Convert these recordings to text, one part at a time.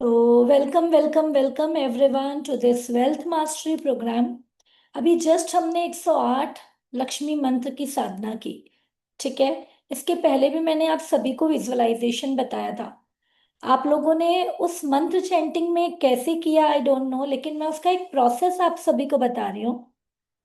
तो welcome welcome welcome everyone to this wealth mastery program. अभी just हमने 108 लक्ष्मी मंत्र की साधना की। ठीक है। इसके पहले भी मैंने आप सभी को विजुअलाइजेशन बताया था। आप लोगों ने उस मंत्र चैंटिंग में कैसे किया आई डोंट नो, लेकिन मैं उसका एक प्रोसेस आप सभी को बता रही हूँ।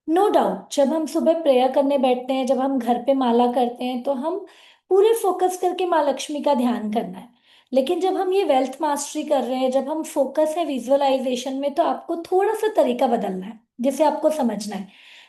नो डाउट जब हम सुबह प्रेयर करने बैठते हैं, जब हम घर पे माला करते हैं, तो हम पूरे फोकस करके माँ लक्ष्मी का ध्यान करना है। लेकिन जब हम ये वेल्थ मास्टरी कर रहे हैं, जब हम फोकस है विजुअलाइजेशन में, तो आपको थोड़ा सा तरीका बदलना है जिसे आपको समझना है।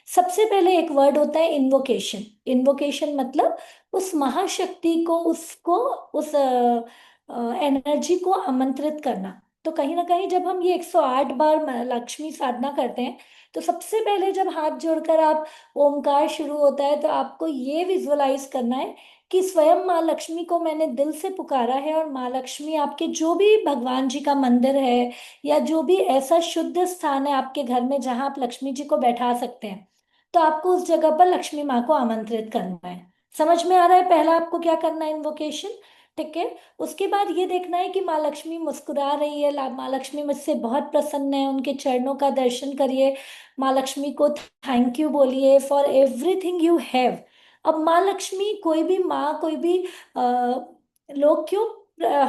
सबसे पहले एक वर्ड होता है इन्वोकेशन। इन्वोकेशन मतलब उस महाशक्ति को, उसको, उस एनर्जी को आमंत्रित करना। तो कहीं ना कहीं जब हम ये 108 बार लक्ष्मी साधना करते हैं, तो सबसे पहले जब हाथ जोड़कर आप ओमकार शुरू होता है, तो आपको ये विजुअलाइज करना है कि स्वयं माँ लक्ष्मी को मैंने दिल से पुकारा है, और माँ लक्ष्मी आपके जो भी भगवान जी का मंदिर है या जो भी ऐसा शुद्ध स्थान है आपके घर में जहां आप लक्ष्मी जी को बैठा सकते हैं, तो आपको उस जगह पर लक्ष्मी माँ को आमंत्रित करना है। समझ में आ रहा है पहला आपको क्या करना है? इन्वोकेशन। ठीक है। उसके बाद ये देखना है कि माँ लक्ष्मी मुस्कुरा रही है, माँ लक्ष्मी मुझसे बहुत प्रसन्न है, उनके चरणों का दर्शन करिए। माँ लक्ष्मी को थैंक यू बोलिए फॉर एवरीथिंग यू हैव। अब माँ लक्ष्मी, कोई भी माँ, कोई भी लोग क्यों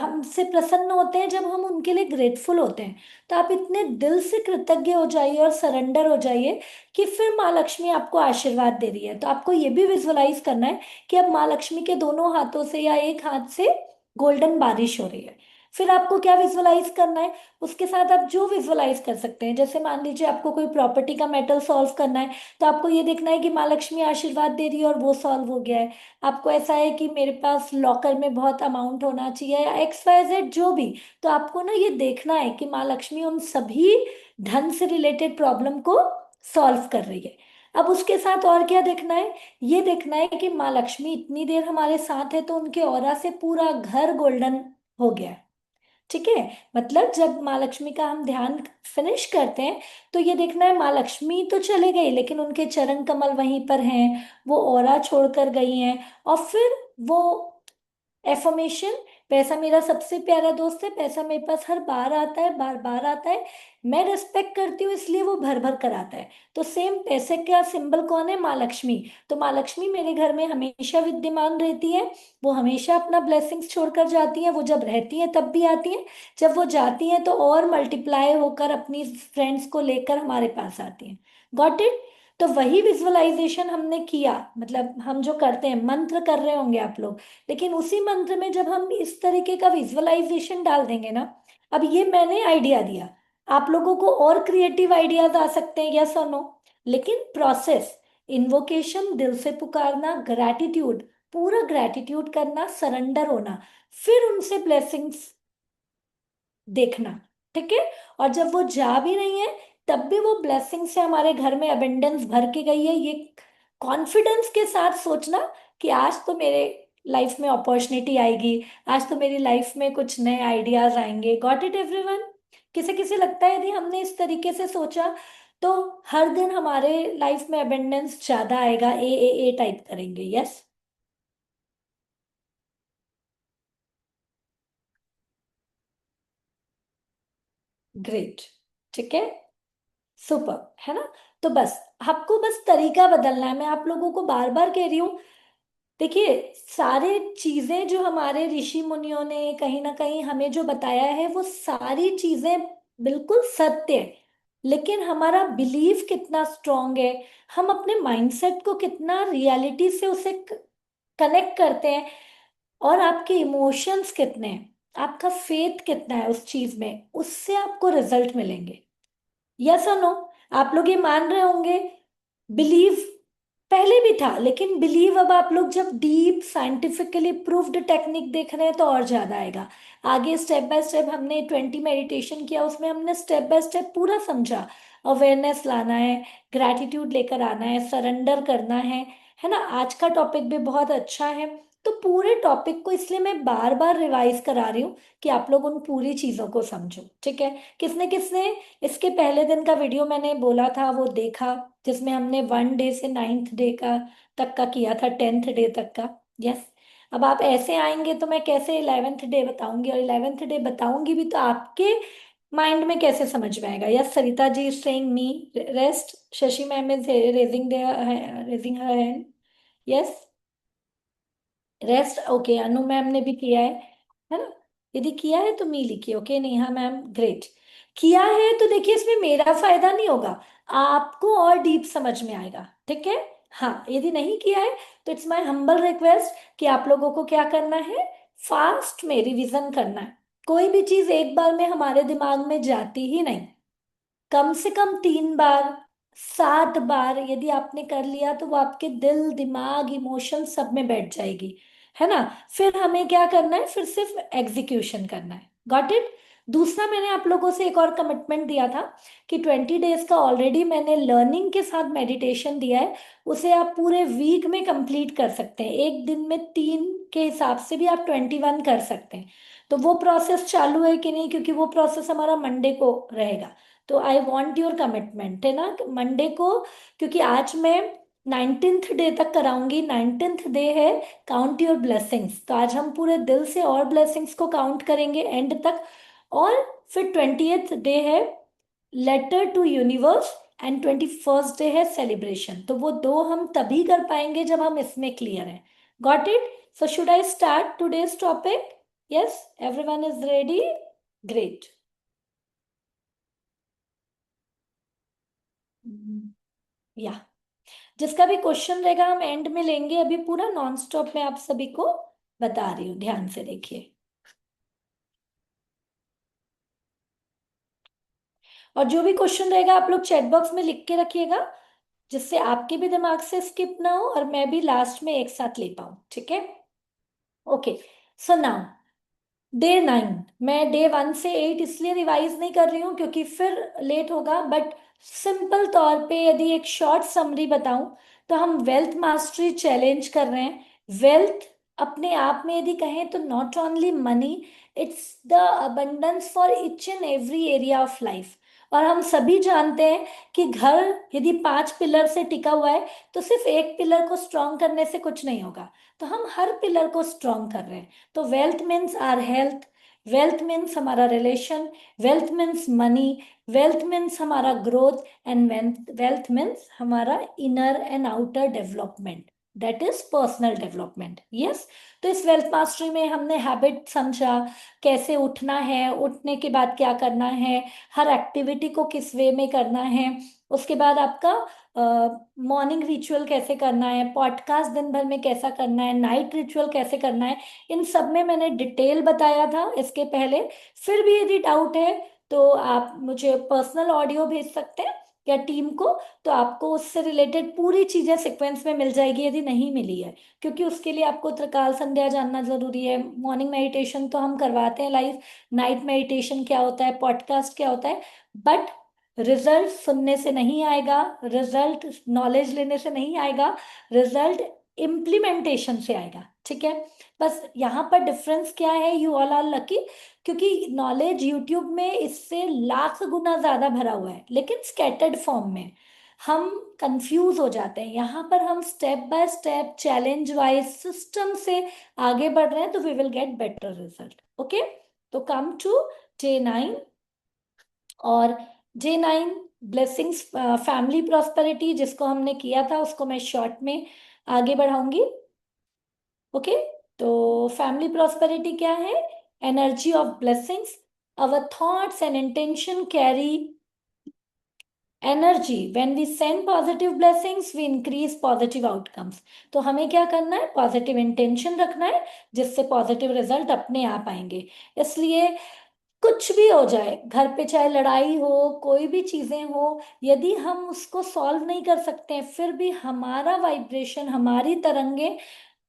हमसे प्रसन्न होते हैं? जब हम उनके लिए ग्रेटफुल होते हैं। तो आप इतने दिल से कृतज्ञ हो जाइए और सरेंडर हो जाइए कि फिर माँ लक्ष्मी आपको आशीर्वाद दे रही है। तो आपको ये भी विजुअलाइज करना है कि अब माँ लक्ष्मी के दोनों हाथों से या एक हाथ से गोल्डन बारिश हो रही है। फिर आपको क्या विजुअलाइज करना है? उसके साथ आप जो विजुअलाइज कर सकते हैं, जैसे मान लीजिए आपको कोई प्रॉपर्टी का मैटर सॉल्व करना है, तो आपको ये देखना है कि माँ लक्ष्मी आशीर्वाद दे रही है और वो सॉल्व हो गया है। आपको ऐसा है कि मेरे पास लॉकर में बहुत अमाउंट होना चाहिए या एक्स वाई जेड जो भी, तो आपको ना ये देखना है कि माँ लक्ष्मी उन सभी धन से रिलेटेड प्रॉब्लम को सॉल्व कर रही है। अब उसके साथ और क्या देखना है? ये देखना है कि माँ लक्ष्मी इतनी देर हमारे साथ है, तो उनके ऑरा से पूरा घर गोल्डन हो गया है। ठीक है। मतलब जब माँ लक्ष्मी का हम ध्यान फिनिश करते हैं, तो ये देखना है माँ लक्ष्मी तो चले गई, लेकिन उनके चरण कमल वहीं पर हैं, वो ऑरा छोड़कर गई हैं। और फिर वो एफर्मेशन, पैसा मेरा सबसे प्यारा दोस्त है, पैसा मेरे पास हर बार आता है, बार बार आता है, मैं रिस्पेक्ट करती हूँ इसलिए वो भर भर कर आता है। तो सेम पैसे का सिंबल कौन है? माँ लक्ष्मी। तो माँ लक्ष्मी मेरे घर में हमेशा विद्यमान रहती है। वो हमेशा अपना ब्लेसिंग्स छोड़कर जाती है। वो जब रहती है तब भी आती है, जब वो जाती है तो और मल्टीप्लाई होकर अपनी फ्रेंड्स को लेकर हमारे पास आती है। Got it? तो वही विजुअलाइजेशन हमने किया, मतलब हम जो करते हैं, मंत्र कर रहे होंगे आप लोग, लेकिन उसी मंत्र में जब हम इस तरीके का विजुअलाइजेशन डाल देंगे ना, अब ये मैंने आइडिया दिया, आप लोगों को और क्रिएटिव आइडियाज आ सकते हैं, यस और नो। लेकिन प्रोसेस, इन्वोकेशन, दिल से पुकारना, ग्रैटिट्यूड, पूरा ग्रैटिट्यूड करना, सरेंडर होना, फिर उनसे ब्लेसिंग्स देखना। ठीक है। और जब वो जा भी रही है, तब भी वो ब्लेसिंग से हमारे घर में अबेंडेंस भर के गई है, ये कॉन्फिडेंस के साथ सोचना कि आज तो मेरे लाइफ में अपॉर्चुनिटी आएगी, आज तो मेरी लाइफ में कुछ नए आइडियाज आएंगे। Got it everyone? किसे किसे लगता है यदि हमने इस तरीके से सोचा, तो हर दिन हमारे लाइफ में अबेंडेंस ज्यादा आएगा? ए टाइप करेंगे, यस? ग्रेट। ठीक है। सुपर। है ना? तो बस आपको बस तरीका बदलना है। मैं आप लोगों को बार बार कह रही हूँ, देखिए, सारे चीजें जो हमारे ऋषि मुनियों ने कहीं ना कहीं हमें जो बताया है, वो सारी चीजें बिल्कुल सत्य है। लेकिन हमारा बिलीफ कितना स्ट्रांग है, हम अपने माइंडसेट को कितना रियलिटी से उसे कनेक्ट करते हैं, और आपके इमोशंस कितने हैं, आपका फेथ कितना है उस चीज में, उससे आपको रिजल्ट मिलेंगे। यस और नो? आप लोग ये मान रहे होंगे। बिलीव पहले भी था, लेकिन बिलीव अब आप लोग जब डीप साइंटिफिकली प्रूव्ड टेक्निक देख रहे हैं, तो और ज्यादा आएगा। आगे स्टेप बाय स्टेप हमने 20 मेडिटेशन किया, उसमें हमने स्टेप बाय स्टेप पूरा समझा। अवेयरनेस लाना है, ग्रैटिट्यूड लेकर आना है, सरेंडर करना है ना? आज का टॉपिक भी बहुत अच्छा है। तो पूरे टॉपिक को इसलिए मैं बार बार रिवाइज करा रही हूँ कि आप लोग उन पूरी चीजों को समझो। ठीक है। किसने किसने इसके पहले दिन का वीडियो मैंने बोला था वो देखा, जिसमें हमने 1 डे से 9th डे का तक का किया था, 10th डे तक का? यस। अब आप ऐसे आएंगे तो मैं कैसे 11th डे बताऊंगी, और 11th डे बताऊंगी भी तो आपके माइंड में कैसे समझ में आएगा? Yes, Sarita ji is saying me rest, Shashi ma'am is raising her hand. Yes, rest, okay, Anu ma'am ने भी किया है ना? यदि किया है तो मी लिखिए, ओके, नेहा मैम ग्रेट। किया है तो देखिए इसमें मेरा फायदा नहीं होगा, आपको और डीप समझ में आएगा, ठीक है? हाँ, यदि नहीं किया है तो इट्स माय हम्बल रिक्वेस्ट कि आप लोगों को क्या करना है, फास्ट में रिवीजन करना है। कोई भी चीज एक बार में हमारे दिमाग में जाती ही नहीं, कम से कम 3 बार, 7 बार यदि आपने कर लिया तो वो आपके दिल दिमाग इमोशन सब में बैठ जाएगी, है ना? फिर हमें क्या करना है, फिर सिर्फ एग्जीक्यूशन करना है। Got it? दूसरा, मैंने आप लोगों से एक और कमिटमेंट दिया था कि 20 डेज का ऑलरेडी मैंने लर्निंग के साथ मेडिटेशन दिया है, उसे आप पूरे वीक में कंप्लीट कर सकते हैं, एक दिन में 3 के हिसाब से भी आप 21 कर सकते हैं। तो वो प्रोसेस चालू है कि नहीं? क्योंकि वो प्रोसेस हमारा मंडे को रहेगा, तो आई वॉन्ट योर कमिटमेंट, है ना, मंडे को। क्योंकि आज मैं 19th डे तक कराऊंगी, 19th डे है काउंट योर ब्लेसिंग्स, तो आज हम पूरे दिल से और ब्लेसिंग्स को काउंट करेंगे एंड तक। और फिर 20th डे है letter to universe, and 21st day है सेलिब्रेशन। तो वो दो हम तभी कर पाएंगे जब हम इसमें क्लियर हैं। Got it? So should I start today's topic? Yes, everyone is ready? Great. या, जिसका भी क्वेश्चन रहेगा हम एंड में लेंगे, अभी पूरा नॉन स्टॉप में आप सभी को बता रही हूँ, ध्यान से देखिए। और जो भी क्वेश्चन रहेगा आप लोग चैट बॉक्स में लिख के रखिएगा, जिससे आपके भी दिमाग से स्किप ना हो और मैं भी लास्ट में एक साथ ले पाऊँ, ठीक है? Okay, so now day 9। मैं डे 1 से 8 इसलिए रिवाइज नहीं कर रही हूँ क्योंकि फिर लेट होगा, बट सिंपल तौर पे यदि एक शॉर्ट समरी बताऊं तो हम वेल्थ मास्टरी चैलेंज कर रहे हैं। वेल्थ अपने आप में यदि कहें तो not only money, it's the abundance for each and every area of life. और हम सभी जानते हैं कि घर यदि 5 पिलर से टिका हुआ है तो सिर्फ एक पिलर को स्ट्रॉन्ग करने से कुछ नहीं होगा, तो हम हर पिलर को स्ट्रॉन्ग कर रहे हैं। तो wealth means our health, wealth means हमारा relation, wealth means money, wealth means हमारा ग्रोथ, एंड वेल्थ मीन्स हमारा inner and outer development, that is personal development. Yes, तो इस वेल्थ मास्टरी में हमने हैबिट समझा, कैसे उठना है, उठने के बाद क्या करना है, हर एक्टिविटी को किस वे में करना है, उसके बाद आपका मॉर्निंग रिचुअल कैसे करना है, पॉडकास्ट दिन भर में कैसा करना है, नाइट रिचुअल कैसे करना है, इन सब में मैंने डिटेल बताया था इसके पहले। फिर भी यदि डाउट है तो आप मुझे पर्सनल ऑडियो भेज सकते हैं या टीम को, तो आपको उससे रिलेटेड पूरी चीजें सीक्वेंस में मिल जाएगी यदि नहीं मिली है। क्योंकि उसके लिए आपको त्रिकाल संध्या जानना जरूरी है, मॉर्निंग मेडिटेशन तो हम करवाते हैं लाइव, नाइट मेडिटेशन क्या होता है, पॉडकास्ट क्या होता है, बट रिजल्ट सुनने से नहीं आएगा, रिजल्ट नॉलेज लेने से नहीं आएगा, रिजल्ट इम्प्लीमेंटेशन से आएगा, ठीक है? बस यहाँ पर डिफरेंस क्या है, यू ऑल आर लकी, क्योंकि नॉलेज यूट्यूब में इससे लाख गुना ज्यादा भरा हुआ है लेकिन स्कैटर्ड फॉर्म में, हम कंफ्यूज हो जाते हैं। यहाँ पर हम step by step challenge wise system से आगे बढ़ रहे हैं, तो we will get better result. Okay, तो कम टू डे 9। और डे 9 ब्लेसिंग्स, फैमिली प्रॉस्पेरिटी जिसको हमने किया था उसको मैं शॉर्ट में आगे बढ़ाऊंगी। ओके, तो फैमिली प्रॉस्पेरिटी क्या है? Energy of blessings, our thoughts and intention carry energy, when we send positive blessings we increase positive outcomes. तो हमें क्या करना है, पॉजिटिव इंटेंशन रखना है जिससे पॉजिटिव रिजल्ट अपने आप आएंगे। इसलिए कुछ भी हो जाए घर पे, चाहे लड़ाई हो, कोई भी चीजें हो, यदि हम उसको सॉल्व नहीं कर सकते हैं फिर भी हमारा वाइब्रेशन, हमारी तरंगे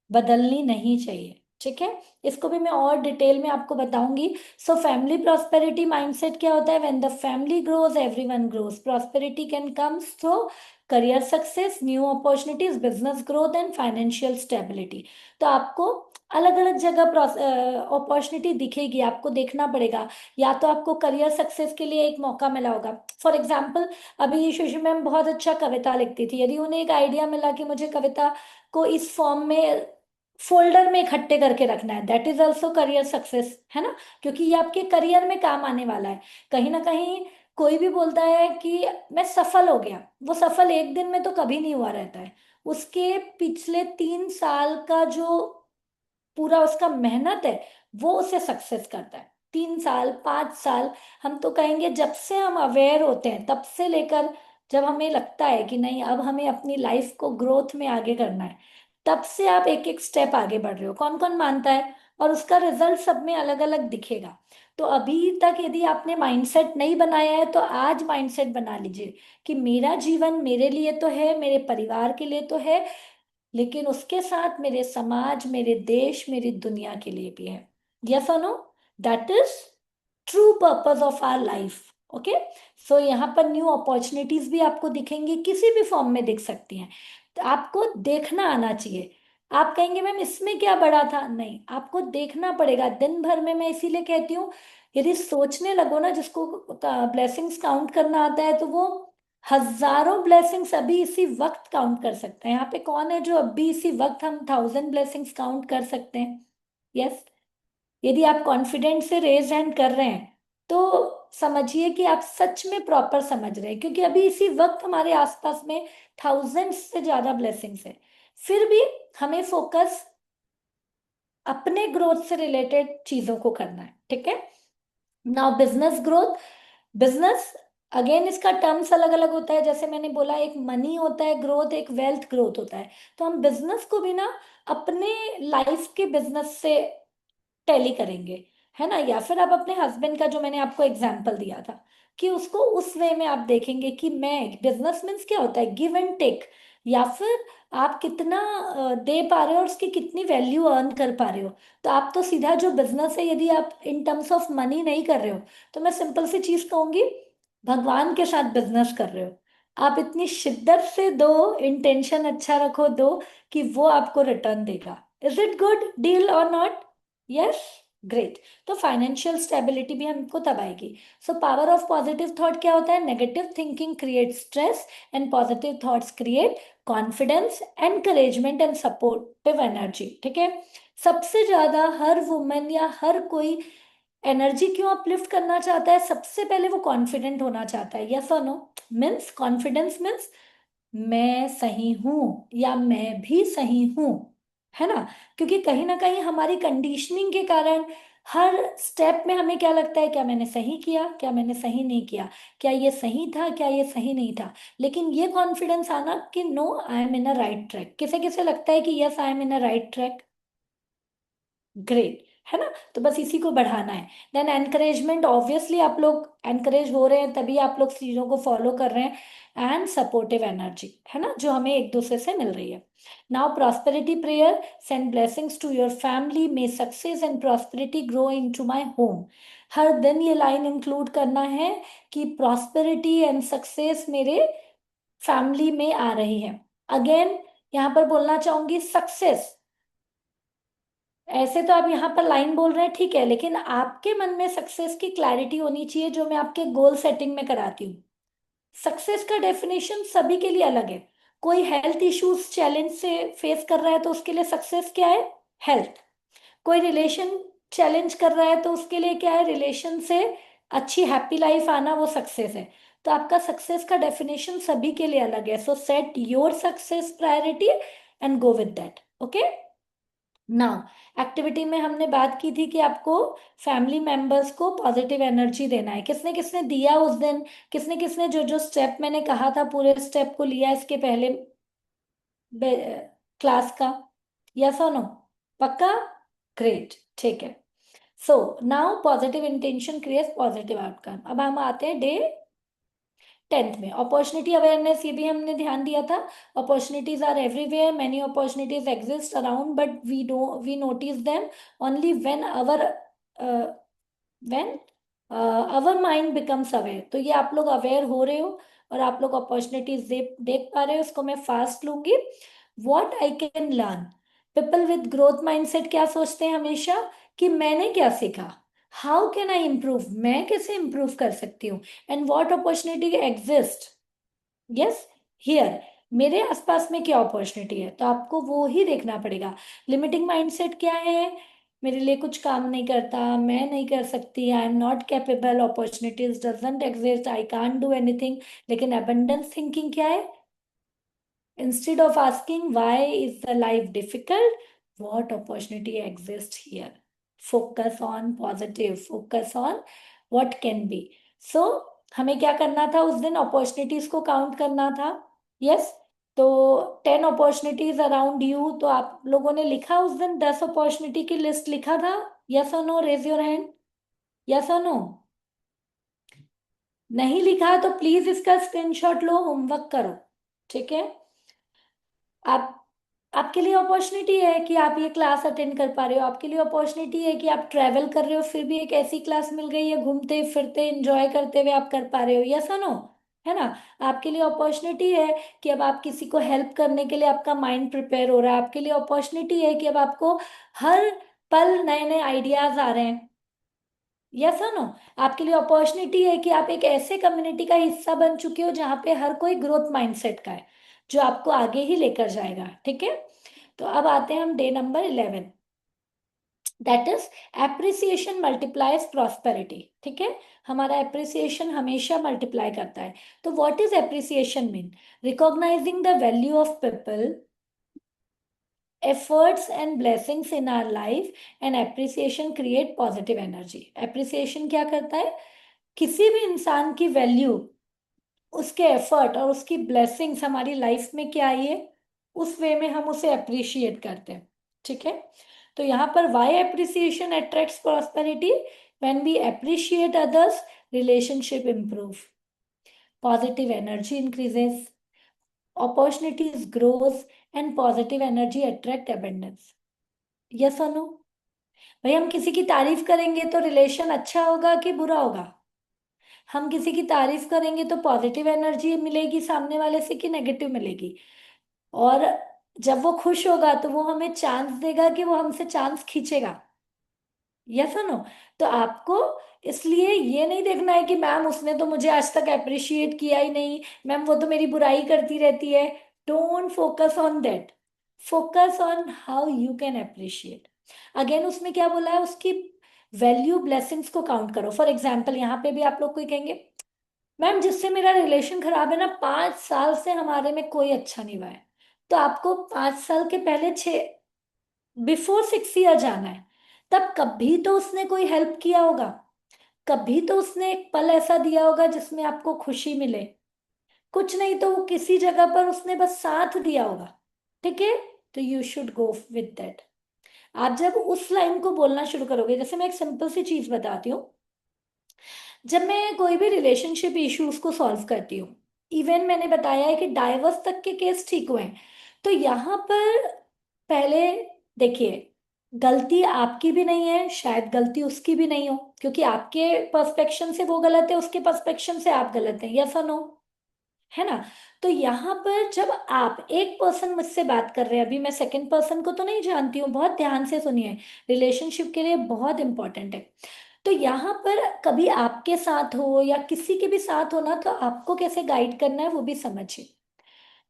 बदलनी नहीं चाहिए, ठीक है? इसको भी मैं और डिटेल में आपको बताऊंगी। सो फैमिली प्रॉस्पेरिटी माइंडसेट क्या होता है? When the family grows everyone grows, prosperity can comes through career success, new opportunities, business growth and financial stability. तो आपको अलग अलग जगह अपॉर्चुनिटी दिखेगी, आपको देखना पड़ेगा। या तो आपको करियर सक्सेस के लिए एक मौका मिला होगा, फॉर एग्जाम्पल अभी सुषमा मैम बहुत अच्छा कविता लिखती थी, यदि उन्हें एक आइडिया मिला कि मुझे कविता को इस फॉर्म में फोल्डर में इकट्ठे करके रखना है, that is also career success, है ना। क्योंकि ये आपके करियर में काम आने वाला है। कहीं ना कहीं कोई भी बोलता है कि मैं सफल हो गया, वो सफल एक दिन में तो कभी नहीं हुआ रहता है। उसके पिछले 3 साल का जो पूरा उसका मेहनत है, वो उसे सक्सेस करता है। 3 साल, 5 साल, हम तो कहेंगे जब से हम अवेयर होते हैं तब से लेकर जब हमें लगता है कि नहीं अब हमें अपनी लाइफ को ग्रोथ में आगे करना है, तब से आप एक एक स्टेप आगे बढ़ रहे हो। कौन कौन मानता है? और उसका रिजल्ट सब में अलग अलग दिखेगा। तो अभी तक यदि आपने माइंडसेट नहीं बनाया है तो आज माइंडसेट बना लीजिए कि मेरा जीवन मेरे लिए तो है, मेरे परिवार के लिए तो है, लेकिन उसके साथ मेरे समाज, मेरे देश, मेरी दुनिया के लिए भी है। यस और no? That is true purpose of our life. Okay. So यहाँ पर न्यू अपॉर्चुनिटीज भी आपको दिखेंगी, किसी भी फॉर्म में दिख सकती हैं। तो आपको देखना आना चाहिए। आप कहेंगे मैम इसमें क्या बड़ा था? नहीं, आपको देखना पड़ेगा दिन भर में। मैं इसीलिए कहती हूँ यदि सोचने लगो ना, जिसको ब्लेसिंग्स काउंट करना आता है, तो वो हजारों ब्लेसिंग्स अभी इसी वक्त काउंट कर सकते हैं। यहाँ पे कौन है जो अभी इसी वक्त हम 1000 ब्लेसिंग्स काउंट कर सकते हैं? यस। यदि आप कॉन्फिडेंट से रेज हैंड कर रहे हैं तो समझिए कि आप सच में प्रॉपर समझ रहे हैं, क्योंकि अभी इसी वक्त हमारे आसपास में 1000 से ज्यादा ब्लेसिंग्स है। फिर भी हमें फोकस अपने ग्रोथ से रिलेटेड चीजों को करना है, ठीक है। Now business growth. Business, again इसका टर्म्स अलग अलग होता है। जैसे मैंने बोला, एक मनी होता है ग्रोथ, एक वेल्थ ग्रोथ होता है। तो हम बिजनेस को भी ना अपने लाइफ के बिजनेस से टैली करेंगे, है ना। या फिर आप अपने हस्बैंड का, जो मैंने आपको एग्जांपल दिया था, कि उसको उस वे में आप देखेंगे कि मैं, बिजनेस मीन्स क्या होता है, गिव एंड टेक। या फिर आप कितना दे पा रहे हो और उसकी कितनी वैल्यू अर्न कर पा रहे हो। तो आप तो सीधा जो बिजनेस है, यदि आप इन टर्म्स ऑफ मनी नहीं कर रहे हो, तो मैं सिंपल सी चीज कहूंगी, भगवान के साथ बिजनेस कर रहे हो। आप इतनी शिद्दत से दो, इंटेंशन अच्छा रखो, दो कि वो आपको रिटर्न देगा। इज इट गुड डील और नॉट? यस। ग्रेट। तो फाइनेंशियल स्टेबिलिटी भी हमको तब आएगी। So power of positive thought क्या होता है? Negative thinking create stress and positive thoughts create confidence, encouragement and supportive energy, ठीक है। सबसे ज्यादा हर वुमेन या हर कोई एनर्जी क्यों अपलिफ्ट करना चाहता है? सबसे पहले वो कॉन्फिडेंट होना चाहता है। यस और नो? मीन्स कॉन्फिडेंस मीन्स मैं सही हूं या मैं भी सही हूं, है ना। क्योंकि कहीं ना कहीं हमारी कंडीशनिंग के कारण हर स्टेप में हमें क्या लगता है, क्या मैंने सही किया, क्या मैंने सही नहीं किया, क्या ये सही था, क्या ये सही नहीं था। लेकिन ये कॉन्फिडेंस आना कि no, I am in a right track. किसे किसे लगता है कि yes I am in a right track? Great, है ना। तो बस इसी को बढ़ाना है। देन एनकरेजमेंट, ऑब्वियसली आप लोग एनकरेज हो रहे हैं तभी आप लोग चीजों को फॉलो कर रहे हैं। एंड सपोर्टिव एनर्जी, है ना, जो हमें एक दूसरे से मिल रही है। Now prosperity prayer. Send blessings to your family, may success and prosperity grow in to my home. हर दिन ये लाइन इंक्लूड करना है कि प्रॉस्पेरिटी एंड सक्सेस मेरे फैमिली में आ रही है। अगेन यहाँ पर बोलना चाहूंगी, सक्सेस, ऐसे तो आप यहाँ पर लाइन बोल रहे हैं ठीक है, लेकिन आपके मन में सक्सेस की क्लैरिटी होनी चाहिए, जो मैं आपके गोल सेटिंग में कराती हूँ। सक्सेस का डेफिनेशन सभी के लिए अलग है। कोई हेल्थ इश्यूज चैलेंज से फेस कर रहा है तो उसके लिए सक्सेस क्या है? हेल्थ। कोई रिलेशन चैलेंज कर रहा है तो उसके लिए क्या है? रिलेशन से अच्छी हैप्पी लाइफ आना, वो सक्सेस है। तो आपका सक्सेस का डेफिनेशन सभी के लिए अलग है। सो set your success priority and go with that. Okay. Now activity में हमने बात की थी कि आपको फैमिली मेंबर्स को पॉजिटिव एनर्जी देना है। किसने किसने दिया उस दिन? किसने किसने जो जो स्टेप मैंने कहा था पूरे स्टेप को लिया इसके पहले क्लास का? यस और नो? पक्का? ग्रेट, ठीक है। So now positive intention create positive outcome. अब हम आते हैं डे 10th में, अपॉर्चुनिटी अवेयरनेस। ये भी हमने ध्यान दिया था। Opportunities are everywhere, many opportunities exist around, but we notice them only when our mind becomes aware. तो ये आप लोग अवेयर हो रहे हो और आप लोग अपॉर्चुनिटीज देख पा रहे हो। इसको मैं फास्ट लूंगी। What I can learn. People with growth mindset क्या सोचते हैं हमेशा? कि मैंने क्या सीखा, हाउ कैन आई इम्प्रूव, मैं कैसे इम्प्रूव कर सकती हूँ, and what opportunity exist, yes, here. मेरे आसपास में क्या अपॉर्चुनिटी है, तो आपको वो ही देखना पड़ेगा। लिमिटिंग माइंडसेट क्या है? मेरे लिए कुछ काम नहीं करता, मैं नहीं कर सकती, आई am not capable, opportunities doesn't exist, I can't do anything. लेकिन अबंडेंस थिंकिंग क्या है? Instead of asking why is the life difficult, what opportunity exists here? Focus on positive, focus on what can be. So हमें क्या करना था उस दिन? Opportunities को काउंट करना था। यस। तो 10 अपॉर्चुनिटीज अराउंड यू, तो आप लोगों ने लिखा उस दिन 10 अपॉर्चुनिटी की लिस्ट लिखा था? यस और no, raise your hand. Yes और नो? नहीं लिखा तो प्लीज इसका स्क्रीनशॉट लो, होमवर्क करो। ठीक है। आप आपके लिए अपॉर्चुनिटी है कि आप ये क्लास अटेंड कर पा रहे हो, आपके लिए अपॉर्चुनिटी है कि आप ट्रैवल कर रहे हो फिर भी एक ऐसी क्लास मिल गई है, घूमते फिरते एंजॉय करते हुए आप कर पा रहे हो। Yes no? है ना? आपके लिए अपॉर्चुनिटी है कि अब आप किसी को हेल्प करने के लिए आपका माइंड प्रिपेयर हो रहा है, आपके लिए अपॉर्चुनिटी है कि अब आपको हर पल नए नए आइडियाज आ रहे हैं। Yes no? आपके लिए अपॉर्चुनिटी है कि आप एक ऐसे कम्युनिटी का हिस्सा बन चुके हो जहां पे हर कोई ग्रोथ माइंडसेट का है, जो आपको आगे ही लेकर जाएगा। ठीक है। तो अब आते हैं हम day number 11, that is appreciation multiplies prosperity. ठीक है। हमारा एप्रिसिएशन हमेशा मल्टीप्लाई करता है। तो what is appreciation mean? Recognising the value of people, efforts and blessings in our life, and appreciation create positive energy। appreciation क्या करता है? किसी भी इंसान की वैल्यू, उसके एफर्ट और उसकी ब्लेसिंग्स हमारी लाइफ में क्या आई है, उस वे में हम उसे अप्रिशिएट करते हैं। ठीक है। तो यहाँ पर why appreciation attracts prosperity? When we appreciate others, relationship improve, positive energy increases, opportunities grows, and positive energy attract abundance. Yes और नो? भाई हम किसी की तारीफ करेंगे तो रिलेशन अच्छा होगा कि बुरा होगा? हम किसी की तारीफ करेंगे तो पॉजिटिव एनर्जी मिलेगी सामने वाले से कि नेगेटिव मिलेगी? और जब वो खुश होगा तो वो हमें चांस देगा कि वो हमसे चांस खींचेगा? Yes no? तो आपको इसलिए ये नहीं देखना है कि मैम उसने तो मुझे आज तक अप्रिशिएट किया ही नहीं, मैम वो तो मेरी बुराई करती रहती है। Don't focus on that, focus on how you can appreciate. Again उसमें क्या बोला है? उसकी वैल्यू ब्लेसिंग्स को काउंट करो। फॉर एग्जाम्पल यहाँ पे भी आप लोग कोई कहेंगे, मैम जिससे मेरा रिलेशन खराब है ना, 5 साल से हमारे में कोई अच्छा नहीं हुआ है। तो आपको 5 साल के पहले 6, बिफोर 6 ईयर जाना है। तब कभी तो उसने कोई हेल्प किया होगा, कभी तो उसने एक पल ऐसा दिया होगा जिसमें आपको खुशी मिले। कुछ नहीं तो वो किसी जगह पर उसने बस साथ दिया होगा। ठीक है। तो you should go with that. आप जब उस लाइन को बोलना शुरू करोगे, जैसे मैं एक सिंपल सी चीज बताती हूँ, जब मैं कोई भी रिलेशनशिप इश्यूज को सॉल्व करती हूँ, इवन मैंने बताया है कि डाइवोर्स तक के केस ठीक हुए हैं, तो यहाँ पर पहले देखिए, गलती आपकी भी नहीं है, शायद गलती उसकी भी नहीं हो, क्योंकि आपके पर्सपेक्शन से वो गलत है, उसके पर्सपेक्शन से आप गलत हैं। यस और नो? है ना? तो यहाँ पर जब आप एक पर्सन मुझसे बात कर रहे हैं, अभी मैं सेकंड पर्सन को तो नहीं जानती हूँ, बहुत ध्यान से सुनिए, रिलेशनशिप के लिए बहुत इंपॉर्टेंट है। तो यहाँ पर कभी आपके साथ हो या किसी के भी साथ हो ना, तो आपको कैसे गाइड करना है वो भी समझिए।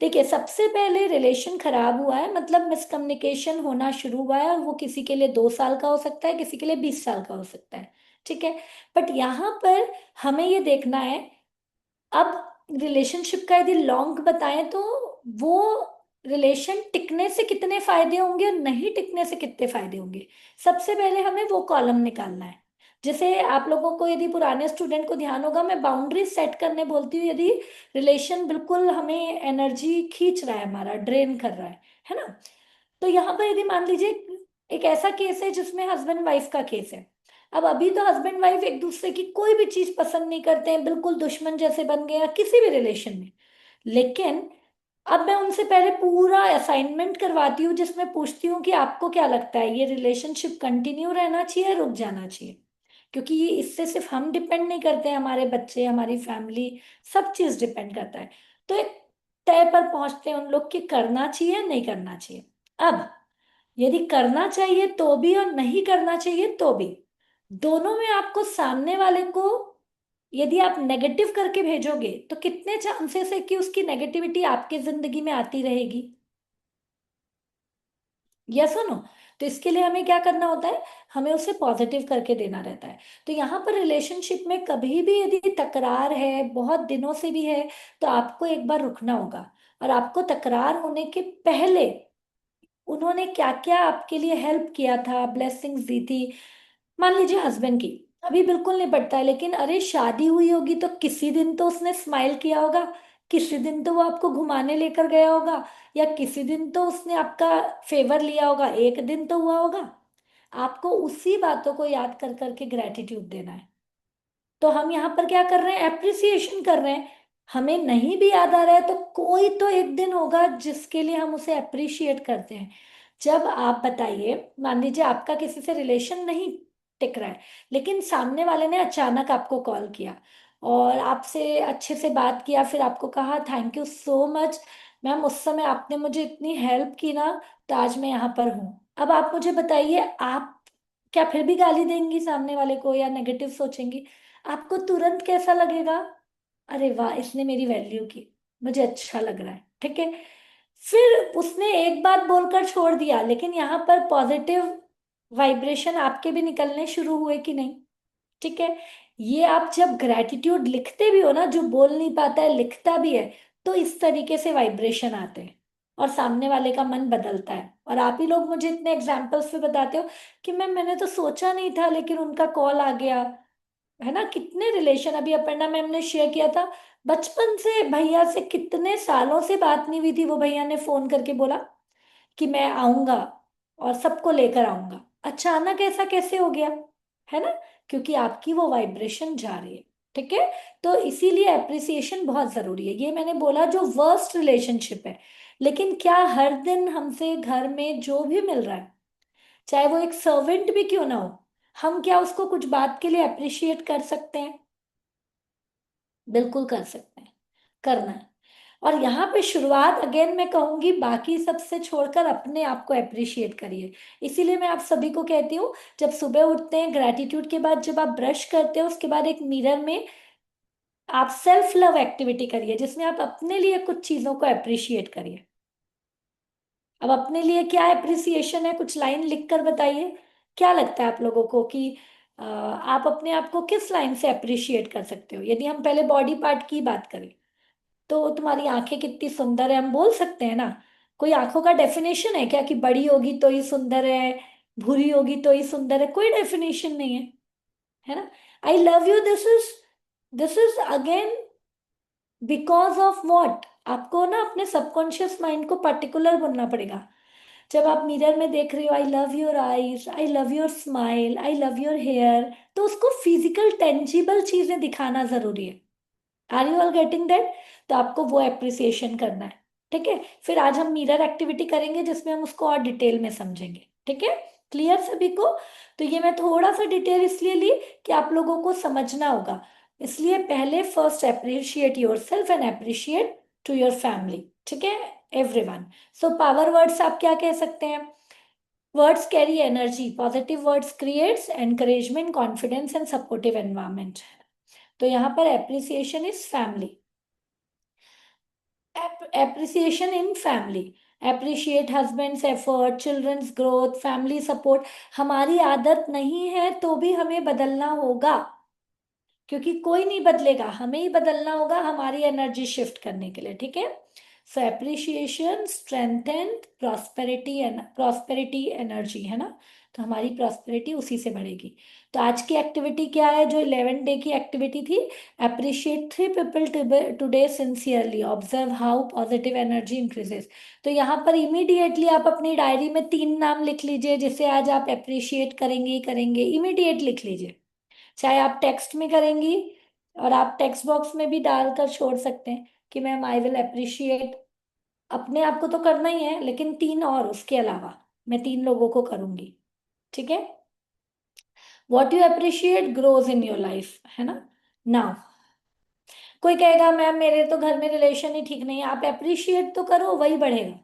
देखिए, सबसे पहले रिलेशन खराब हुआ है मतलब मिसकम्युनिकेशन होना शुरू हुआ है, और वो किसी के लिए 2 साल का हो सकता है, किसी के लिए 20 साल का हो सकता है। ठीक है। बट यहाँ पर हमें ये देखना है, अब रिलेशनशिप का यदि लॉन्ग बताएं तो वो रिलेशन टिकने से कितने फायदे होंगे और नहीं टिकने से कितने फायदे होंगे, सबसे पहले हमें वो कॉलम निकालना है। जैसे आप लोगों को यदि पुराने स्टूडेंट को ध्यान होगा, मैं बाउंड्री सेट करने बोलती हूँ यदि रिलेशन बिल्कुल हमें एनर्जी खींच रहा है, हमारा ड्रेन कर रहा है ना? तो यहाँ पर यदि मान लीजिए एक ऐसा केस है जिसमें हस्बैंड वाइफ का केस है। अब अभी तो हस्बैंड वाइफ एक दूसरे की कोई भी चीज पसंद नहीं करते हैं, बिल्कुल दुश्मन जैसे बन गए हैं किसी भी रिलेशन में। लेकिन अब मैं उनसे पहले पूरा असाइनमेंट करवाती हूँ, जिसमें पूछती हूँ कि आपको क्या लगता है, ये रिलेशनशिप कंटिन्यू रहना चाहिए, रुक जाना चाहिए? क्योंकि ये इससे सिर्फ हम डिपेंड नहीं करते हैं, हमारे बच्चे, हमारी फैमिली, सब चीज डिपेंड करता है। तो एक तय पर पहुंचते हैं उन लोग कि करना चाहिए नहीं करना चाहिए। अब यदि करना चाहिए तो भी और नहीं करना चाहिए तो भी, दोनों में आपको सामने वाले को यदि आप नेगेटिव करके भेजोगे तो कितने चांसेस है कि उसकी नेगेटिविटी आपके जिंदगी में आती रहेगी? यस और नो? तो इसके लिए हमें क्या करना होता है, हमें उसे पॉजिटिव करके देना रहता है। तो यहाँ पर रिलेशनशिप में कभी भी यदि तकरार है, बहुत दिनों से भी है, तो आपको एक बार रुकना होगा और आपको तकरार होने के पहले उन्होंने क्या क्या आपके लिए हेल्प किया था, ब्लेसिंग्स दी थी। मान लीजिए हस्बैंड की अभी बिल्कुल नहीं पड़ता है, लेकिन अरे शादी हुई होगी तो किसी दिन तो उसने स्माइल किया होगा, किसी दिन तो वो आपको घुमाने लेकर गया होगा, या किसी दिन तो उसने आपका फेवर लिया होगा, एक दिन तो हुआ होगा। आपको उसी बातों को याद कर करके ग्रेटिट्यूड देना है। तो हम यहाँ पर क्या कर रहे हैं, एप्रिसिएशन कर रहे हैं। हमें नहीं भी याद आ रहा है तो कोई तो एक दिन होगा जिसके लिए हम उसे अप्रिशिएट करते हैं। जब आप बताइए, मान लीजिए आपका किसी से रिलेशन नहीं टिक रहा है, लेकिन सामने वाले ने अचानक आपको कॉल किया और आपसे अच्छे से बात किया, फिर आपको कहा thank you so much ma'am, उस समय आपने मुझे इतनी हेल्प की ना, तो आज मैं यहाँ पर हूँ। अब आप मुझे बताइए, आप क्या फिर भी गाली देंगी सामने वाले को या नेगेटिव सोचेंगी? आपको तुरंत कैसा लगेगा, अरे वाह इसने मेरी वैल्यू की, मुझे अच्छा लग रहा है, ठीक है। फिर उसने एक बात बोलकर छोड़ दिया, लेकिन यहाँ पर पॉजिटिव वाइब्रेशन आपके भी निकलने शुरू हुए कि नहीं? ठीक है। ये आप जब ग्रैटिट्यूड लिखते भी हो ना, जो बोल नहीं पाता है लिखता भी है, तो इस तरीके से वाइब्रेशन आते हैं और सामने वाले का मन बदलता है। और आप ही लोग मुझे इतने एग्जाम्पल्स पे बताते हो कि मैम मैंने तो सोचा नहीं था लेकिन उनका कॉल आ गया, है ना। कितने रिलेशन अभी अपर्णा मैम ने शेयर किया था, बचपन से भैया से कितने सालों से बात नहीं हुई थी, वो भैया ने फोन करके बोला कि मैं आऊंगा और सबको लेकर आऊंगा। अचानक ऐसा कैसे हो गया, है ना? क्योंकि आपकी वो वाइब्रेशन जा रही है। ठीक है। तो इसीलिए अप्रिसिएशन बहुत जरूरी है। ये मैंने बोला जो वर्स्ट रिलेशनशिप है, लेकिन क्या हर दिन हमसे घर में जो भी मिल रहा है, चाहे वो एक सर्वेंट भी क्यों ना हो, हम क्या उसको कुछ बात के लिए अप्रिशिएट कर सकते हैं? बिल्कुल कर सकते हैं, करना है। और यहाँ पे शुरुआत अगेन मैं कहूंगी बाकी सबसे छोड़कर अपने आप को अप्रिशिएट करिए। इसीलिए मैं आप सभी को कहती हूँ, जब सुबह उठते हैं ग्रैटिट्यूड के बाद जब आप ब्रश करते हो उसके बाद एक मिरर में आप सेल्फ लव एक्टिविटी करिए, जिसमें आप अपने लिए कुछ चीजों को अप्रिशिएट करिए। अब अपने लिए क्या अप्रिसिएशन है, कुछ लाइन लिख कर बताइए। क्या लगता है आप लोगों को कि आप अपने आप को किस लाइन से अप्रिशिएट कर सकते हो? यदि हम पहले बॉडी पार्ट की बात करें, तो तुम्हारी आंखें कितनी सुंदर है, हम बोल सकते हैं ना। कोई आंखों का डेफिनेशन है क्या कि बड़ी होगी तो ही सुंदर है, भूरी होगी तो ही सुंदर है? कोई डेफिनेशन नहीं है ना। I love you, this is again because of what. आपको ना अपने सबकॉन्शियस माइंड को पर्टिकुलर बनना पड़ेगा। जब आप मिरर में देख रहे हो I love your eyes, I love your smile, I love your hair, तो उसको फिजिकल टेंजिबल चीजें दिखाना जरूरी है। Are you all getting that? तो आपको वो एप्रिसिएशन करना है। ठीक है। फिर आज हम मिरर एक्टिविटी करेंगे जिसमें हम उसको और डिटेल में समझेंगे। ठीक है। क्लियर सभी को? तो ये मैं थोड़ा सा डिटेल इसलिए ली कि आप लोगों को समझना होगा। इसलिए पहले first appreciate yourself and appreciate to your family. ठीक है, एवरीवन। सो पावर वर्ड्स आप क्या कह सकते हैं? Words carry energy, positive words creates encouragement, confidence and supportive environment. तो यहाँ पर appreciation is family, appreciation in family, appreciate husband's effort, children's growth, family support। हमारी आदत नहीं है तो भी हमें बदलना होगा, क्योंकि कोई नहीं बदलेगा, हमें ही बदलना होगा हमारी एनर्जी शिफ्ट करने के लिए। ठीक है। So appreciation strengthen prosperity and prosperity energy, है ना। तो हमारी प्रॉस्पेरिटी उसी से बढ़ेगी। तो आज की एक्टिविटी क्या है, जो 11 डे की एक्टिविटी थी? Appreciate 3 people today sincerely, observe how positive energy increases. तो यहाँ पर इमीडिएटली आप अपनी डायरी में 3 नाम लिख लीजिए जिसे आज आप अप्रिशिएट करेंगे ही करेंगे। इमीडिएट लिख लीजिए, चाहे आप टेक्स्ट में करेंगी और आप टेक्स्ट बॉक्स में भी डालकर छोड़ सकते हैं कि मैम आई विल अप्रिशिएट। अपने आप को तो करना ही है, लेकिन 3 और उसके अलावा मैं 3 लोगों को करूंगी। ठीक है। What you appreciate grows in your life, है ना। नाउ कोई कहेगा मैम मेरे तो घर में रिलेशन ही ठीक नहीं है, आप अप्रिशिएट तो करो, वही बढ़ेगा।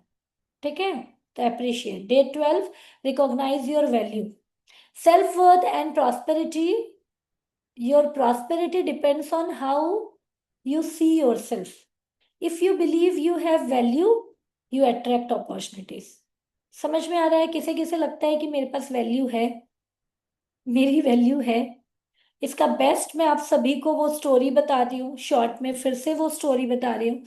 ठीक है। तो appreciate. Day 12, recognise your value, self worth and prosperity your prosperity depends on how you see yourself. If you believe you have value, you attract opportunities. समझ में आ रहा है? किसे किसे लगता है कि मेरे पास वैल्यू है, मेरी वैल्यू है? इसका बेस्ट मैं आप सभी को वो स्टोरी बताती हूँ, शॉर्ट में फिर से वो स्टोरी बता रही हूँ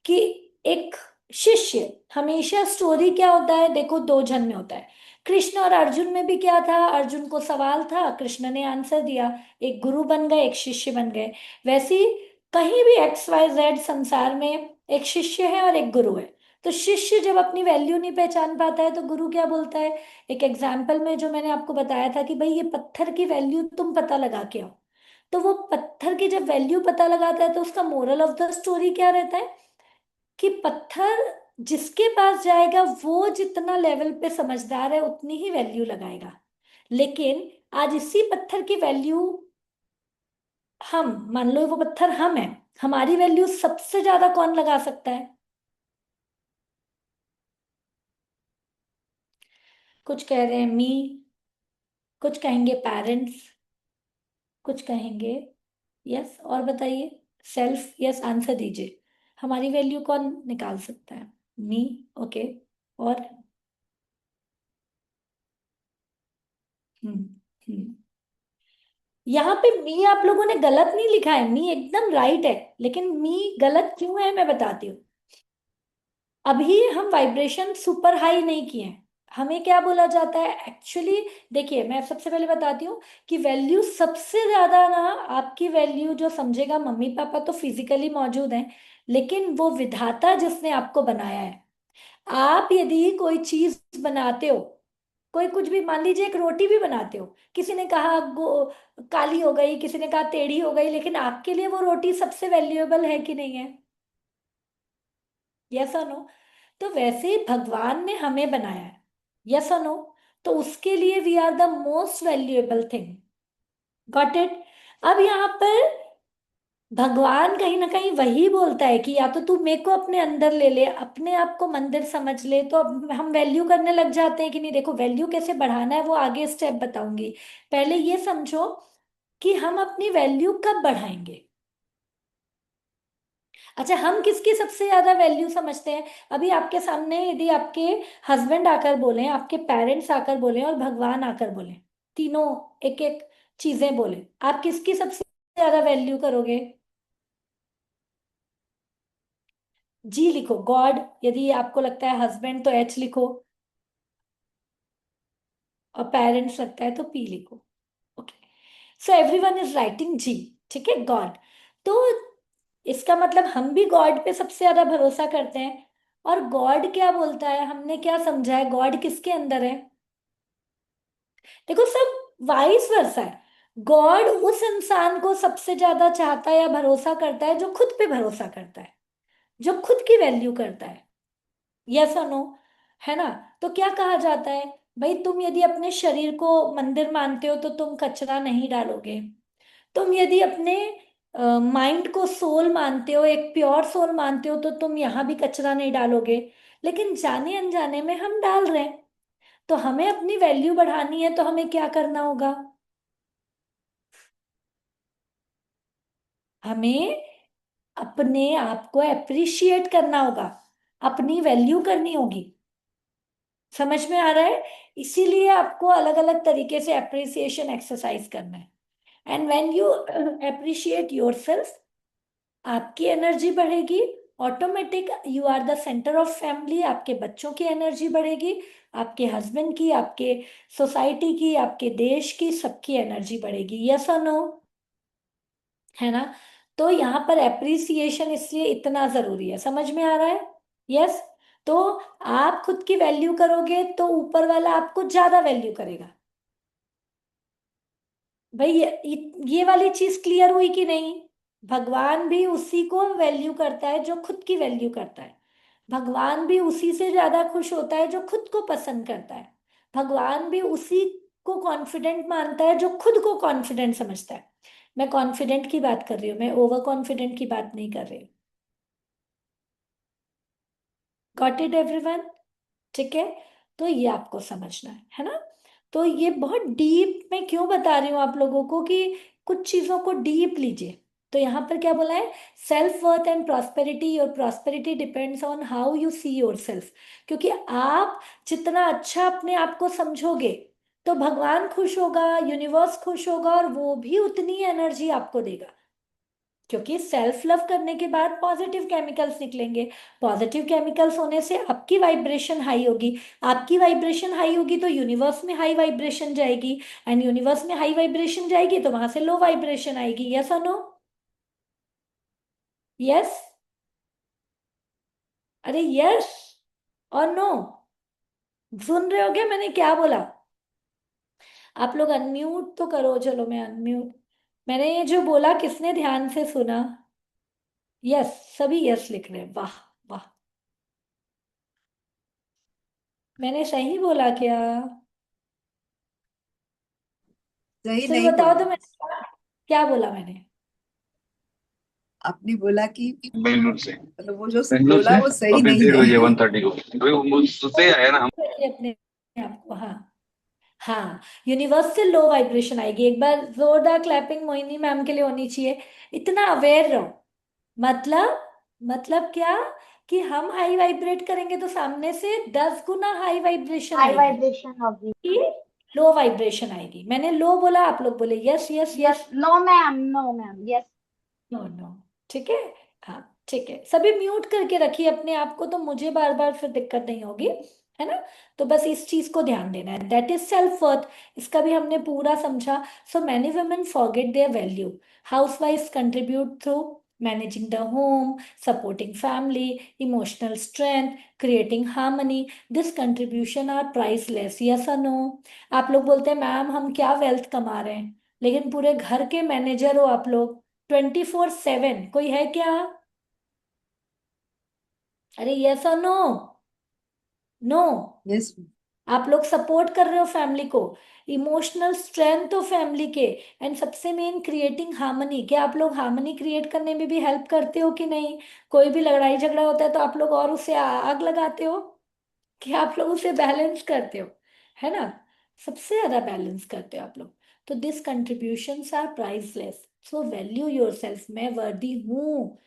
कि एक शिष्य, हमेशा स्टोरी क्या होता है देखो, दो जन में होता है। कृष्ण और अर्जुन में भी क्या था, अर्जुन को सवाल था, कृष्ण ने आंसर दिया, एक गुरु बन गए, एक शिष्य बन गए। वैसे ही कहीं भी एक्स वाई जेड संसार में एक शिष्य है और एक गुरु है। तो शिष्य जब अपनी वैल्यू नहीं पहचान पाता है तो गुरु क्या बोलता है? एक एग्जाम्पल में जो मैंने आपको बताया था कि भाई ये पत्थर की वैल्यू तुम पता लगा के आओ। तो वो पत्थर की जब वैल्यू पता लगाता है तो उसका मोरल ऑफ द स्टोरी क्या रहता है कि पत्थर जिसके पास जाएगा वो जितना लेवल पे समझदार है उतनी ही वैल्यू लगाएगा। लेकिन आज इसी पत्थर की वैल्यू, हम मान लो वो पत्थर हम है, हमारी वैल्यू सबसे ज्यादा कौन लगा सकता है? कुछ कह रहे हैं मी, कुछ कहेंगे पेरेंट्स, कुछ कहेंगे यस, और बताइए। सेल्फ, यस आंसर दीजिए। हमारी वैल्यू कौन निकाल सकता है? मी, ओके। और हम्म हम्म यहाँ पे मी आप लोगों ने गलत नहीं लिखा है, मी एकदम राइट है। लेकिन मी गलत क्यों है मैं बताती हूँ। अभी हम वाइब्रेशन सुपर हाई नहीं किए हैं। हमें क्या बोला जाता है एक्चुअली? देखिए मैं सबसे पहले बताती हूँ कि वैल्यू सबसे ज्यादा ना, आपकी वैल्यू जो समझेगा, मम्मी पापा तो फिजिकली मौजूद हैं, लेकिन वो विधाता जिसने आपको बनाया है। आप यदि कोई चीज बनाते हो, कोई कुछ भी, मान लीजिए एक रोटी भी बनाते हो, किसी ने कहा काली हो गई, किसी ने कहा टेढ़ी हो गई, लेकिन आपके लिए वो रोटी सबसे वैल्यूएबल है कि नहीं है? यस और नो? तो वैसे ही भगवान ने हमें बनाया है, यस और नो? तो उसके लिए we are the most valuable thing. Got it? अब यहाँ पर भगवान कहीं ना कहीं वही बोलता है कि या तो तू मेरे को अपने अंदर ले ले, अपने आप को मंदिर समझ ले, तो अब हम वैल्यू करने लग जाते हैं कि नहीं। देखो वैल्यू कैसे बढ़ाना है वो आगे स्टेप बताऊंगी। पहले ये समझो कि हम अपनी वैल्यू कब बढ़ाएंगे। अच्छा, हम किसकी सबसे ज्यादा वैल्यू समझते हैं? अभी आपके सामने यदि आपके हस्बैंड आकर बोले, आपके पेरेंट्स आकर बोले और भगवान आकर बोले, तीनों एक एक चीजें बोले, आप किसकी सबसे ज्यादा वैल्यू करोगे? जी लिखो, गॉड। यदि आपको लगता है हस्बैंड तो एच लिखो, और पेरेंट्स लगता है तो पी लिखो। Okay, so everyone is writing G. ठीक है, गॉड। तो इसका मतलब हम भी गॉड पे सबसे ज्यादा भरोसा करते हैं। और गॉड क्या बोलता है, हमने क्या समझा है गॉड किसके अंदर है? देखो सब वाइस वर्सा है। गॉड उस इंसान को सबसे ज्यादा चाहता है या भरोसा करता है जो खुद पे भरोसा करता है, जो खुद की वैल्यू करता है। यस और नो? है ना? तो क्या कहा जाता है, भाई तुम यदि अपने शरीर को मंदिर मानते हो तो तुम कचरा नहीं डालोगे। तुम यदि अपने माइंड को सोल मानते हो, एक प्योर सोल मानते हो, तो तुम यहाँ भी कचरा नहीं डालोगे। लेकिन जाने अनजाने में हम डाल रहे हैं। तो हमें अपनी वैल्यू बढ़ानी है तो हमें क्या करना होगा? हमें अपने आप को अप्रिशिएट करना होगा, अपनी वैल्यू करनी होगी। समझ में आ रहा है? इसीलिए आपको अलग अलग तरीके से अप्रिसिएशन एक्सरसाइज करना है। And when you appreciate yourself, आपकी एनर्जी बढ़ेगी। Automatic you are the centre of family, आपके बच्चों की एनर्जी बढ़ेगी, आपके हस्बैंड की, आपके सोसाइटी की, आपके देश की, सबकी एनर्जी बढ़ेगी। यस और नो? है ना? तो यहाँ पर एप्रिसिएशन इसलिए इतना जरूरी है। समझ में आ रहा है? यस। तो आप खुद की वैल्यू करोगे तो ऊपर वाला आपको ज्यादा वैल्यू करेगा। भाई ये वाली चीज क्लियर हुई कि नहीं? भगवान भी उसी को वैल्यू करता है जो खुद की वैल्यू करता है। भगवान भी उसी से ज्यादा खुश होता है जो खुद को पसंद करता है। भगवान भी उसी को कॉन्फिडेंट मानता है जो खुद को कॉन्फिडेंट समझता है। मैं कॉन्फिडेंट की बात कर रही हूँ, मैं ओवर कॉन्फिडेंट की बात नहीं कर रही। Got it everyone? ठीक है, तो ये आपको समझना है ना? तो ये बहुत डीप मैं क्यों बता रही हूँ आप लोगों को कि कुछ चीजों को डीप लीजिए। तो यहाँ पर क्या बोला है, self worth and prosperity, your prosperity depends on how you see your self. क्योंकि आप जितना अच्छा अपने आप को समझोगे तो भगवान खुश होगा, यूनिवर्स खुश होगा, और वो भी उतनी एनर्जी आपको देगा। क्योंकि सेल्फ लव करने के बाद पॉजिटिव केमिकल्स निकलेंगे। पॉजिटिव केमिकल्स होने से आपकी वाइब्रेशन हाई होगी। आपकी वाइब्रेशन हाई होगी तो यूनिवर्स में हाई वाइब्रेशन जाएगी। एंड यूनिवर्स में हाई वाइब्रेशन जाएगी तो वहां से लो वाइब्रेशन आएगी। यस और नो? यस? अरे यस और नो? सुन रहे हो क्या मैंने क्या बोला? आप लोग अनम्यूट तो करो। चलो मैं अनम्यूट। मैंने ये जो बोला किसने ध्यान से सुना? यस, सभी यस लिख रहे हैं। वाह वाह। मैंने सही बोला क्या? सही फिर नहीं बताओ बोले। तो मैं क्या बोला मैंने? आपने बोला कि बेंगलुरु से। मतलब वो जो बेंगलुरु बोला से वो सही अभी नहीं 1:30 बजे, है। 1:30 को, क्योंकि वो उससे आया ना हम। अपने आप को, हाँ। हाँ, यूनिवर्स से लो वाइब्रेशन आएगी। एक बार जोरदार क्लैपिंग मोहिनी मैम के लिए होनी चाहिए। इतना अवेयर रहो। मतलब मतलब क्या, कि हम हाई वाइब्रेट करेंगे तो सामने से 10 गुना हाई वाइब्रेशन हाई आएगी। वाइब्रेशन होगी। कि लो वाइब्रेशन आएगी। मैंने लो बोला, आप लोग बोले yes yes yes, yes. No ma'am, no ma'am, yes. No no. ठीक है। हाँ ठीक है, सभी म्यूट करके रखिए अपने आप को, तो मुझे बार बार फिर दिक्कत नहीं होगी। है ना? तो बस इस चीज को ध्यान देना है, दैट इज सेल्फ वर्थ। इसका भी हमने पूरा समझा। So many women forget their value. हाउसवाइफ्स contribute through managing the home, supporting family, emotional strength, creating harmony. This contribution are priceless. Yes और नो? आप लोग बोलते हैं मैम हम क्या वेल्थ कमा रहे हैं, लेकिन पूरे घर के मैनेजर हो आप लोग, 24/7। कोई है क्या? अरे यस और नो? नो? यस। आप लोग सपोर्ट कर रहे हो फैमिली को, इमोशनल स्ट्रेंथ हो फैमिली के, एंड सबसे मेन क्रिएटिंग हार्मनी। क्या आप लोग हार्मनी क्रिएट करने में भी हेल्प करते हो कि नहीं? कोई भी लड़ाई झगड़ा होता है तो आप लोग और उसे आग लगाते हो कि आप लोग उसे बैलेंस करते हो? है ना? सबसे ज्यादा बैलेंस करते हो आप लोग। तो this contributions are priceless. So value yourself. मैं वर्दी हूँ,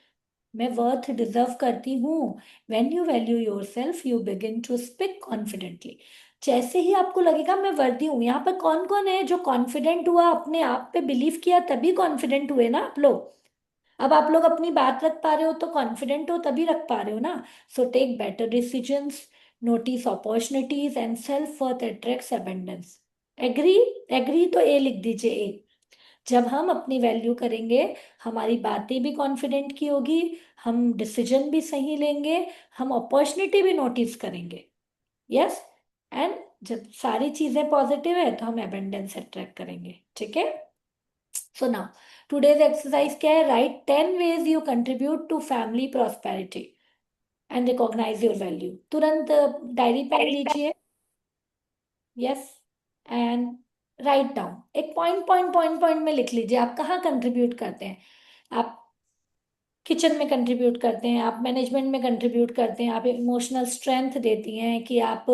मैं वर्थ डिजर्व करती हूँ। When you value yourself you begin to speak confidently. जैसे ही आपको लगेगा मैं वर्दी हूँ, यहाँ पर कौन कौन है जो कॉन्फिडेंट हुआ, अपने आप पे बिलीव किया, तभी कॉन्फिडेंट हुए ना आप लोग। अब आप लोग अपनी बात रख पा रहे हो तो कॉन्फिडेंट हो तभी रख पा रहे हो ना। So take better decisions, notice opportunities, and self worth attracts abundance. Agree? Agree तो ए लिख दीजिए, ए। जब हम अपनी वैल्यू करेंगे, हमारी बातें भी कॉन्फिडेंट की होगी, हम डिसीजन भी सही लेंगे, हम अपॉर्चुनिटी भी नोटिस करेंगे। यस। एंड जब सारी चीजें पॉजिटिव है तो हम एबंडेंस अट्रैक्ट करेंगे। ठीक है? सो नाउ टुडेज एक्सरसाइज क्या है? Write 10 ways you contribute to family prosperity and recognise your value. तुरंत डायरी पेन लीजिए। यस। एंड राइट डाउन, एक पॉइंट पॉइंट पॉइंट पॉइंट में लिख लीजिए आप कहाँ कंट्रीब्यूट करते हैं। आप किचन में कंट्रीब्यूट करते हैं, आप मैनेजमेंट में कंट्रीब्यूट करते हैं, आप इमोशनल स्ट्रेंथ देती हैं, कि आप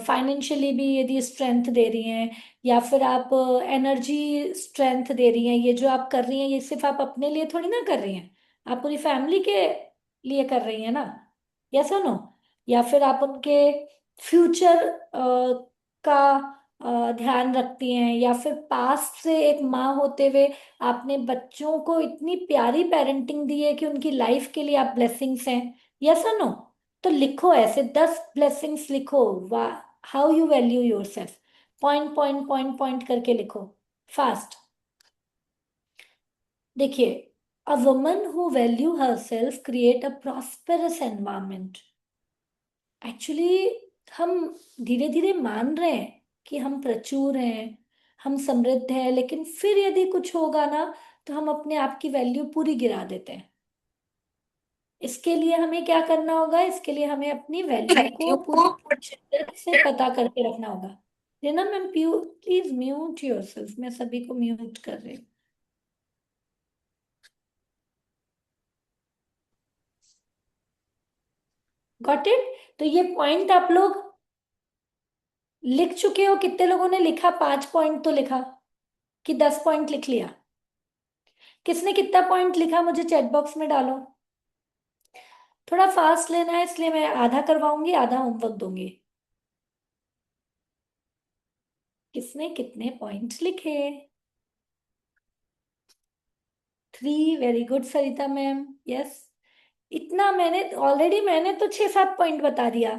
फाइनेंशियली भी यदि स्ट्रेंथ दे रही हैं, या फिर आप एनर्जी स्ट्रेंथ दे रही हैं। ये जो आप कर रही हैं ये सिर्फ आप अपने लिए थोड़ी ना कर रही हैं, आप पूरी फैमिली के लिए कर रही हैं ना। यस और नो? या फिर आप उनके फ्यूचर का ध्यान रखती हैं, या फिर पास्ट से एक माँ होते हुए आपने बच्चों को इतनी प्यारी पेरेंटिंग दी है कि उनकी लाइफ के लिए आप ब्लेसिंग्स हैं। यस और नो? तो लिखो, ऐसे 10 ब्लेसिंग्स लिखो। वाह, how you value yourself. Point point point point करके लिखो, फास्ट। देखिए, a woman who value her self create a prosperous environment. Actually हम धीरे धीरे मान रहे हैं कि हम प्रचुर हैं, हम समृद्ध हैं, लेकिन फिर यदि कुछ होगा ना तो हम अपने आप की वैल्यू पूरी गिरा देते हैं। इसके लिए हमें क्या करना होगा? इसके लिए हमें अपनी वैल्यू को पूरी शिद्दत से पता करके रखना होगा। Reena ma'am, please mute yourself. मैं सभी को म्यूट कर रही हूँ। Got it? तो ये पॉइंट आप लोग लिख चुके हो? कितने लोगों ने लिखा? 5 पॉइंट तो लिखा कि 10 पॉइंट लिख लिया? किसने कितना पॉइंट लिखा मुझे चैट बॉक्स में डालो। थोड़ा फास्ट लेना है, इसलिए मैं आधा करवाऊंगी, आधा होमवर्क दूंगी। किसने कितने पॉइंट्स लिखे? 3, वेरी गुड सरिता मैम, यस। इतना मैंने ऑलरेडी, मैंने तो 6-7 पॉइंट बता दिया।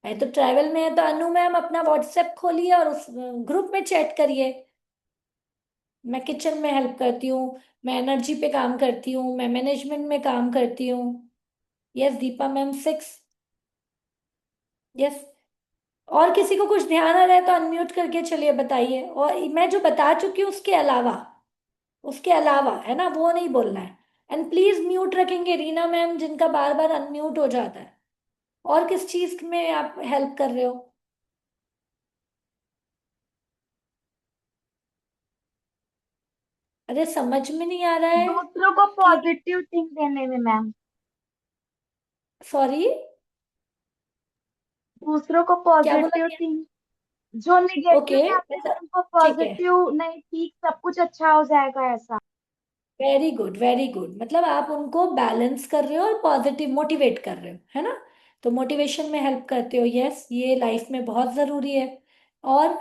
मैं तो ट्रैवल में है तो अनु मैम अपना व्हाट्सएप खोलिए और उस ग्रुप में चैट करिए। मैं किचन में हेल्प करती हूँ, मैं एनर्जी पे काम करती हूँ, मैं मैनेजमेंट में काम करती हूँ। Yes Deepa ma'am 6, yes. और किसी को कुछ ध्यान आ रहा है तो अनम्यूट करके चलिए बताइए। और मैं जो बता चुकी हूँ उसके अलावा, उसके अलावा है ना, वो नहीं बोलना है। एंड प्लीज म्यूट रखेंगे रीना मैम, जिनका बार बार अनम्यूट हो जाता है। और किस चीज में आप हेल्प कर रहे हो? अरे समझ में नहीं आ रहा है दूसरों को कि, पॉजिटिव थिंक देने में मैम। सॉरी, दूसरों को क्या बोला? पॉजिटिव थिंक, जो ओके, निगेटिव में आते हैं उनको ठीक है, पॉजिटिव, नहीं ठीक, सब कुछ अच्छा हो जाएगा, ऐसा। Very good very good. मतलब आप उनको बैलेंस कर रहे हो और पॉजिटिव मोटिवेट कर रहे हो, है ना? तो मोटिवेशन में हेल्प करते हो, यस, ये लाइफ में बहुत जरूरी है। और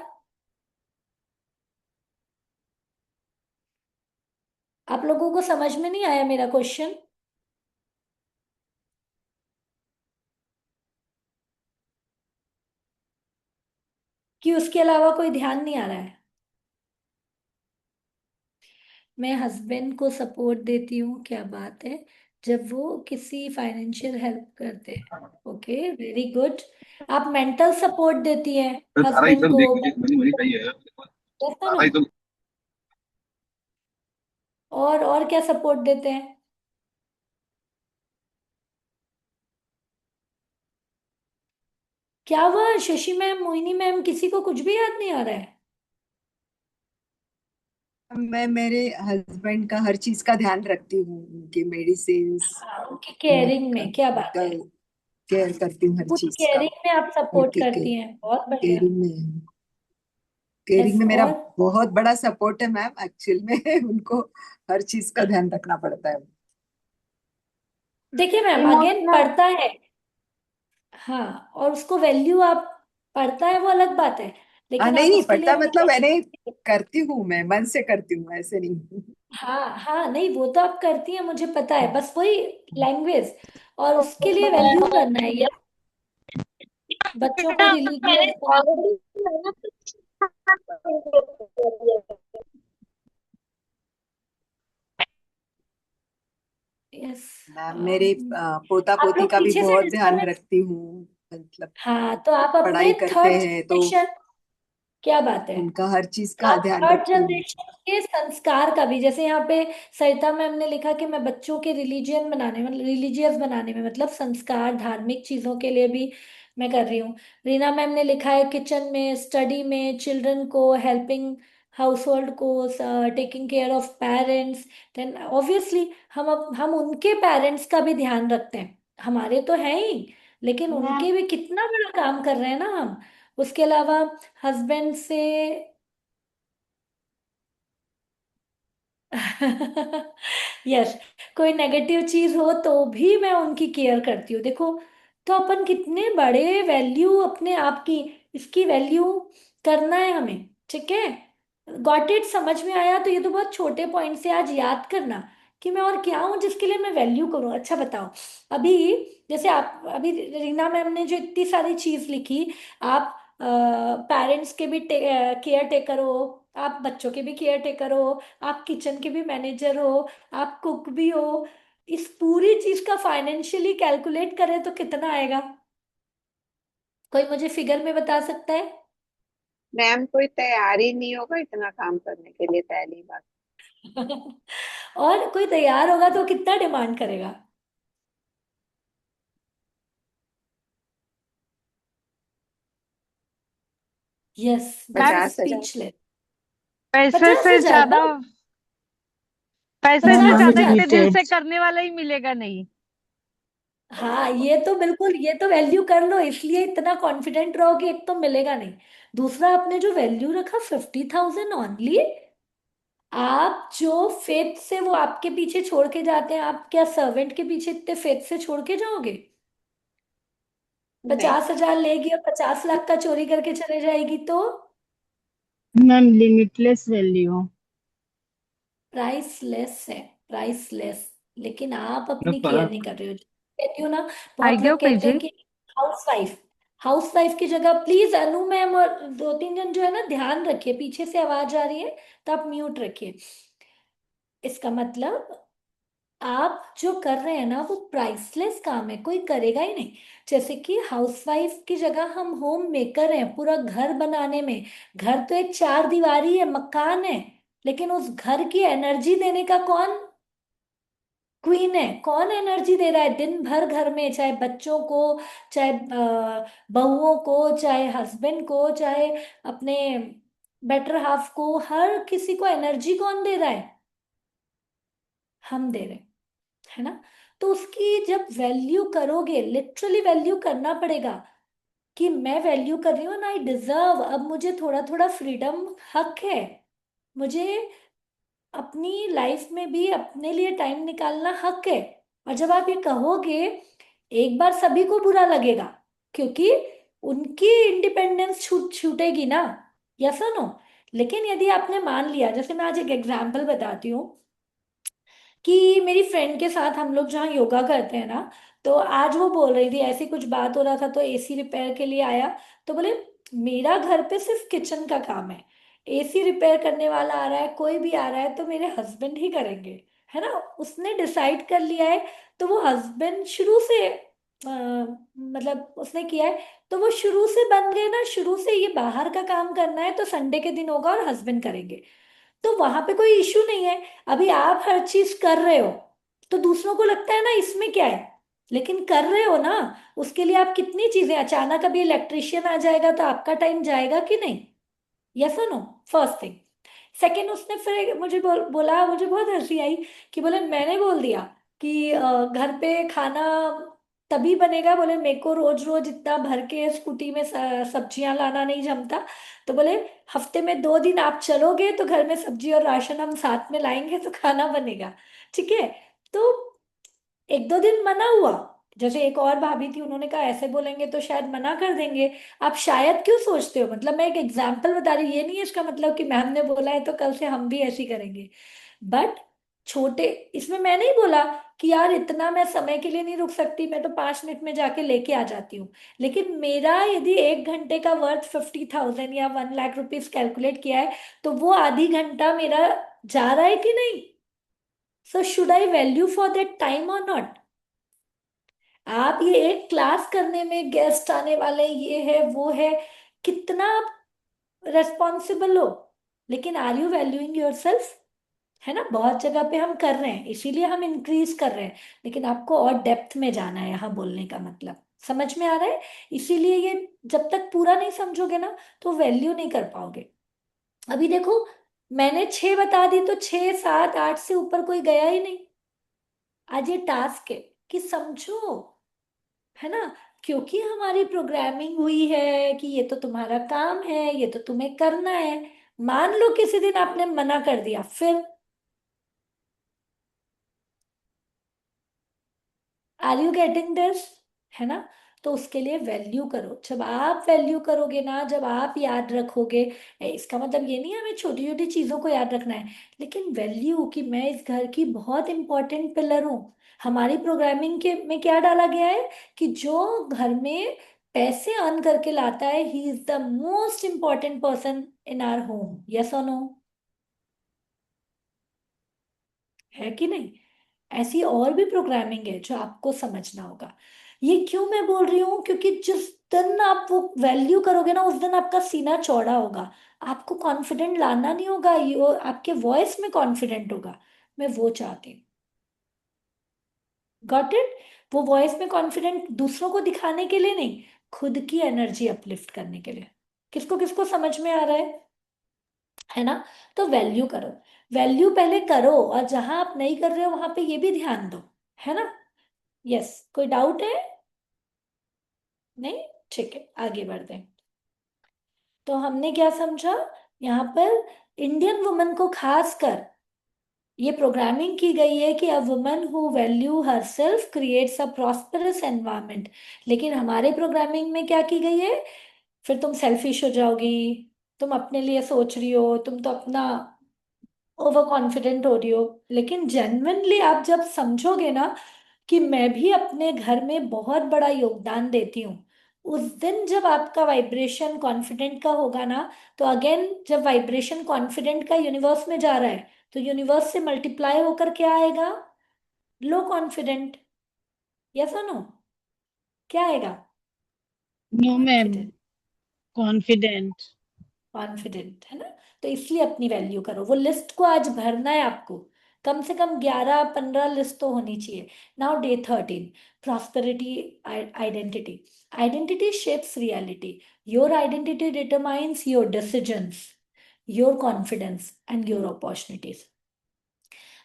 आप लोगों को समझ में नहीं आया मेरा क्वेश्चन? कि उसके अलावा कोई ध्यान नहीं आ रहा है? मैं हस्बैंड को सपोर्ट देती हूँ, क्या बात है, जब वो किसी फाइनेंशियल हेल्प करते हैं। Okay, very good. आप मेंटल सपोर्ट देती हैं तारा हस्बैंड एकदम को? देख लीजिए, बनी बनी सही है। ऐसा ना? तारा एकदम और क्या सपोर्ट देते हैं? क्या हुआ शशि मैम, मोहिनी मैम, किसी को कुछ भी याद नहीं आ रहा है? मैं मेरे हस्बैंड का हर चीज का ध्यान रखती हूँ, उनकी मेडिसिन, हाँ, उनकी केयरिंग उनका में, क्या बात उनका है। केयर करती हूँ हर पूरी चीज का। केयरिंग में आप सपोर्ट उनके करती हैं, बहुत बढ़िया। केयरिंग में, केयरिंग यस। में मेरा और बहुत बड़ा सपोर्ट है मैम, एक्चुअल में उनको हर चीज का ध्यान रखना पड़ता है। देखिए मैम, अगेन इमोशनल। पढ़ता है, हाँ, और उसको वैल्यू आप, पढ़ता है वो अलग बात है, हाँ, लेकिन नहीं आप नहीं उसके लिए पड़ता, अपनी मतलब मैंने value- करती हूँ, मैं मन से करती हूँ, ऐसे नहीं। हाँ हाँ, नहीं वो तो आप करती हैं, मुझे पता है, बस वही लैंग्वेज, और उसके लिए वैल्यू करना है ये। बच्चों को रिलीजियस, यस। मैम मेरे पोता आप पोती लोग का भी पीछे से बहुत ध्यान डिस्टर्बेंस, रखती हूँ, मतलब हाँ, तो आप अपने पढ़ाई करते थर्ड हैं तो जनरेशन, क्या बात है, उनका हर चीज का आप ध्यान थर्ड रखती हूँ। जनरेशन के संस्कार का भी, जैसे यहाँ पे सरिता मैम ने लिखा कि मैं बच्चों के रिलीजियन बनाने, मतलब रिलीजियस बनाने में, मतलब संस्कार, धार्मिक चीजों के लिए भी मैं कर रही हूँ। रीना मैम ने लिखा है किचन में, स्टडी में, चिल्ड्रन को हेल्पिंग, हाउस होल्ड को, taking care of parents. Then obviously हम उनके पेरेंट्स का भी ध्यान रखते हैं, हमारे तो है ही, लेकिन मैम उनके भी कितना बड़ा काम कर रहे हैं ना हम। उसके अलावा हस्बैंड से यस, कोई नेगेटिव चीज हो तो भी मैं उनकी केयर करती हूँ, देखो। तो अपन कितने बड़े वैल्यू अपने आप की, इसकी वैल्यू करना है हमें, ठीक है? गॉट इट, समझ में आया? तो ये तो बहुत छोटे पॉइंट से आज याद करना कि मैं और क्या हूँ जिसके लिए मैं वैल्यू करूँ। अच्छा बताओ, अभी जैसे आप अभी रीना मैम ने जो इतनी सारी चीज लिखी, आप पेरेंट्स के भी केयर टेकर हो, आप बच्चों के भी केयर टेकर हो, आप किचन के भी मैनेजर हो, आप कुक भी हो, इस पूरी चीज का फाइनेंशियली कैलकुलेट करें तो कितना आएगा? कोई मुझे फिगर में बता सकता है? मैम कोई तैयार ही नहीं होगा इतना काम करने के लिए, पहली बात। और कोई तैयार होगा तो कितना डिमांड करेगा? यस, मैम, मतलब 50,000। स्पीचलेस। पैसे पचास से हजार ज्यादा, बस? पैसे मैम से पचास मैंने ज्यादा हजार देखिए इतने बस? दिल से चैट करने वाला ही मिलेगा नहीं। हाँ, ये तो बिल्कुल, ये तो वैल्यू कर लो, इसलिए इतना कॉन्फिडेंट रहो कि एक तो मिलेगा नहीं, दूसरा आपने जो वैल्यू रखा 50,000 ओनली। आप जो फेथ से वो आपके पीछे छोड़ के जाते हैं, आप क्या सर्वेंट के पीछे इतने फेथ से छोड़ के जाओगे? नहीं 50,000 लेगी और 50 लाख का चोरी करके चले जाएगी तो? Ma'am limitless value. प्राइसलेस है, प्राइसलेस। लेकिन आप मैं अपनी केयर पढ़ा। नहीं कर रहे हो, कहती हो ना। बहुत आइडिया लोग कहते हैं पेजी। कि हाउस वाइफ, हाउस वाइफ की जगह प्लीज अनु मैम और दो तीन जन जो है ना, ध्यान रखिए, पीछे से आवाज आ रही है तो आप म्यूट रखिए। इसका मतलब आप जो कर रहे हैं ना वो प्राइसलेस काम है, कोई करेगा ही नहीं। जैसे कि हाउसवाइफ की जगह हम होम मेकर हैं, पूरा घर बनाने में। घर तो एक चार दीवारी है, मकान है, लेकिन उस घर की एनर्जी देने का कौन क्वीन है? कौन एनर्जी दे रहा है दिन भर घर में, चाहे बच्चों को, चाहे बहुओं को, चाहे हस्बैंड को, चाहे अपने बेटर हाफ को, हर किसी को एनर्जी कौन दे रहा है? हम दे रहे हैं, है ना? तो उसकी जब वैल्यू करोगे, लिटरली वैल्यू करना पड़ेगा कि मैं वैल्यू कर रही हूँ ना, आई डिजर्व, अब मुझे थोड़ा थोड़ा फ्रीडम, हक है मुझे अपनी लाइफ में भी अपने लिए टाइम निकालना, हक है। और जब आप ये कहोगे, एक बार सभी को बुरा लगेगा, क्योंकि उनकी इंडिपेंडेंस छूटेगी ना, या सुनो। लेकिन यदि आपने मान लिया, जैसे मैं आज एक एग्जांपल बताती हूँ, कि मेरी फ्रेंड के साथ हम लोग जहाँ योगा करते हैं ना, तो आज वो बोल रही थी, ऐसी कुछ बात हो रहा था तो एसी रिपेयर के लिए आया। तो बोले मेरा घर पे सिर्फ किचन का काम है, एसी रिपेयर करने वाला आ रहा है, कोई भी आ रहा है तो मेरे हस्बैंड ही करेंगे, है ना? उसने डिसाइड कर लिया है। तो वो हस्बैंड शुरू से मतलब उसने किया है, तो वो शुरू से बन गए ना, शुरू से ये बाहर का काम करना है तो संडे के दिन होगा और हस्बैंड करेंगे। तो वहां पे कोई इशू नहीं है। अभी आप हर चीज कर रहे हो तो दूसरों को लगता है ना इसमें क्या है, लेकिन कर रहे हो ना। उसके लिए आप कितनी चीजें, अचानक अभी इलेक्ट्रिशियन आ जाएगा तो आपका टाइम जाएगा कि नहीं? यस और नो? First thing. सेकंड, उसने फिर मुझे बोला, मुझे बहुत हंसी आई कि बोले मैंने बोल दिया कि घर पे खाना तभी बनेगा, बोले मेरे को रोज रोज इतना भर के स्कूटी में सब्जियां लाना नहीं जमता। तो बोले हफ्ते में 2 दिन आप चलोगे तो घर में सब्जी और राशन हम साथ में लाएंगे तो खाना बनेगा, ठीक है? तो 1-2 दिन मना हुआ। जैसे एक और भाभी थी, उन्होंने कहा ऐसे बोलेंगे तो शायद मना कर देंगे। आप शायद क्यों सोचते हो? मतलब मैं एक एग्जाम्पल बता रही हूँ, ये नहीं है इसका मतलब कि मैम ने बोला है तो कल से हम भी ऐसे ही करेंगे। बट छोटे, इसमें मैं नहीं बोला कि यार इतना मैं समय के लिए नहीं रुक सकती, मैं तो 5 मिनट में जाके लेके आ जाती हूँ। लेकिन मेरा यदि 1 घंटे का वर्थ 50,000 या 1 लाख रुपीज कैलकुलेट किया है, तो वो आधी घंटा मेरा जा रहा है कि नहीं? So should I value for that time और नॉट? आप ये एक क्लास करने में गेस्ट आने वाले, ये है वो है, कितना आप रेस्पॉन्सिबल हो, लेकिन are you valuing yourself? है ना? बहुत जगह पे हम कर रहे हैं, इसीलिए हम इंक्रीज कर रहे हैं, लेकिन आपको और डेप्थ में जाना है, यहाँ बोलने का मतलब समझ में आ रहा है? इसीलिए ये जब तक पूरा नहीं समझोगे ना, तो वैल्यू नहीं कर पाओगे। अभी देखो, मैंने 6 बता दी तो 6, 7, 8 से ऊपर कोई गया ही नहीं। आज ये टास्क है कि समझो, है ना? क्योंकि हमारी प्रोग्रामिंग हुई है कि ये तो तुम्हारा काम है, ये तो तुम्हें करना है। मान लो किसी दिन आपने मना कर दिया, फिर आर यू गेटिंग दिस? है ना? तो उसके लिए वैल्यू करो। जब आप वैल्यू करोगे ना, जब आप याद रखोगे, इसका मतलब ये नहीं है हमें छोटी छोटी चीजों को याद रखना है, लेकिन वैल्यू कि मैं इस घर की बहुत इंपॉर्टेंट पिलर हूँ। हमारी प्रोग्रामिंग के में क्या डाला गया है कि जो घर में पैसे अर्न करके लाता है, he is the most important person in our home. Yes और नो? है कि नहीं? ऐसी और भी प्रोग्रामिंग है जो आपको समझना होगा। ये क्यों मैं बोल रही हूँ? क्योंकि जिस दिन आप वो वैल्यू करोगे ना, उस दिन आपका सीना चौड़ा होगा। आपको कॉन्फिडेंट लाना नहीं होगा, ये आपके वॉइस में कॉन्फिडेंट होगा। मैं वो चाहती हूँ। Got it? वो वॉइस में कॉन्फिडेंट दूसरों को दिखाने के लिए नहीं, खुद की एनर्जी अपलिफ्ट करने के लिए। किसको किसको समझ में आ रहा है ना? तो वैल्यू करो, वैल्यू पहले करो, और जहां आप नहीं कर रहे हो वहां पे ये भी ध्यान दो, है ना? यस, कोई डाउट है? नहीं, ठीक है, आगे बढ़ते हैं। तो हमने क्या समझा यहाँ पर? इंडियन वुमन को खासकर ये प्रोग्रामिंग की गई है कि a woman who value her self creates a prosperous environment. लेकिन हमारे प्रोग्रामिंग में क्या की गई है? फिर तुम सेल्फिश हो जाओगी, तुम अपने लिए सोच रही हो, तुम तो अपना ओवर कॉन्फिडेंट हो रही हो। लेकिन जेन्युइनली आप जब समझोगे ना कि मैं भी अपने घर में बहुत बड़ा योगदान देती हूँ, उस दिन जब आपका वाइब्रेशन कॉन्फिडेंट का होगा ना, तो अगेन जब वाइब्रेशन कॉन्फिडेंट का यूनिवर्स में जा रहा है, तो यूनिवर्स से मल्टीप्लाई होकर क्या आएगा? Low confident. यस और नो? क्या आएगा? No ma'am, confident. Confident. Confident है ना? तो इसलिए अपनी वैल्यू करो। वो लिस्ट को आज भरना है आपको, कम से कम 11-15 लिस्ट तो होनी चाहिए। Now day 13, prosperity identity. Identity shapes reality. Your identity determines your decisions, your confidence and your opportunities.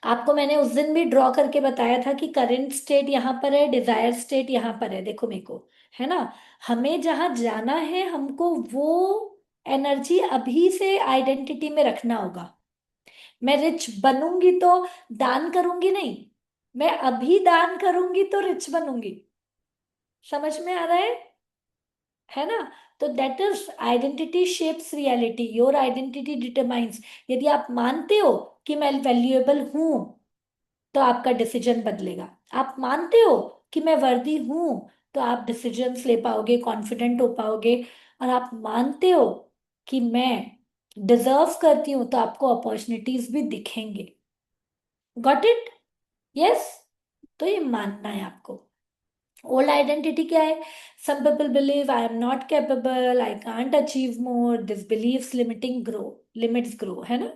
आपको मैंने उस दिन भी ड्रॉ करके बताया था कि करंट स्टेट यहाँ पर है, डिजायर स्टेट यहाँ पर है, देखो मेरे को, है ना? हमें जहाँ जाना है हमको वो एनर्जी अभी से आइडेंटिटी में रखना होगा। मैं रिच बनूंगी तो दान करूंगी नहीं, मैं अभी दान करूंगी तो रिच बनूंगी। समझ में आ रहा है ना? तो that is identity shapes reality, your identity determines. यदि आप मानते हो कि मैं वैल्यूएबल हूं, तो आपका डिसीजन बदलेगा। आप मानते हो कि मैं वर्दी हूं, तो आप डिसीजंस ले पाओगे, कॉन्फिडेंट हो पाओगे। और आप मानते हो कि मैं डिजर्व करती हूं, तो आपको अपॉर्चुनिटीज भी दिखेंगे। Got it? यस। तो ये मानना है आपको। ओल्ड आइडेंटिटी क्या है? Some people believe I am not capable, I can't achieve more, this believes limiting grow, limits grow, है ना?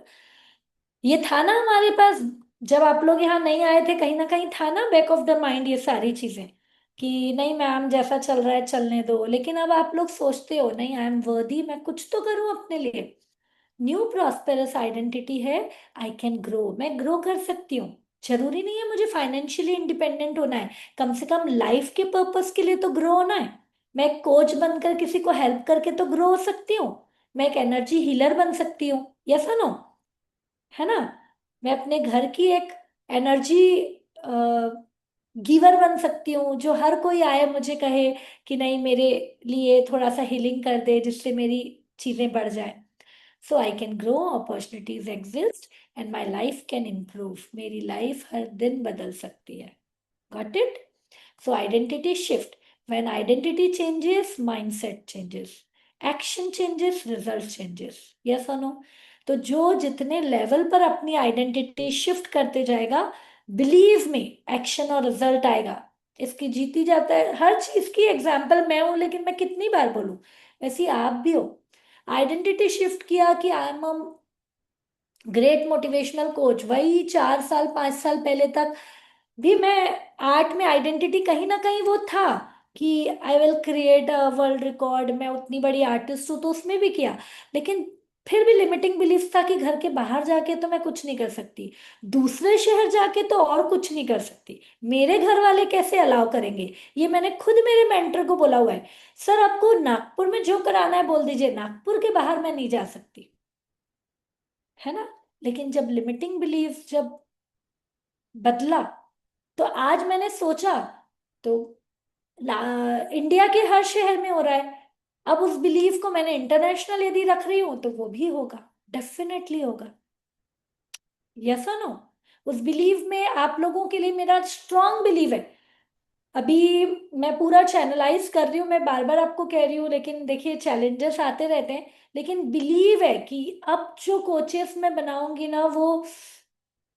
ये था ना हमारे पास, जब आप लोग यहाँ नहीं आए थे, कहीं ना कहीं था ना बैक ऑफ द माइंड ये सारी चीजें, कि नहीं मैम जैसा चल रहा है चलने दो। लेकिन अब आप लोग सोचते हो नहीं, आई एम वर्दी, मैं कुछ तो करूं अपने लिए। न्यू प्रॉस्पेरस आइडेंटिटी है, आई कैन ग्रो, मैं ग्रो कर सकती हूँ। जरूरी नहीं है मुझे फाइनेंशियली इंडिपेंडेंट होना है, कम से कम लाइफ के पर्पस के लिए तो ग्रो होना है। मैं एक कोच बनकर किसी को हेल्प करके तो ग्रो हो सकती हूँ। मैं एक एनर्जी हीलर बन सकती हूँ। Yes no? है ना? मैं अपने घर की एक एनर्जी गिवर बन सकती हूँ, जो हर कोई आए मुझे कहे कि नहीं मेरे लिए थोड़ा सा हीलिंग कर दे, जिससे मेरी चीजें बढ़ जाए। So I can grow, opportunities exist and my life can improve. मेरी लाइफ हर दिन बदल सकती है। Got it? So identity shift. When identity changes, mindset changes, action changes, result changes. Yes और नो? तो जो जितने लेवल पर अपनी आइडेंटिटी शिफ्ट करते जाएगा, बिलीव में एक्शन और रिजल्ट आएगा। इसकी जीती जाता है, हर चीज की एग्जाम्पल मैं हूं, लेकिन मैं कितनी बार बोलूं, वैसे ही आप भी हो। आइडेंटिटी शिफ्ट किया कि I am great motivational coach, वही 4 साल 5 साल पहले तक भी मैं आर्ट में आइडेंटिटी कहीं ना कहीं वो था कि I will create a world record, मैं उतनी बड़ी आर्टिस्ट हूँ, तो उसमें भी किया। लेकिन फिर भी लिमिटिंग बिलीफ था कि घर के बाहर जाके तो मैं कुछ नहीं कर सकती, दूसरे शहर जाके तो और कुछ नहीं कर सकती, मेरे घर वाले कैसे अलाउ करेंगे। ये मैंने खुद मेरे मेंटर को बोला हुआ है, सर आपको नागपुर में जो कराना है बोल दीजिए, नागपुर के बाहर मैं नहीं जा सकती। है ना? लेकिन जब लिमिटिंग बिलीफ जब बदला, तो आज मैंने सोचा, तो इंडिया के हर शहर में हो रहा है। अब उस बिलीफ को मैंने इंटरनेशनल यदि रख रही हूं, तो वो भी होगा, डेफिनेटली होगा। यस और नो? उस बिलीव में आप लोगों के लिए मेरा स्ट्रांग बिलीव है। अभी मैं पूरा चैनलाइज कर रही हूँ, मैं बार बार आपको कह रही हूँ, लेकिन देखिए चैलेंजेस आते रहते हैं। लेकिन बिलीव है कि अब जो कोचेस मैं बनाऊंगी ना, वो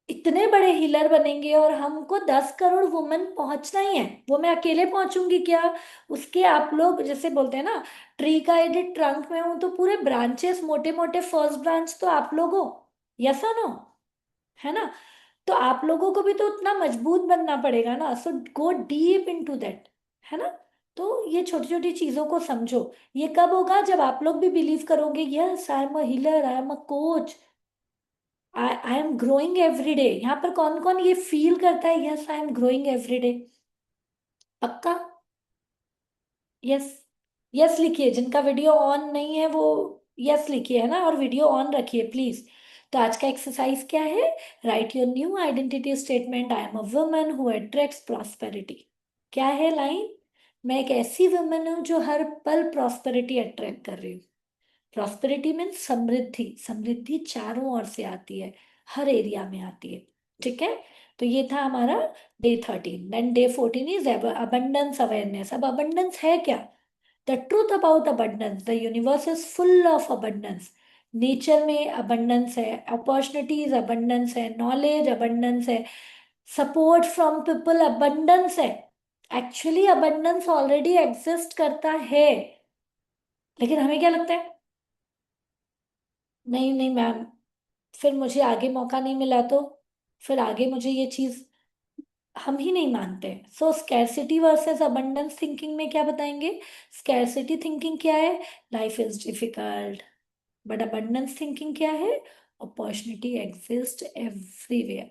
इतने बड़े हीलर बनेंगे, और हमको 10 करोड़ वुमेन पहुंचना ही है। वो मैं अकेले पहुंचूंगी क्या? उसके आप लोग जैसे बोलते हैं ना, ट्री का यदि ट्रंक में हूं, तो पूरे ब्रांचेस, मोटे मोटे फर्स्ट ब्रांच तो आप लोग हो। Yes no? है ना? तो आप लोगों को भी तो उतना मजबूत बनना पड़ेगा ना, सो गो डीप इनटू दैट। है ना? तो ये छोटी छोटी चीजों को समझो। ये कब होगा? जब आप लोग भी बिलीव करोगे, yes I am a healer, I am a coach, I am growing every day. यहाँ पर कौन कौन ये फील करता है, yes I am growing every day? पक्का? यस, यस लिखिए, जिनका वीडियो ऑन नहीं है वो यस लिखिए, है ना, और वीडियो ऑन रखिए प्लीज। तो आज का एक्सरसाइज क्या है? Right your new identity statement, I am a woman who attracts prosperity. क्या है लाइन? मैं एक ऐसी वुमन हूं जो हर पल प्रॉस्पेरिटी अट्रैक्ट कर रही हूँ। प्रॉस्पेरिटी मीन्स समृद्धि, समृद्धि चारों ओर से आती है, हर एरिया में आती है। ठीक है, तो ये था हमारा day 13। Then day 14 is abundance awareness. अब अबंडेंस है क्या? The truth about abundance, the universe is full of abundance. Nature में अबंडेंस है, अपॉर्चुनिटीज अबंडेंस है, नॉलेज अबंडेंस है, सपोर्ट फ्रॉम पीपल अबंडेंस है। एक्चुअली अबंडेंस ऑलरेडी एग्जिस्ट करता है, लेकिन हमें क्या लगता है? नहीं नहीं मैम, फिर मुझे आगे मौका नहीं मिला तो फिर आगे मुझे ये चीज हम ही नहीं मानते। सो स्कैरसिटी वर्सेस अबंडेंस थिंकिंग में क्या बताएंगे? स्कैरसिटी थिंकिंग क्या है? Life is difficult. But abundance thinking क्या है? Opportunity exist everywhere.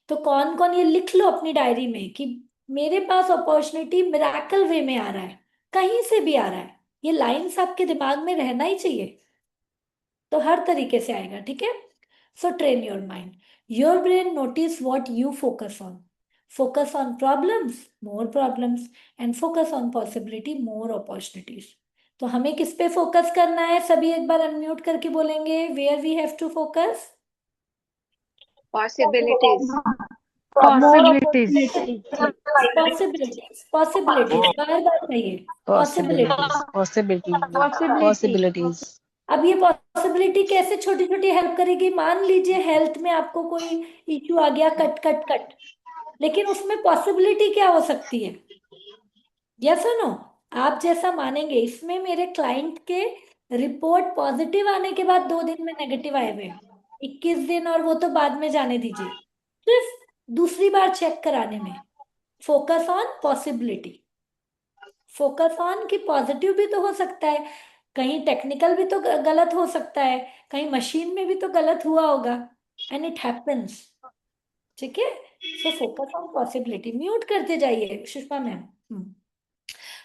तो कौन कौन ये लिख लो अपनी डायरी में कि मेरे पास अपॉर्चुनिटी मिराकल वे में आ रहा है, कहीं से भी आ रहा है। ये लाइंस आपके दिमाग में रहना ही चाहिए, तो हर तरीके से आएगा। ठीक है, so train your mind. Your brain notice what you focus on. Focus on problems, more problems, and focus on possibility, more opportunities. तो हमें किस पे फोकस करना है? सभी एक बार अनम्यूट करके बोलेंगे, where we have to focus. Possibilities. more Possibilities. opportunities. Possibilities, possibilities, बार बार कहिए, possibilities. Possibilities, possibilities, Possibility. possibilities. अब ये पॉसिबिलिटी कैसे छोटी छोटी हेल्प करेगी? मान लीजिए हेल्थ में आपको कोई इश्यू आ गया, कट कट कट, लेकिन उसमें पॉसिबिलिटी क्या हो सकती है? यस और नो? आप जैसा मानेंगे, इसमें मेरे क्लाइंट के रिपोर्ट पॉजिटिव आने के बाद 2 दिन में नेगेटिव आए हुए हैं, 21 दिन, और वो तो बाद में जाने दीजिए, सिर्फ दूसरी बार चेक कराने में। Focus on possibility, focus on कि पॉजिटिव भी तो हो सकता है, कहीं टेक्निकल भी तो गलत हो सकता है, कहीं मशीन में भी तो गलत हुआ होगा, एंड इट हैपेंस। ठीक है, so focus on possibility. Mute करते जाइए सुषमा मैम।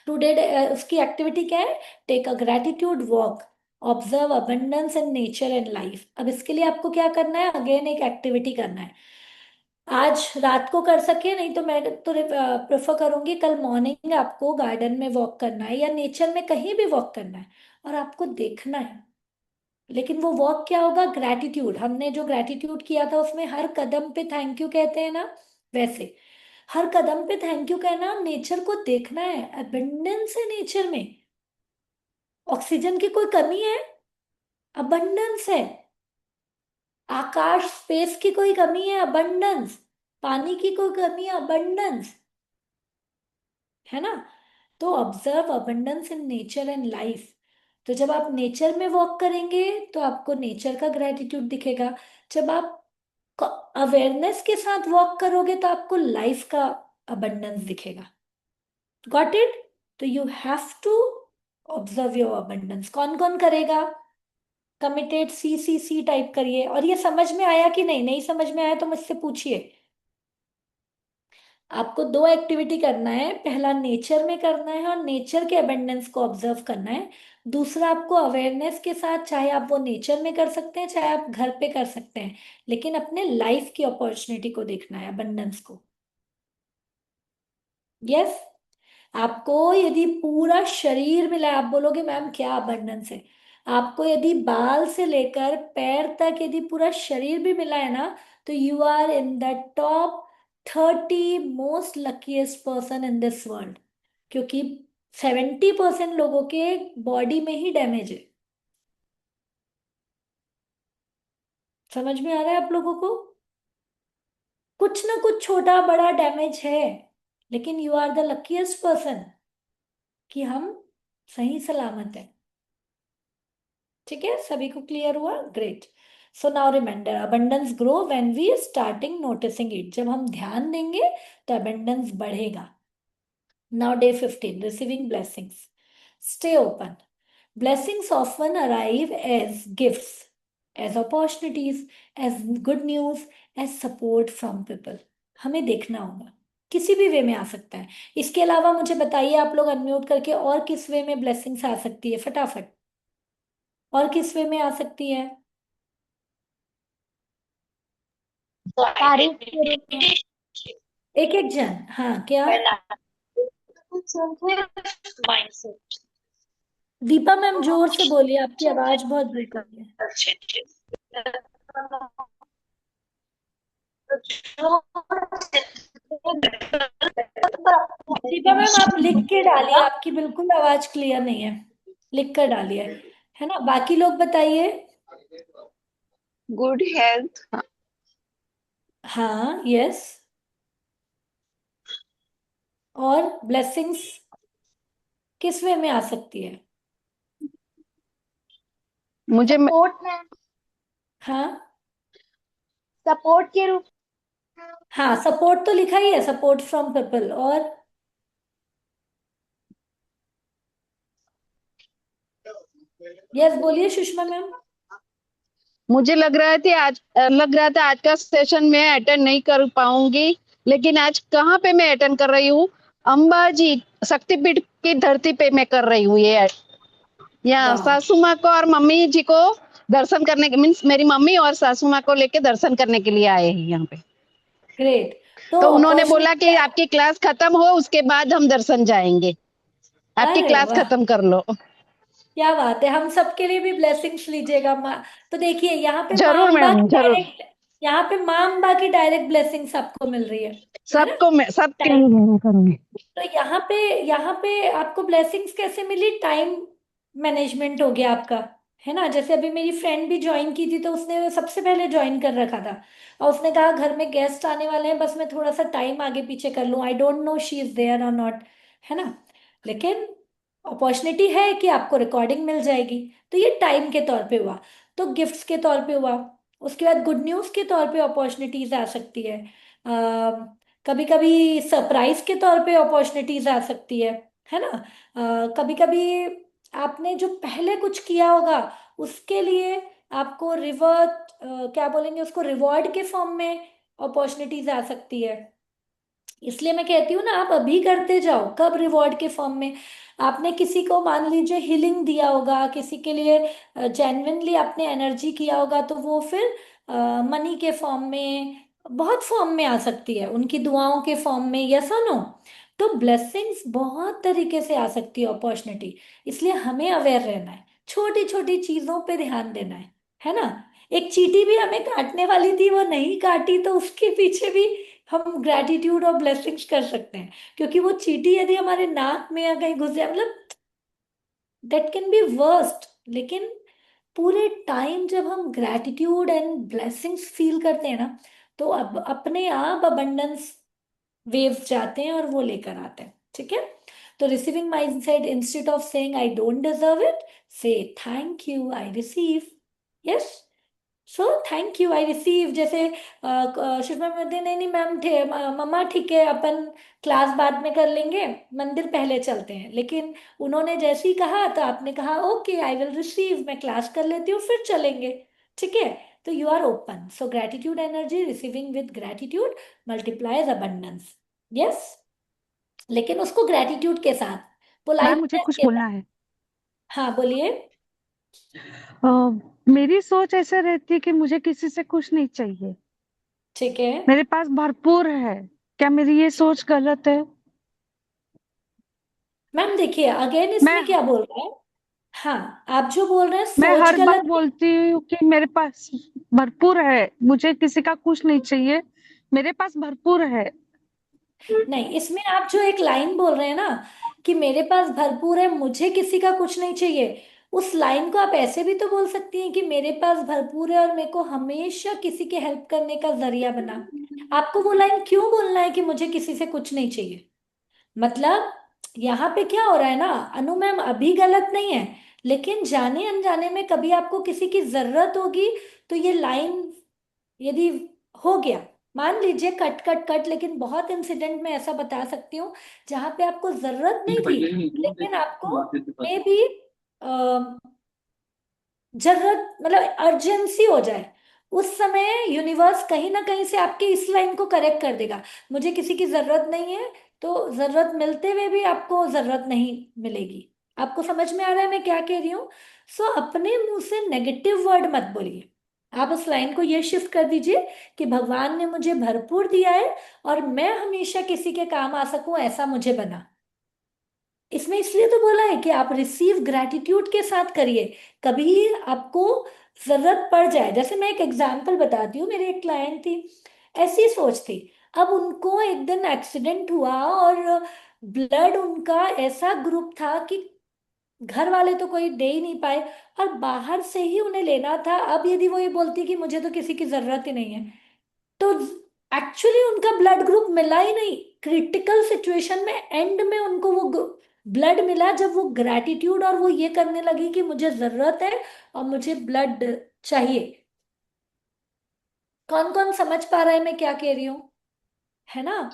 टुडे उसकी एक्टिविटी क्या है? Take a gratitude walk, observe abundance in nature and life. अब इसके लिए आपको क्या करना है? अगेन एक एक्टिविटी करना है। आज रात को कर सके, नहीं तो मैं तो प्रेफर करूंगी कल मॉर्निंग आपको गार्डन में वॉक करना है या नेचर में कहीं भी वॉक करना है, और आपको देखना है। लेकिन वो वॉक क्या होगा? ग्रैटिट्यूड। हमने जो ग्रैटिट्यूड किया था उसमें हर कदम पे थैंक यू कहते हैं ना, वैसे हर कदम पे थैंक यू कहना, नेचर को देखना है। अबंडेंस है नेचर में, ऑक्सीजन की कोई कमी है? अबंडेंस है। आकाश स्पेस की कोई कमी है? अबंडेंस। पानी की कोई कमी है? अबंडेंस, है ना? तो observe abundance in nature and life. तो जब आप नेचर में वॉक करेंगे तो आपको नेचर का ग्रेटिट्यूड दिखेगा। जब आप अवेयरनेस के साथ वॉक करोगे तो आपको लाइफ का अबंडेंस दिखेगा। Got it? तो you have to observe your abundance. कौन कौन करेगा? कमिटेड सी टाइप करिए। और ये समझ में आया कि नहीं? नहीं समझ में आया तो मुझसे पूछिए। आपको 2 एक्टिविटी करना है, पहला नेचर में करना है और नेचर के अबेंडेंस को ऑब्जर्व करना है। दूसरा आपको अवेयरनेस के साथ, चाहे आप वो नेचर में कर सकते हैं चाहे आप घर पे कर सकते हैं, लेकिन अपने लाइफ की अपॉर्चुनिटी को देखना है, अबंडेंस को। यस, आपको यदि पूरा शरीर मिला है, आप बोलोगे मैम क्या अबंडेंस है। आपको यदि बाल से लेकर पैर तक यदि पूरा शरीर भी मिला है ना, तो you are in the top 30 most luckiest person in this world. क्योंकि 70% लोगों के बॉडी में ही डैमेज है। समझ में आ रहा है आप लोगों को? कुछ ना कुछ छोटा बड़ा डैमेज है, लेकिन you are the luckiest person कि हम सही सलामत है। ठीक है, सभी को क्लियर हुआ? Great. So now reminder, abundance grow when we starting noticing it. जब हम ध्यान देंगे तो अबंडेंस बढ़ेगा। Now day 15, receiving blessings. Stay open. Blessings often arrive as gifts, as opportunities, as good news, as support from people. हमें देखना होगा। किसी भी वे में आ सकता है। इसके अलावा मुझे बताइए आप लोग अनम्यूट करके, और किस वे में ब्लेसिंग्स आ सकती है फटाफट, और किस वे में आ सकती है? तारीफ के रूप में। एक एक जन, हाँ क्या? दीपा मैम जोर से बोलिए, आपकी आवाज बहुत ब्रेक हो रही है। दीपा मैम आप लिख के डालिए, आपकी बिल्कुल आवाज क्लियर नहीं है, लिख कर डालिए, है ना? बाकी लोग बताइए। Good health. हाँ, यस। और ब्लेसिंग्स किस वे में आ सकती है? मुझे सपोर्ट में, हाँ सपोर्ट के रूप। हाँ, सपोर्ट तो लिखा ही है, सपोर्ट फ्रॉम पीपल। और यस बोलिए सुषमा मैम। मुझे लग रहा था आज का सेशन मैं अटेंड नहीं कर पाऊंगी, लेकिन आज कहाँ पे मैं अटेंड कर रही हूँ? अंबाजी शक्तिपीठ की धरती पे मैं कर रही हूँ ये। यहाँ वाह, सासू माँ को और मम्मी जी को दर्शन करने के, मीन्स मेरी मम्मी और सासू माँ को लेके दर्शन करने के लिए आए हैं यहाँ पे। ग्रेट। तो तो उन्होंने बोला अपॉर्चुनिटी। कि आपकी क्लास खत्म हो उसके बाद हम दर्शन जाएंगे, आपकी अरे क्लास वाह, खत्म कर लो। क्या बात है, हम सबके लिए भी ब्लेसिंग्स लीजिएगा माँ। तो देखिए यहाँ पे माँ जरूर अम्बा मैम, की जरूर। डायरेक्ट, यहाँ पे माँ अम्बा की डायरेक्ट ब्लेसिंग्स आपको मिल रही है ना? सबको मैं सबके लिए मैं करूंगी। तो यहाँ पे आपको ब्लेसिंग्स कैसे मिली? टाइम मैनेजमेंट हो गया आपका, है ना? जैसे अभी मेरी फ्रेंड भी ज्वाइन की थी, तो उसने सबसे पहले ज्वाइन कर रखा था, और उसने कहा घर में गेस्ट आने वाले हैं, बस मैं थोड़ा सा टाइम आगे पीछे कर लूँ, I don't know she is there और नॉट, है ना? लेकिन अपॉर्चुनिटी है कि आपको रिकॉर्डिंग मिल जाएगी। तो ये टाइम के तौर पे हुआ। तो गिफ्ट्स के तौर पे हुआ। उसके बाद गुड न्यूज़ के तौर पे अपॉर्चुनिटीज आ सकती है। कभी कभी सरप्राइज के तौर पे अपॉर्चुनिटीज आ सकती है ना? कभी कभी आपने जो पहले कुछ किया होगा, उसके लिए आपको रिवर्ट, क्या बोलेंगे उसको, रिवॉर्ड के फॉर्म में अपॉर्चुनिटीज आ सकती है। इसलिए मैं कहती हूँ ना, आप अभी करते जाओ। कब? रिवॉर्ड के फॉर्म में। आपने किसी को मान लीजिए हिलिंग दिया होगा, किसी के लिए जेन्युइनली आपने एनर्जी किया होगा, तो वो फिर मनी के फॉर्म में, बहुत फॉर्म में आ सकती है, उनकी दुआओं के फॉर्म में, यस और नो? तो ब्लेसिंग्स बहुत तरीके से आ सकती है अपॉर्चुनिटी। इसलिए हमें अवेयर रहना है, छोटी छोटी चीजों पे ध्यान देना है ना? एक चींटी भी हमें काटने वाली थी, वो नहीं काटी, तो उसके पीछे भी हम ग्रैटिट्यूड और ब्लेसिंग्स कर सकते हैं, क्योंकि वो चींटी यदि हमारे नाक में या कहीं घुस जाए, मतलब दैट कैन बी वर्स्ट। लेकिन पूरे टाइम जब हम ग्रैटिट्यूड एंड ब्लेसिंग्स फील करते हैं ना, तो अब अपने आप अबंडेंस वेव्स जाते हैं और वो लेकर आते हैं, ठीक है? तो receiving mindset, instead of saying I don't deserve it, say thank you I receive. Yes, so thank you I receive. जैसे शिल्पा कहते नहीं नहीं मैम, मम्मा ठीक है, अपन क्लास बाद में कर लेंगे, मंदिर पहले चलते हैं। लेकिन उन्होंने जैसे ही कहा, तो आपने कहा ओके आई विल रिसीव, मैं क्लास कर लेती हूँ फिर चलेंगे, ठीक है? तो you are open. So gratitude energy, receiving with gratitude multiplies abundance. Yes, लेकिन उसको ग्रेटिट्यूड के साथ, मैम मुझे पोलाइटनेस कुछ के साथ। बोलना है। हाँ बोलिए। अ, मेरी सोच ऐसे रहती है कि मुझे किसी से कुछ नहीं चाहिए, ठीक है मेरे पास भरपूर है। क्या मेरी ये सोच गलत है? मैम, देखिए अगेन मैं इसमें क्या बोल रहा है। हाँ, आप जो बोल रहे हैं मैं सोच हर बार गलत बोलती हूँ कि मेरे पास भरपूर है, मुझे किसी का कुछ नहीं चाहिए, मेरे पास भरपूर है। नहीं, इसमें आप जो एक लाइन बोल रहे हैं ना, कि मेरे पास भरपूर है, मुझे किसी का कुछ नहीं चाहिए, उस लाइन को आप ऐसे भी तो बोल सकती हैं कि मेरे पास भरपूर है और मेरे को हमेशा किसी के हेल्प करने का जरिया बना। आपको वो लाइन क्यों बोलना है कि मुझे किसी से कुछ नहीं चाहिए? मतलब यहाँ पे क्या हो रहा है ना, अनु मैम, अभी गलत नहीं है, लेकिन जाने अनजाने में कभी आपको किसी की जरूरत होगी, तो ये लाइन यदि हो गया, मान लीजिए कट कट कट, लेकिन बहुत इंसिडेंट में ऐसा बता सकती हूँ जहां पे आपको जरूरत नहीं थी, लेकिन आपको मे बी जरूरत, मतलब अर्जेंसी हो जाए, उस समय यूनिवर्स कहीं ना कहीं से आपकी इस लाइन को करेक्ट कर देगा। मुझे किसी की जरूरत नहीं है, तो जरूरत मिलते हुए भी आपको जरूरत नहीं मिलेगी। आपको समझ में आ रहा है मैं क्या कह रही हूँ? सो अपने मुंह से नेगेटिव वर्ड मत बोलिए। आप उस लाइन को ये शिफ्ट कर दीजिए कि भगवान ने मुझे भरपूर दिया है और मैं हमेशा किसी के काम आ सकूं, ऐसा मुझे बना। इसमें इसलिए तो बोला है कि आप रिसीव ग्रैटिट्यूड के साथ करिए। कभी आपको जरूरत पड़ जाए, जैसे मैं एक एग्जांपल बताती हूँ, मेरी एक क्लाइंट थी, ऐसी सोच थी। अब उनको एक दिन एक्सीडेंट हुआ और ब्लड उनका ऐसा ग्रुप था कि घर वाले तो कोई दे ही नहीं पाए, और बाहर से ही उन्हें लेना था। अब यदि वो ये बोलती कि मुझे तो किसी की जरूरत ही नहीं है, तो एक्चुअली उनका ब्लड ग्रुप मिला ही नहीं। क्रिटिकल सिचुएशन में एंड में उनको वो ब्लड मिला, जब वो ग्रैटिट्यूड और वो ये करने लगी कि मुझे जरूरत है और मुझे ब्लड चाहिए। कौन कौन समझ पा रहा है मैं क्या कह रही हूँ? है ना?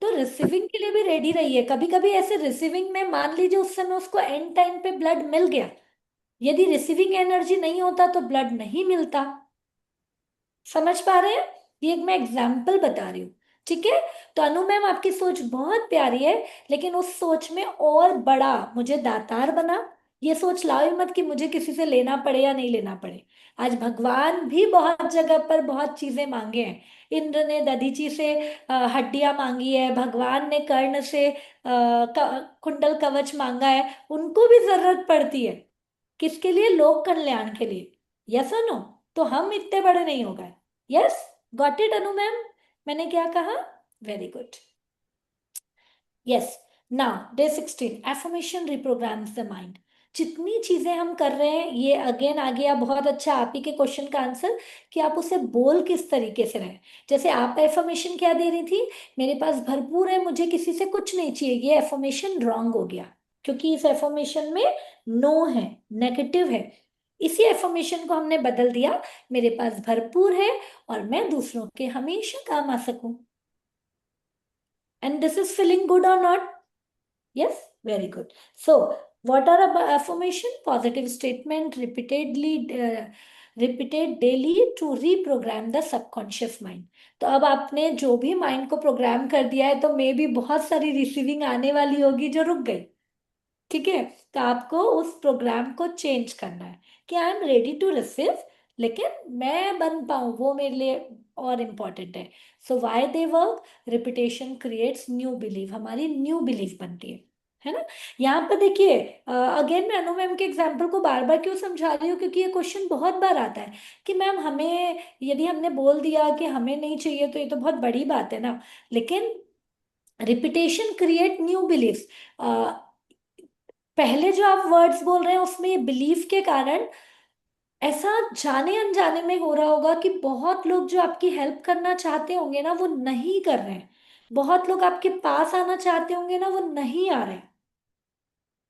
तो रिसीविंग के लिए भी रेडी रहिए। कभी कभी ऐसे रिसीविंग में मान लीजिए उस समय उसको एंड टाइम पे ब्लड मिल गया, यदि रिसीविंग एनर्जी नहीं होता तो ब्लड नहीं मिलता। समझ पा रहे हैं? ये एक मैं एग्जाम्पल बता रही हूँ। ठीक है? तो अनु मैम, आपकी सोच बहुत प्यारी है, लेकिन उस सोच में और बड़ा मुझे दातार बना, ये सोच लाओ ही मत कि मुझे किसी से लेना पड़े या नहीं लेना पड़े। आज भगवान भी बहुत जगह पर बहुत चीजें मांगे हैं। इंद्र ने दधीची से हड्डियां मांगी है, भगवान ने कर्ण से कुंडल कवच मांगा है। उनको भी जरूरत पड़ती है। किसके लिए? लोक कल्याण के लिए। यस और नो? तो हम इतने बड़े नहीं हो गए। Yes? Got it Anu ma'am? मैंने क्या कहा? Very good. Yes. Now day 16, affirmation reprograms the mind. जितनी चीजें हम कर रहे हैं, ये अगेन आ गया बहुत अच्छा आप ही के क्वेश्चन का आंसर, कि आप उसे बोल किस तरीके से रहे। जैसे आप एफर्मेशन क्या दे रही थी? मेरे पास भरपूर है, मुझे किसी से कुछ नहीं चाहिए। ये एफर्मेशन रॉन्ग हो गया, क्योंकि इस एफर्मेशन में नो है, नेगेटिव है। इसी एफर्मेशन को हमने बदल दिया, मेरे पास भरपूर है और मैं दूसरों के हमेशा काम आ सकूं। And this is feeling good और not? Yes, very good. So, what are affirmation? Positive statement repeated daily to reprogram the subconscious mind. तो अब आपने जो भी माइंड को प्रोग्राम कर दिया है, तो मे भी बहुत सारी रिसीविंग आने वाली होगी जो रुक गई। ठीक है? तो आपको उस प्रोग्राम को चेंज करना है कि I am ready to receive, लेकिन मैं बन पाऊं वो मेरे लिए और इम्पोर्टेंट है। So why they work? Repetition creates new believe, हमारी न्यू बिलीव बनती है ना? यहाँ पर देखिए, अगेन मैं अनु मैम के एग्जाम्पल को बार बार क्यों समझा रही हूँ, क्योंकि ये क्वेश्चन बहुत बार आता है कि मैम हमें, यदि हमने बोल दिया कि हमें नहीं चाहिए तो ये तो बहुत बड़ी बात है ना। लेकिन रिपीटेशन क्रिएट न्यू बिलीव्स। पहले जो आप वर्ड्स बोल रहे हैं उसमें ये बिलीफ के कारण ऐसा जाने अनजाने में हो रहा होगा कि बहुत लोग जो आपकी हेल्प करना चाहते होंगे ना, वो नहीं कर रहे हैं। बहुत लोग आपके पास आना चाहते होंगे ना, वो नहीं आ रहे हैं।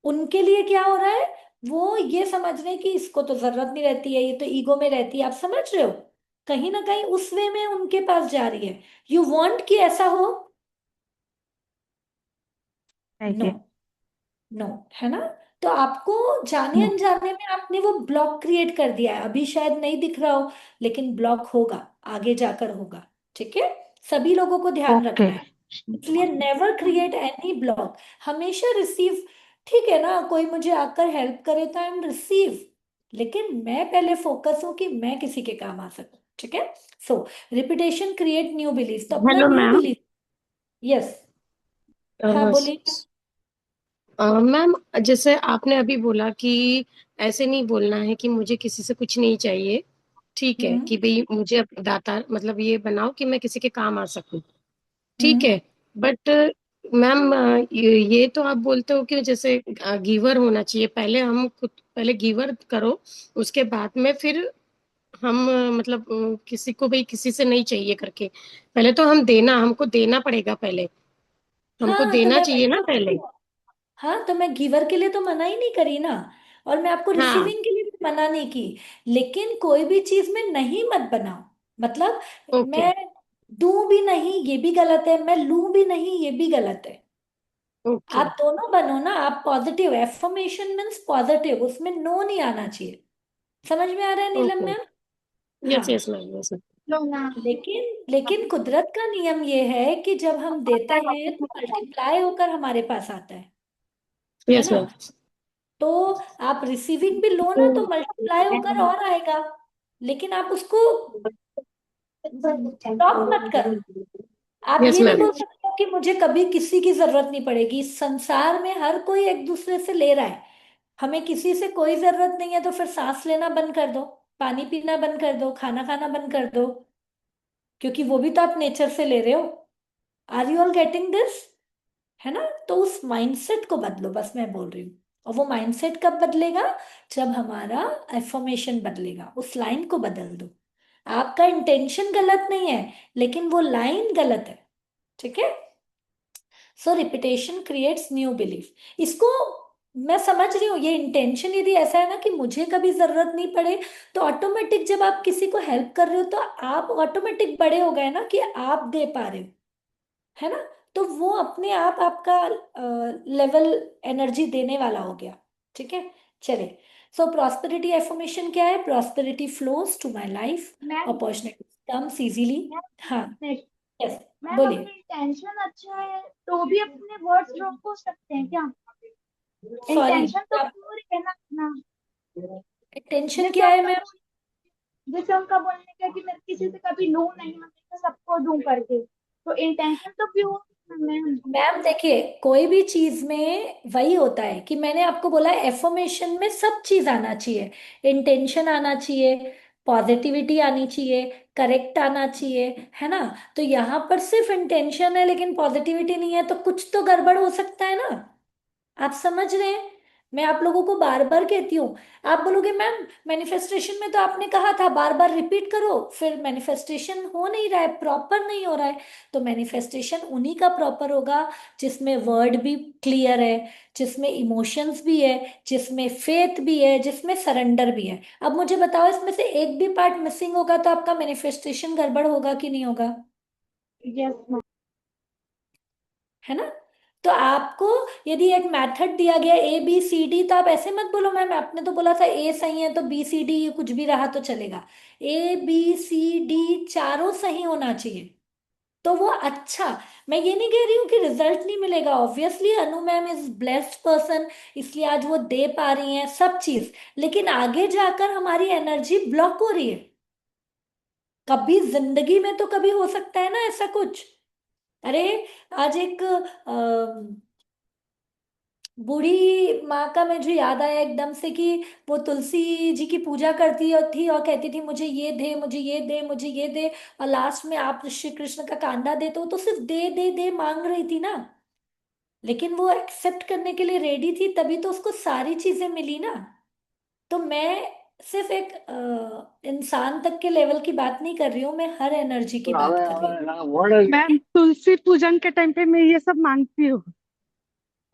उनके लिए क्या हो रहा है? वो ये समझ रहे हैं कि इसको तो जरूरत नहीं रहती है, ये तो ईगो में रहती है। आप समझ रहे हो? कहीं ना कहीं उस वे में उनके पास जा रही है। यू वांट कि ऐसा हो? नो, चाहिए। नो, है ना? तो आपको जाने नो। अनजाने में आपने वो ब्लॉक क्रिएट कर दिया है। अभी शायद नहीं दिख रहा हो, लेकिन ब्लॉक होगा, आगे जाकर होगा। ठीक है? सभी लोगों को ध्यान ओके। रखना है। इसलिए नेवर क्रिएट एनी ब्लॉक, हमेशा रिसीव। ठीक है ना? कोई मुझे आकर हेल्प करे तो आई एम रिसीव, लेकिन मैं पहले फोकस हूं कि मैं किसी के काम आ सकूं। ठीक है? सो रिपीटेशन क्रिएट न्यू बिलीफ, तो अपना hello new ma'am. Belief. Yes. हाँ बोलिए। मैम, जैसे आपने अभी बोला कि ऐसे नहीं बोलना है कि मुझे किसी से कुछ नहीं चाहिए। ठीक है हम्म। कि भाई मुझे दाता मतलब ये बनाओ कि मैं किसी के काम आ सकूं। ठीक हम्म। है। बट मैम, ये तो आप बोलते हो कि जैसे गिवर होना चाहिए, पहले हम खुद पहले गिवर करो, उसके बाद में फिर हम मतलब किसी को भाई किसी से नहीं चाहिए करके, पहले तो हम देना हमको देना पड़ेगा पहले, हमको हाँ तो देना मैं चाहिए वही ना तो बोल रही पहले। हूँ। हाँ तो मैं गिवर के लिए तो मना ही नहीं करी ना, और मैं आपको हाँ। रिसीविंग के लिए भी मना नहीं की। लेकिन कोई भी चीज में नहीं मत बनाओ। मतलब ओके। मैं दूं भी नहीं ये भी गलत है, मैं लूं भी नहीं ये भी गलत है। ओके। आप दोनों बनो ना। आप पॉजिटिव, एफर्मेशन मीन्स पॉजिटिव, उसमें नो नहीं आना चाहिए। समझ में आ रहा है नीलम ओके। मैम? यस हाँ, यस मैम, यस लेकिन कुदरत का नियम ये है कि जब हम देते हैं तो मल्टीप्लाई होकर हमारे पास आता है यस ना। मैम। तो आप रिसीविंग भी लो ना तो मल्टीप्लाई होकर और आएगा, लेकिन आप उसको स्टॉप मत करो। आप यस ये नहीं मैम। बोल सकते हो कि मुझे कभी किसी की जरूरत नहीं पड़ेगी। इस संसार में हर कोई एक दूसरे से ले रहा है, हमें किसी से कोई जरूरत नहीं है। तो फिर सांस लेना बंद कर दो, पानी पीना बंद कर दो, खाना खाना बंद कर दो, क्योंकि वो भी तो आप नेचर से ले रहे हो। Are you all getting this? है ना। तो उस माइंडसेट को बदलो, बस मैं बोल रही हूँ। और वो माइंडसेट कब बदलेगा? जब हमारा एफर्मेशन बदलेगा। उस लाइन को बदल दो। आपका इंटेंशन गलत नहीं है, लेकिन वो लाइन गलत है। ठीक है। सो रिपीटेशन क्रिएट्स न्यू बिलीफ। इसको मैं समझ रही हूँ। ये इंटेंशन यदि ऐसा है ना कि मुझे कभी जरूरत नहीं पड़े, तो ऑटोमेटिक जब आप किसी को हेल्प कर रहे हो तो आप ऑटोमेटिक बड़े हो गए ना कि आप दे पा रहे हो, है ना। तो वो अपने आप आपका लेवल एनर्जी देने वाला हो गया। ठीक है। चले। सो प्रॉस्पेरिटी एफर्मेशन क्या है? Prosperity flows to my life, ma'am opportunity comes easily. हाँ, मैम यस, मैम, बोलिए। अपनी इंटेंशन अच्छा है तो भी अपने वर्ड्स रॉन्ग हो सकते हैं क्या? सॉरी, इंटेंशन तो प्योर है ना अपना। टेंशन जैसे क्या है उनका मैम? जैसे उनका बोलने का कि मैं किसी से कभी लूं नहीं, हमेशा सबको दूं करके, तो इंटेंशन तो प्योर है मैम। मैम देखिए, कोई भी चीज में वही होता है कि मैंने आपको बोला है एफर्मेशन में सब चीज आना चाहिए। इंटेंशन आना चाहिए, पॉजिटिविटी आनी चाहिए, करेक्ट आना चाहिए, है ना। तो यहाँ पर सिर्फ इंटेंशन है लेकिन पॉजिटिविटी नहीं है, तो कुछ तो गड़बड़ हो सकता है ना। आप समझ रहे हैं? मैं आप लोगों को बार बार कहती हूँ। आप बोलोगे मैम मैनिफेस्टेशन में तो आपने कहा था बार बार रिपीट करो, फिर मैनिफेस्टेशन हो नहीं रहा है, प्रॉपर नहीं हो रहा है। तो मैनिफेस्टेशन उन्हीं का प्रॉपर होगा जिसमें वर्ड भी क्लियर है, जिसमें इमोशंस भी है, जिसमें फेथ भी है, जिसमें सरेंडर भी है। अब मुझे बताओ, इसमें से एक भी पार्ट मिसिंग होगा तो आपका मैनिफेस्टेशन गड़बड़ होगा कि नहीं होगा? Yes ma'am. है ना। तो आपको यदि एक मेथड दिया गया ABCD, तो आप ऐसे मत बोलो मैम आपने तो बोला था ए सही है तो BCD कुछ भी रहा तो चलेगा। ABCD चारों सही होना चाहिए, तो वो अच्छा। मैं ये नहीं कह रही हूँ कि रिजल्ट नहीं मिलेगा। Obviously Anu ma'am is blessed person, इसलिए आज वो दे पा रही हैं सब चीज। लेकिन आगे जाकर हमारी एनर्जी ब्लॉक हो रही है। कभी जिंदगी में तो कभी हो सकता है ना ऐसा कुछ। अरे, आज एक बूढ़ी माँ का मुझे याद आया एकदम से कि वो तुलसी जी की पूजा करती और थी और कहती थी मुझे ये दे, मुझे ये दे, मुझे ये दे। और लास्ट में आप श्री कृष्ण का कांधा देते हो तो सिर्फ दे दे दे मांग रही थी ना। लेकिन वो एक्सेप्ट करने के लिए रेडी थी, तभी तो उसको सारी चीजें मिली ना। तो मैं सिर्फ एक इंसान तक के लेवल की बात नहीं कर रही हूँ, मैं हर एनर्जी की बात कर रही हूँ। मैम तुलसी पूजन के टाइम पे मैं ये सब मांगती हूँ।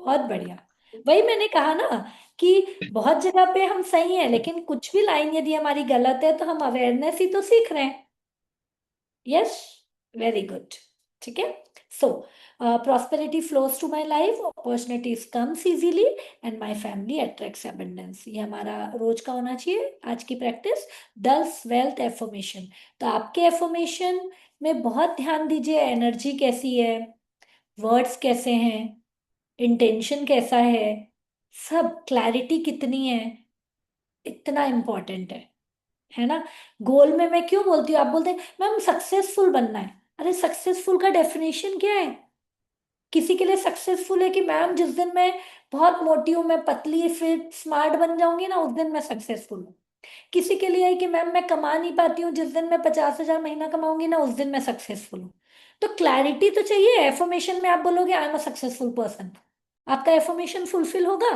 बहुत बढ़िया। वही मैंने कहा ना कि बहुत जगह पे हम सही हैं, लेकिन कुछ भी लाइन यदि हमारी गलत है तो हम अवेयरनेस ही तो सीख रहे हैं। Yes, very good. ठीक है। So prosperity flows to my life, opportunities comes easily, and my family attracts abundance. ये हमारा रोज का होना चाहिए, आज की प्रैक्टिस। 10 wealth affirmation. तो आपके एफर्मेशन में बहुत ध्यान दीजिए, एनर्जी कैसी है, वर्ड्स कैसे हैं, इंटेंशन कैसा सब क्लैरिटी कितनी है, इतना इम्पोर्टेंट है ना। गोल में मैं क्यों बोलती हूँ, आप बोलते हैं मैम सक्सेसफुल बनना है। अरे सक्सेसफुल का डेफिनेशन क्या है? किसी के लिए सक्सेसफुल है कि मैम जिस दिन मैं बहुत मोटी हूं, मैं पतली फिट स्मार्ट बन जाऊंगी ना, उस दिन मैं सक्सेसफुल हूँ। किसी के लिए है कि मैम मैं कमा नहीं पाती हूँ, जिस दिन मैं 50,000 महीना कमाऊंगी ना, उस दिन मैं सक्सेसफुल हूँ। तो क्लैरिटी तो चाहिए। एफर्मेशन में आप बोलोगे I am a successful person, आपका एफर्मेशन फुलफिल होगा?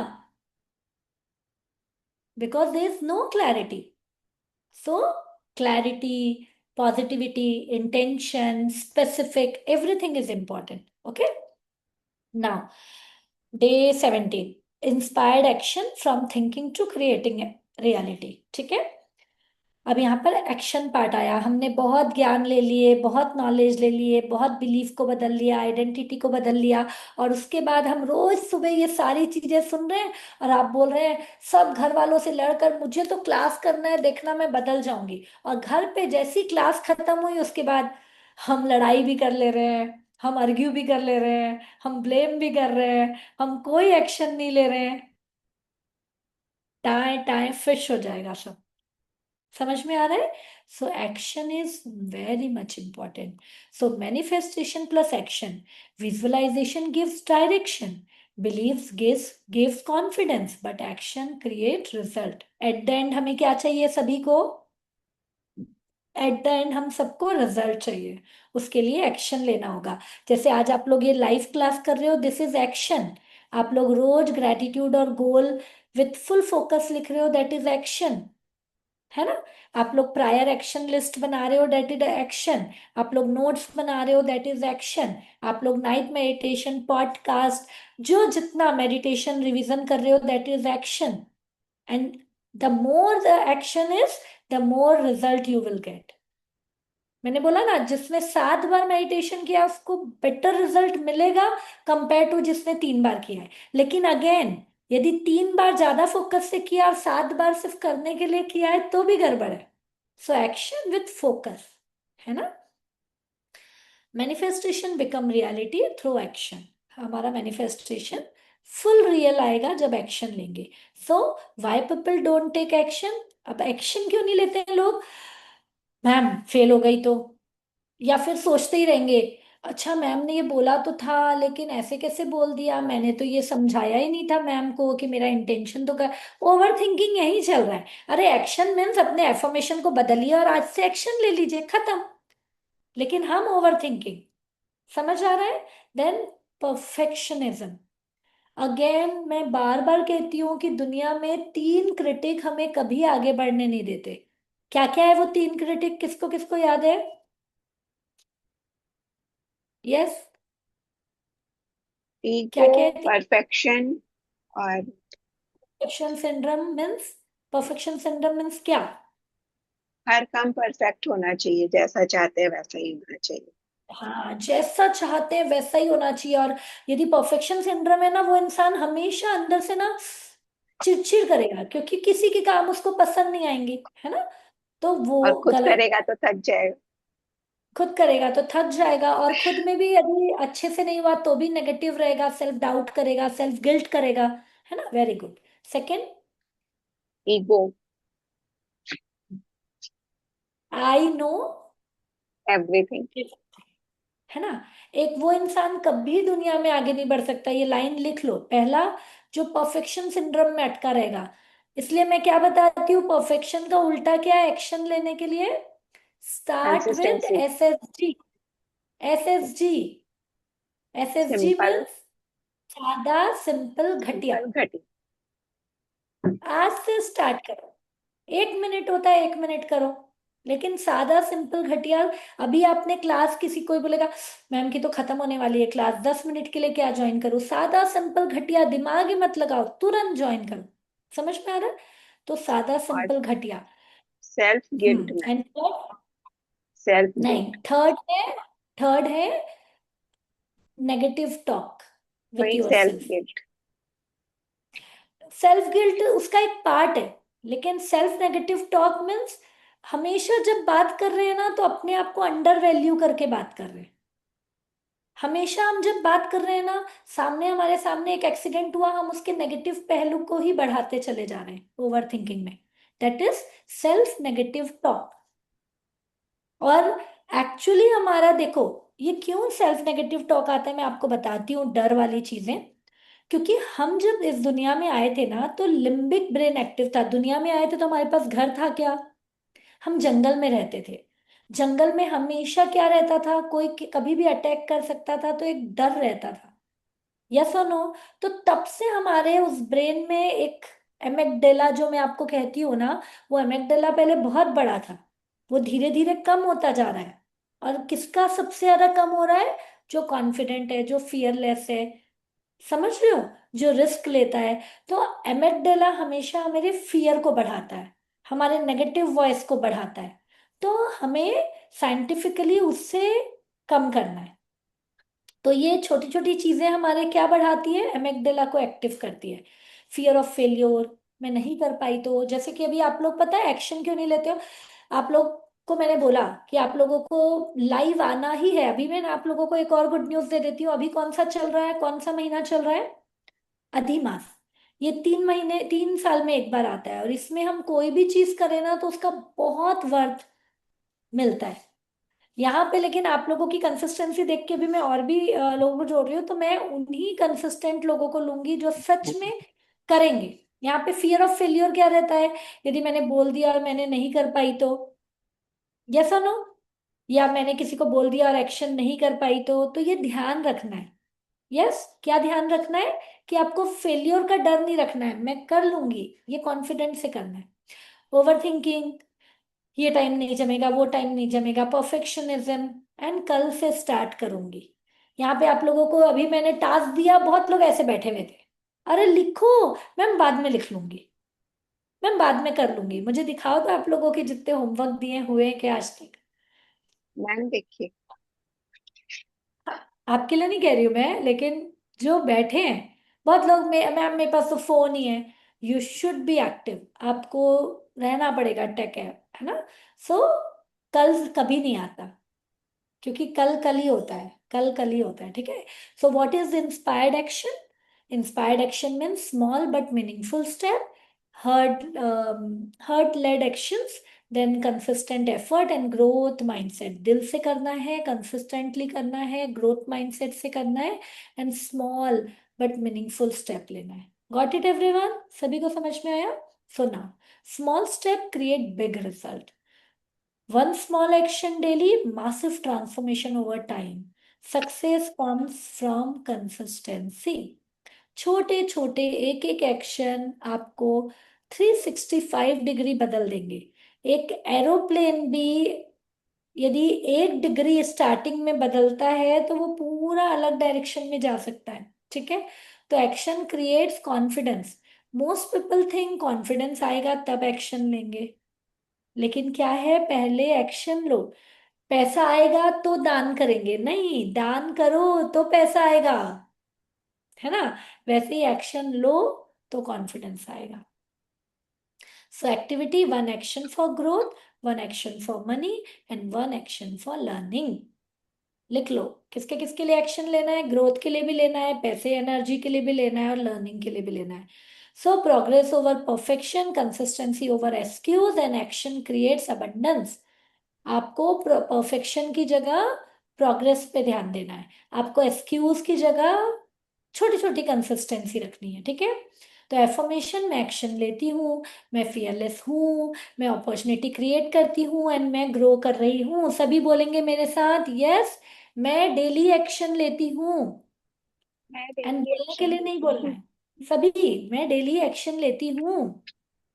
Because there is no clarity. So clarity, positivity, intention, specific, everything is important. Okay. Now, day 17, inspired action from thinking to creating a reality. ठीक है। अब यहाँ पर action part आया, हमने बहुत ज्ञान ले लिए, बहुत नॉलेज ले लिए, बहुत बिलीफ को बदल लिया, आइडेंटिटी को बदल लिया, और उसके बाद हम रोज सुबह ये सारी चीजें सुन रहे हैं, और आप बोल रहे हैं सब घर वालों से लड़कर मुझे तो क्लास करना है, देखना मैं बदल जाऊंगी, और घर पे जैसी क्लास खत्म हुई उसके बाद हम लड़ाई भी कर ले रहे हैं, हम आर्ग्यू भी कर ले रहे हैं, हम ब्लेम भी कर रहे हैं, हम कोई एक्शन नहीं ले रहे हैं, टाए टाए फिश हो जाएगा सब। समझ में आ रहा है? So action is very much important. So manifestation plus action, visualisation gives direction, believes gives confidence, but action create result. At the end हमें क्या चाहिए सभी को? एट द एंड हम सबको रिजल्ट चाहिए, उसके लिए एक्शन लेना होगा। जैसे आज आप लोग ये लाइव क्लास कर रहे हो, दिस इज एक्शन। आप लोग रोज ग्रेटिट्यूड और गोल विथ फुल फोकस लिख रहे हो, दैट इज एक्शन, है ना? आप लोग प्रायर एक्शन लिस्ट बना रहे हो, दैट इज एक्शन। आप लोग नोट्स बना रहे हो, दैट इज एक्शन। आप लोग नाइट मेडिटेशन, पॉडकास्ट, जो जितना मेडिटेशन रिवीजन कर रहे हो, that is action. And the more the action is, the more result you will get. मैंने बोला ना, जिसने 7 बार मेडिटेशन किया उसको बेटर रिजल्ट मिलेगा कंपेयर टू जिसने 3 बार किया है। लेकिन अगेन, यदि 3 बार ज्यादा फोकस से किया और 7 बार सिर्फ करने के लिए किया है तो भी गड़बड़ है। सो एक्शन विथ फोकस, है ना? Manifestation become reality through action. हमारा मैनिफेस्टेशन फुल रियल आएगा जब एक्शन लेंगे। So why people don't take action? अब एक्शन क्यों नहीं लेते हैं लोग? मैम फेल हो गई तो, या फिर सोचते ही रहेंगे, अच्छा मैम ने ये बोला तो था लेकिन ऐसे कैसे बोल दिया, मैंने तो ये समझाया ही नहीं था मैम को कि मेरा इंटेंशन तो कर। ओवर थिंकिंग यही चल रहा है। अरे एक्शन मीन्स अपने एफर्मेशन को बदलिए और आज से एक्शन ले लीजिए, खत्म। लेकिन हम ओवर थिंकिंग, समझ आ रहा है? Then perfectionism. अगेन मैं बार बार कहती हूँ कि दुनिया में 3 क्रिटिक हमें कभी आगे बढ़ने नहीं देते। क्या क्या है वो 3 क्रिटिक? किसको किसको याद है? यस, क्या ईगो, क्या है? परफेक्शन और perfection syndrome means, perfection syndrome means क्या? हर काम परफेक्ट होना चाहिए, जैसा चाहते हैं वैसा ही होना चाहिए। हाँ, जैसा चाहते हैं वैसा ही होना चाहिए। और यदि परफेक्शन सिंड्रोम है ना, वो इंसान हमेशा अंदर से ना चिड़चिड़ करेगा, क्योंकि किसी के काम उसको पसंद नहीं आएंगे, है ना? तो वो और खुद गलत। करेगा तो थक जाएगा। खुद करेगा तो थक जाएगा, और खुद में भी यदि अच्छे से नहीं हुआ तो भी नेगेटिव रहेगा, सेल्फ डाउट करेगा, सेल्फ गिल्ट करेगा, है ना? Very good. Second, ego, I know everything. है ना? एक वो इंसान कभी दुनिया में आगे नहीं बढ़ सकता, ये लाइन लिख लो पहला, जो परफेक्शन सिंड्रोम में अटका रहेगा। इसलिए मैं क्या बताती हूँ, परफेक्शन का उल्टा क्या है एक्शन लेने के लिए? Start with consistency, SSG। SSG, SSG simple, means सादा सिंपल घटिया। सिंपल घटी। आज से स्टार्ट करो, 1 मिनट होता है 1 मिनट करो, लेकिन सादा सिंपल घटिया। अभी आपने क्लास, किसी कोई बोलेगा मैम की तो खत्म होने वाली है क्लास, 10 मिनट के लिए क्या ज्वाइन करूँ? सादा सिंपल घटिया, दिमाग ही मत लगाओ, तुरंत ज्वाइन करो। समझ में आ रहा है? तो सादा और सिंपल घटिया। सेल्फ गिल्ट में, एंड सेल्फ नहीं, गिल्ट, थर्ड है नेगेटिव टॉक विथ वही your self self. Guilt. Self guilt उसका एक पार्ट है, लेकिन सेल्फ नेगेटिव टॉक मीन्स हमेशा जब बात कर रहे हैं ना तो अपने आप को अंडर वैल्यू करके बात कर रहे हैं। हमेशा हम जब बात कर रहे हैं ना, सामने हमारे सामने एक एक्सीडेंट हुआ, हम उसके नेगेटिव पहलू को ही बढ़ाते चले जा रहे हैं ओवर थिंकिंग में। That is self negative talk. और एक्चुअली हमारा देखो, ये क्यों सेल्फ नेगेटिव टॉक आता है मैं आपको बताती हूँ, डर वाली चीजें। क्योंकि हम जब इस दुनिया में आए थे ना तो लिम्बिक ब्रेन एक्टिव था। दुनिया में आए थे तो हमारे पास घर था क्या? हम जंगल में रहते थे। जंगल में हमेशा क्या रहता था, कोई कभी भी अटैक कर सकता था, तो एक डर रहता था। यस और नो? तो तब से हमारे उस ब्रेन में एक एमेगडेला, जो मैं आपको कहती हूँ ना, वो एमेगडेला पहले बहुत बड़ा था, वो धीरे धीरे कम होता जा रहा है। और किसका सबसे ज्यादा कम हो रहा है? जो कॉन्फिडेंट है, जो फियरलेस है, समझ रहे हो, जो रिस्क लेता है। तो एमेगडेला हमेशा मेरे फियर को बढ़ाता है। हमारे नेगेटिव वॉइस को बढ़ाता है। तो हमें साइंटिफिकली उससे कम करना है। तो ये छोटी छोटी चीजें हमारे क्या बढ़ाती है, एमिगडाला को एक्टिव करती है। फियर ऑफ फेलियर, मैं नहीं कर पाई तो, जैसे कि अभी आप लोग पता है एक्शन क्यों नहीं लेते हो। आप लोग को मैंने बोला कि आप लोगों को लाइव आना ही है। अभी मैं आप लोगों को एक और गुड न्यूज दे देती हूँ। अभी कौन सा चल रहा है, कौन सा महीना चल रहा है, अधिमास। ये 3 महीने 3 साल में एक बार आता है, और इसमें हम कोई भी चीज करें ना तो उसका बहुत वर्थ मिलता है यहाँ पे। लेकिन आप लोगों की कंसिस्टेंसी देख के भी मैं और भी लोगों को जोड़ रही हूँ, तो मैं उन्हीं कंसिस्टेंट लोगों को लूंगी जो सच में करेंगे। यहाँ पे फियर ऑफ फेल्योर क्या रहता है, यदि मैंने बोल दिया और मैंने नहीं कर पाई तो, यस और नो, या मैंने किसी को बोल दिया और एक्शन नहीं कर पाई तो ये ध्यान रखना है। यस, क्या ध्यान रखना है कि आपको फेल्योर का डर नहीं रखना है, मैं कर लूंगी, ये कॉन्फिडेंस से करना है। ओवर थिंकिंग, ये टाइम नहीं जमेगा, वो टाइम नहीं जमेगा, परफेक्शनिज्म, एंड कल से स्टार्ट करूंगी। यहाँ पे आप लोगों को अभी मैंने टास्क दिया, बहुत लोग ऐसे बैठे हुए थे, अरे लिखो, मैम बाद में लिख लूंगी, मैम बाद में कर लूंगी। मुझे दिखाओ तो आप लोगों के जितने होमवर्क दिए हुए हैं क्या आज तक। मैम देखिए, आपके लिए नहीं कह रही हूँ मैं, लेकिन जो बैठे हैं बहुत लोग, मैम मेरे पास तो फोन ही है। यू शुड बी एक्टिव, आपको रहना पड़ेगा, टेक है ना। सो कल कभी नहीं आता, क्योंकि कल कल ही होता है, कल कल ही होता है, ठीक है। So what is inspired action? Inspired action means small but meaningful step, heart led actions, then consistent effort and growth mindset. दिल से करना है, कंसिस्टेंटली करना है, ग्रोथ माइंडसेट से करना है, and small but meaningful step लेना है। Got it everyone? सभी को समझ में आया? So now, small step create big result. One small action daily, massive transformation over time. Success comes from consistency. छोटे छोटे एक एक एक्शन आपको 365 डिग्री बदल देंगे। एक एरोप्लेन भी यदि 1 डिग्री स्टार्टिंग में बदलता है तो वो पूरा अलग डायरेक्शन में जा सकता है, ठीक है। तो action creates confidence. Most people think confidence आएगा तब एक्शन लेंगे, लेकिन क्या है, पहले एक्शन लो। पैसा आएगा तो दान करेंगे, नहीं, दान करो तो पैसा आएगा, है ना। वैसे ही एक्शन लो तो कॉन्फिडेंस आएगा। सो activity, one action for growth, one action for money, and one action for learning. लिख लो किसके किसके लिए एक्शन लेना है, ग्रोथ के लिए भी लेना है, पैसे एनर्जी के लिए भी लेना है, और लर्निंग के लिए भी लेना है। So progress over perfection, consistency over excuse, and action creates abundance. आपको परफेक्शन की जगह प्रोग्रेस पे ध्यान देना है, आपको एक्सक्यूज की जगह छोटी छोटी कंसिस्टेंसी रखनी है, ठीक है। तो एफर्मेशन, मैं एक्शन लेती हूँ, मैं फियरलेस हूँ, मैं अपॉर्चुनिटी क्रिएट करती हूँ, एंड मैं ग्रो कर रही हूँ। सभी बोलेंगे मेरे साथ, यस, मैं डेली एक्शन लेती हूँ। मैं एंड डेली बोलने के एक्शन लिए नहीं लेती बोलना हूँ। है, सभी, मैं डेली एक्शन लेती हूँ,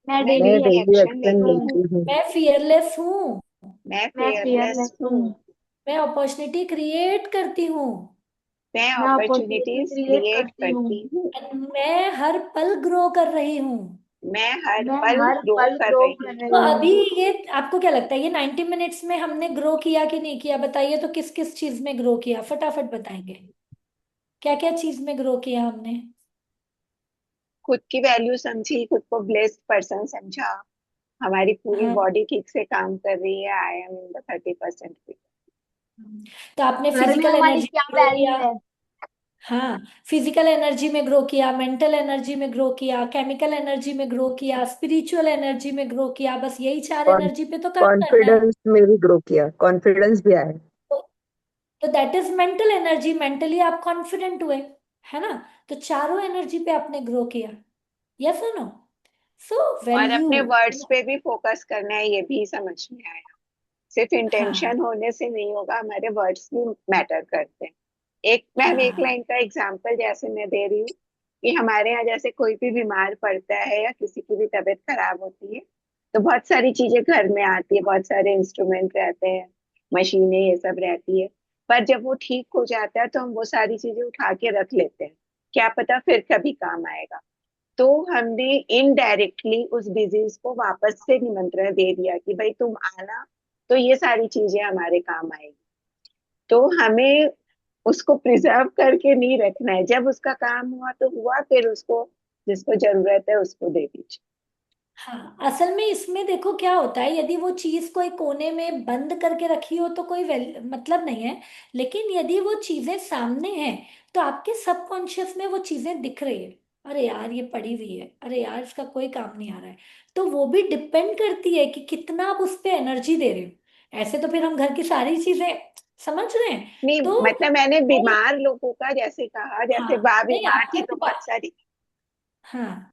मैं मैं डेली डेली एक्शन एक्शन लेती लेती हूँ। हूँ। मैं फियरलेस हूँ, मैं मैं फेयरलेस फियरलेस हूँ। हूँ। मैं अपॉर्चुनिटी क्रिएट करती हूँ, मैं मैं अपॉर्चुनिटी अपॉर्चुनिटीज क्रिएट क्रिएट करती हूँ। करती हूँ। एंड मैं हर पल ग्रो कर रही हूँ। मैं हर मैं पल हर ग्रो पल कर ग्रो रही कर हूँ। तो रही अभी हूँ। ये आपको क्या लगता है, ये 90 मिनट्स में हमने ग्रो किया कि नहीं किया, बताइए तो। किस किस चीज में ग्रो किया, फटाफट बताएंगे, क्या क्या चीज में ग्रो किया हमने। खुद की वैल्यू समझी, खुद को ब्लेस्ड पर्सन समझा, हमारी पूरी हाँ, बॉडी ठीक से काम कर रही है। आई एम इन द 30%। तो आपने घर में फिजिकल हमारी एनर्जी क्या में ग्रो वैल्यू किया। है? हाँ, फिजिकल एनर्जी में ग्रो किया, मेंटल एनर्जी में ग्रो किया, केमिकल एनर्जी में ग्रो किया, स्पिरिचुअल एनर्जी में ग्रो किया। बस यही 4 एनर्जी पे तो काम करना है। कॉन्फिडेंस में भी ग्रो किया, कॉन्फिडेंस भी आया। तो that is mental energy, mentally आप कॉन्फिडेंट हुए, है ना। तो चारों एनर्जी पे आपने ग्रो किया, यस और नो। सो और वैल्यू, अपने वर्ड्स पे भी फोकस करना है, ये भी समझ में आया। सिर्फ हाँ इंटेंशन होने से नहीं होगा, हमारे वर्ड्स भी मैटर करते हैं। एक मैम, एक हाँ लाइन का एग्जांपल जैसे मैं दे रही हूँ कि हमारे यहाँ जैसे कोई भी बीमार पड़ता है या किसी की भी तबीयत खराब होती है, तो बहुत सारी चीजें घर में आती है, बहुत सारे इंस्ट्रूमेंट रहते हैं, मशीनें, ये सब रहती है। पर जब वो ठीक हो जाता है तो हम वो सारी चीजें उठा के रख लेते हैं, क्या पता फिर कभी काम आएगा। तो हमने इनडायरेक्टली उस डिजीज को वापस से निमंत्रण दे दिया कि भाई तुम आना, तो ये सारी चीजें हमारे काम आएगी। तो हमें उसको प्रिजर्व करके नहीं रखना है, जब उसका काम हुआ तो हुआ, फिर उसको जिसको जरूरत है उसको दे दीजिए। हाँ, असल में इसमें देखो क्या होता है, यदि वो चीज कोई कोने में बंद करके रखी हो तो कोई मतलब नहीं है। लेकिन यदि वो चीजें सामने हैं तो आपके सबकॉन्शियस में वो चीजें दिख रही है, अरे यार ये पड़ी हुई है, अरे यार इसका कोई काम नहीं आ रहा है। तो वो भी डिपेंड करती है कि कितना आप उस पे एनर्जी दे रहे हो। ऐसे तो फिर हम घर की सारी चीजें समझ रहे हैं। नहीं, तो मतलब मैंने नहीं, बीमार लोगों का जैसे कहा, हाँ, जैसे बा नहीं बीमार थी आपने तो बहुत सारी। हाँ,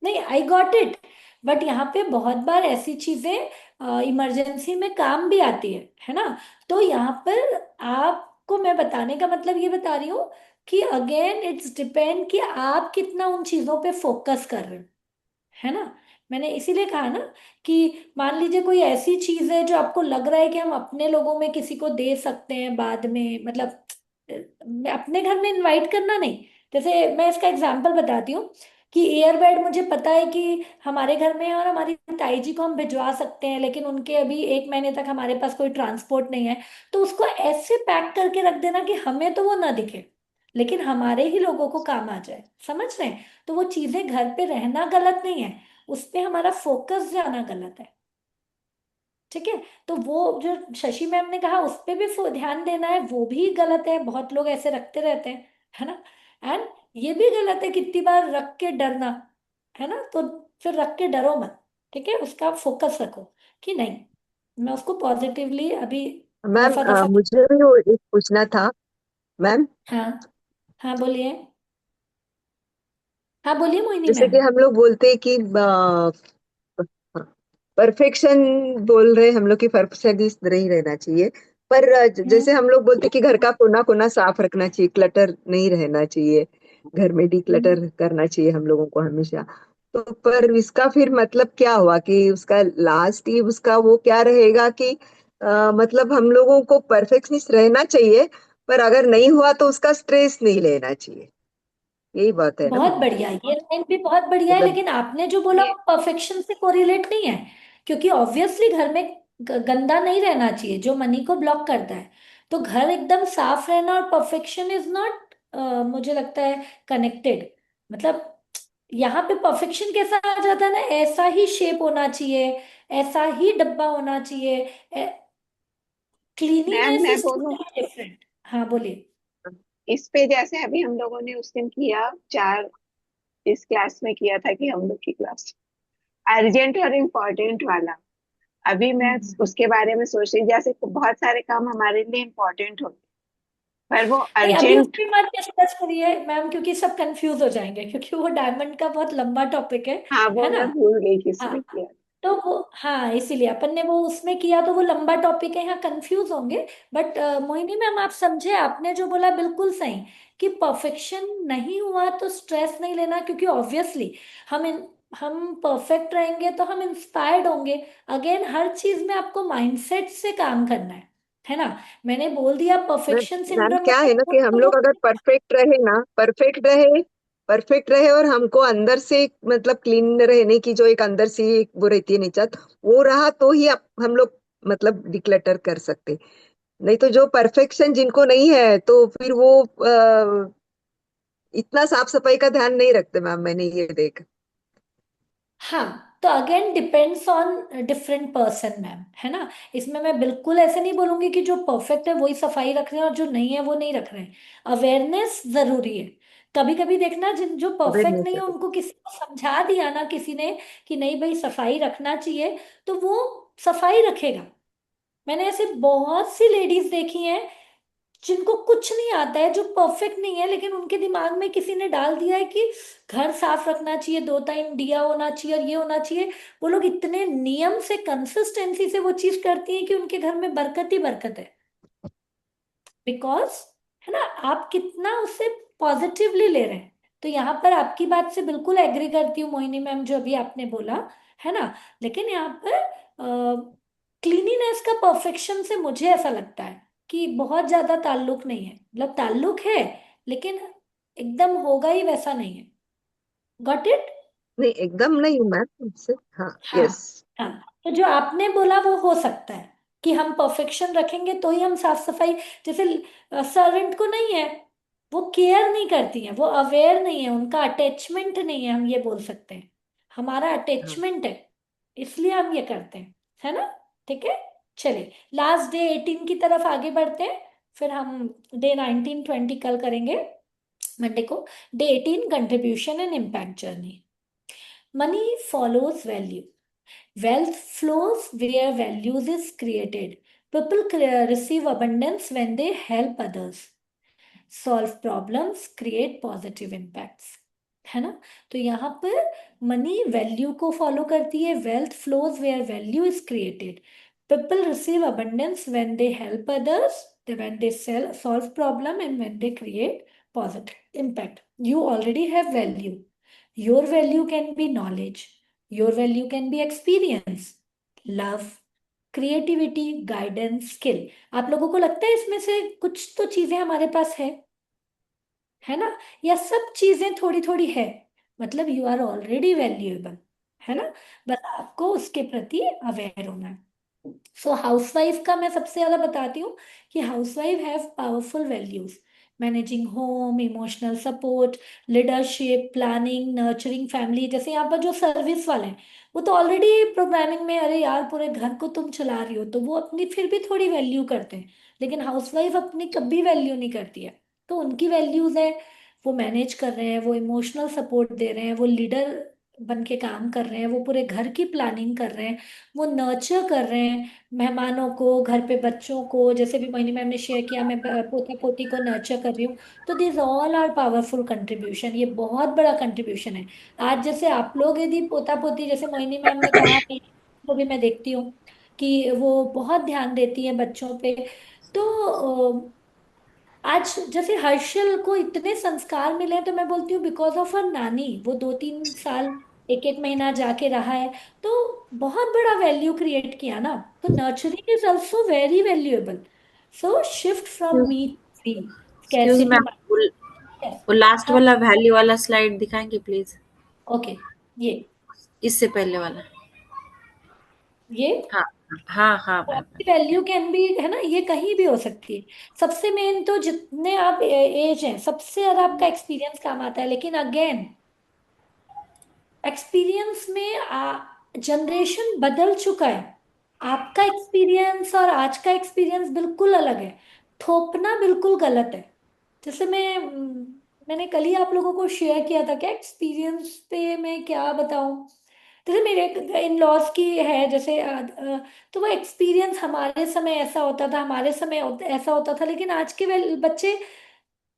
नहीं आई गॉट इट। बट यहाँ पे बहुत बार ऐसी चीजें इमरजेंसी में काम भी आती है ना। तो यहाँ पर आपको मैं बताने का मतलब ये बता रही हूँ कि अगेन इट्स डिपेंड कि आप कितना उन चीजों पे फोकस कर रहे हो, है ना। मैंने इसीलिए कहा ना कि मान लीजिए कोई ऐसी चीज है जो आपको लग रहा है कि हम अपने लोगों में किसी को दे सकते हैं बाद में, मतलब अपने घर में इनवाइट करना नहीं। जैसे मैं इसका एग्जांपल बताती हूँ कि एयरबेड मुझे पता है कि हमारे घर में है और हमारी ताई जी को हम भिजवा सकते हैं, लेकिन उनके अभी 1 महीने तक हमारे पास कोई ट्रांसपोर्ट नहीं है। तो उसको ऐसे पैक करके रख देना कि हमें तो वो ना दिखे, लेकिन हमारे ही लोगों को काम आ जाए, समझ रहे हैं। तो वो चीजें घर पे रहना गलत नहीं है, उस पे हमारा फोकस जाना गलत है। ठीक है। तो वो जो शशि मैम ने कहा उस पे भी ध्यान देना है, वो भी गलत है, बहुत लोग ऐसे रखते रहते हैं, है ना। एंड ये भी गलत है कितनी बार रख के डरना, है ना। तो फिर रख के डरो मत, ठीक है, उसका फोकस रखो कि नहीं मैं उसको पॉजिटिवली अभी मैम रफा दफा। मुझे भी वो एक पूछना था मैम। हाँ, हाँ बोलिए। हाँ बोलिए मोहिनी जैसे मैम। कि हम लोग बोलते हैं कि परफेक्शन बोल रहे हैं हम लोग की परफेक्शनिस्ट नहीं रहना चाहिए। पर हम्म। जैसे हम लोग बोलते हैं कि घर का कोना कोना साफ रखना चाहिए, क्लटर नहीं रहना चाहिए, घर में हम्म। डिक्लटर करना चाहिए हम लोगों को हमेशा। तो पर इसका फिर मतलब क्या हुआ कि उसका लास्ट ही उसका वो क्या रहेगा कि मतलब हम लोगों को परफेक्शनिस्ट रहना चाहिए, पर अगर नहीं हुआ तो उसका स्ट्रेस नहीं लेना चाहिए। यही बात है ना बहुत मैम? बढ़िया, ये लाइन भी बहुत बढ़िया है, मतलब लेकिन आपने जो बोला ये वो परफेक्शन से कोरिलेट नहीं है। क्योंकि ऑब्वियसली घर में गंदा नहीं रहना चाहिए जो मनी को ब्लॉक करता है। तो घर एकदम साफ रहना और परफेक्शन इज नॉट, मुझे लगता है, कनेक्टेड। मतलब यहाँ पे परफेक्शन कैसा आ जाता है ना, ऐसा ही शेप होना चाहिए, ऐसा ही डब्बा होना चाहिए। मैम क्लीनिनेस मैं इज बोलूं, टोटली डिफरेंट। हाँ बोलिए। इस पे जैसे अभी हम लोगों ने उस दिन किया, चार इस क्लास में किया था कि हम लोग की क्लास अर्जेंट और इम्पोर्टेंट वाला। अभी मैं हम्म। उसके बारे में सोच रही, जैसे बहुत सारे काम हमारे लिए इम्पोर्टेंट होते पर वो नहीं अभी उस अर्जेंट। पे मत डिस्कस करिए मैम, क्योंकि सब कंफ्यूज हो जाएंगे, क्योंकि वो डायमंड का बहुत लंबा टॉपिक हाँ, वो है ना। मैं भूल गई हाँ, किसमें किया। तो वो हाँ इसीलिए अपन ने वो उसमें किया, तो वो लंबा टॉपिक है, यहाँ कंफ्यूज होंगे। बट मोहिनी मैम आप समझे, आपने जो बोला बिल्कुल सही, कि परफेक्शन नहीं हुआ तो स्ट्रेस नहीं लेना, क्योंकि ऑब्वियसली हम परफेक्ट रहेंगे तो हम इंस्पायर्ड होंगे। अगेन हर चीज में आपको माइंडसेट से काम करना है ना। मैंने बोल दिया मैम परफेक्शन मैम सिंड्रोम क्या है ना कि हम लोग अगर परफेक्ट रहे ना, परफेक्ट रहे और हमको अंदर से मतलब क्लीन रहने की जो एक अंदर से एक वो रहती है निचत, वो रहा तो ही हम लोग मतलब डिक्लटर कर सकते। नहीं तो जो परफेक्शन जिनको नहीं है तो फिर वो इतना साफ सफाई का ध्यान नहीं रखते मैम, मैंने ये देखा। हाँ, तो again depends on different person ma'am, है ना। इसमें मैं बिल्कुल ऐसे नहीं बोलूंगी कि जो परफेक्ट है वही सफाई रख रहे हैं और जो नहीं है वो नहीं रख रहे हैं। अवेयरनेस जरूरी है। कभी कभी देखना जिन जो परफेक्ट नहीं है अवेयरनेस। उनको किसी को समझा दिया ना किसी ने कि नहीं भाई सफाई रखना चाहिए, तो वो सफाई रखेगा। मैंने ऐसे बहुत सी लेडीज देखी हैं जिनको कुछ नहीं आता है, जो परफेक्ट नहीं है, लेकिन उनके दिमाग में किसी ने डाल दिया है कि घर साफ रखना चाहिए, 2 टाइम दिया होना चाहिए और ये होना चाहिए। वो लोग इतने नियम से कंसिस्टेंसी से वो चीज करती हैं कि उनके घर में बरकत ही बरकत है। बिकॉज, है ना, आप कितना उसे पॉजिटिवली ले रहे हैं। तो यहाँ पर आपकी बात से बिल्कुल एग्री करती हूँ मोहिनी मैम, जो अभी आपने बोला, है ना। लेकिन यहाँ पर क्लीनिनेस का परफेक्शन से मुझे ऐसा लगता है कि बहुत ज्यादा ताल्लुक नहीं है, मतलब ताल्लुक है, लेकिन एकदम होगा ही वैसा नहीं है। Got it? नहीं, एकदम नहीं मैम। हाँ, हाँ यस। हाँ। तो जो आपने बोला वो हो सकता है कि हम परफेक्शन रखेंगे तो ही हम साफ सफाई, जैसे सर्वेंट को नहीं है, वो केयर नहीं करती है, वो अवेयर नहीं है, उनका अटैचमेंट नहीं है, हम ये बोल सकते हैं। हमारा हाँ, अटैचमेंट है, इसलिए हम ये करते हैं, है ना? ठीक है, चलिए लास्ट डे 18 की तरफ आगे बढ़ते हैं, फिर हम डे 19 20 कल करेंगे, मंडे को। Day 18, contribution and impact journey. Money follows value, wealth flows where values is created. People receive abundance when they help others, solve problems, create positive impacts, है ना? तो यहाँ पर मनी वैल्यू को फॉलो करती है, wealth flows where value is created, people receive abundance when they help others, when they solve problem and when they create positive impact. You already have value. Your value can be knowledge, your value can be experience, love, creativity, guidance, skill. आप लोगों को लगता है इसमें से कुछ तो चीजें हमारे पास है ना? या सब चीजें थोड़ी थोड़ी है? मतलब यू आर ऑलरेडी वैल्यूएबल, है ना? बस आपको उसके प्रति अवेयर होना है। सो हाउसवाइफ का मैं सबसे ज्यादा बताती हूँ कि housewife have powerful values, managing home, emotional support, leadership, planning, nurturing family. जैसे यहाँ पर जो सर्विस वाले हैं वो तो ऑलरेडी प्रोग्रामिंग में, अरे यार पूरे घर को तुम चला रही हो, तो वो अपनी फिर भी थोड़ी वैल्यू करते हैं, लेकिन हाउसवाइफ अपनी कभी वैल्यू नहीं करती है। तो उनकी वैल्यूज है, वो मैनेज कर रहे हैं, वो इमोशनल सपोर्ट दे रहे हैं, वो लीडर बन के काम कर रहे हैं, वो पूरे घर की प्लानिंग कर रहे हैं, वो नर्चर कर रहे हैं मेहमानों को, घर पे बच्चों को, जैसे भी मोहिनी मैम ने शेयर किया, मैं पोता पोती को नर्चर कर रही हूँ। तो this all are powerful contribution, ये बहुत बड़ा कंट्रीब्यूशन है। आज जैसे आप लोग यदि पोता पोती, जैसे मोहिनी मैम ने कहा, तो भी मैं देखती हूँ कि वो बहुत ध्यान देती है बच्चों पे। तो आज जैसे हर्षल को इतने संस्कार मिले हैं, तो मैं बोलती हूँ बिकॉज ऑफ हर नानी, वो 2 3 साल, एक एक महीना जाके रहा है, तो बहुत बड़ा वैल्यू क्रिएट किया ना। तो nurturing is also very valuable. So shift from me to we, excuse scarcity. Ma'am, वो लास्ट हाँ, वाला वैल्यू वाला स्लाइड दिखाएंगे प्लीज? ओके, ये इससे पहले वाला। ये हाँ हाँ हाँ मैम। वैल्यू कैन बी, है ना, ये कहीं भी हो सकती है। सबसे मेन तो जितने आप एज हैं, सबसे ज्यादा आपका एक्सपीरियंस काम आता है, लेकिन अगेन एक्सपीरियंस में जनरेशन बदल चुका है। आपका एक्सपीरियंस और आज का एक्सपीरियंस बिल्कुल अलग है, थोपना बिल्कुल गलत है। जैसे मैंने कल ही आप लोगों को शेयर किया था, क्या एक्सपीरियंस पे मैं क्या बताऊं। जैसे मेरे इन लॉज की है, जैसे तो वो एक्सपीरियंस हमारे समय ऐसा होता था, हमारे समय ऐसा होता था, लेकिन आज के बच्चे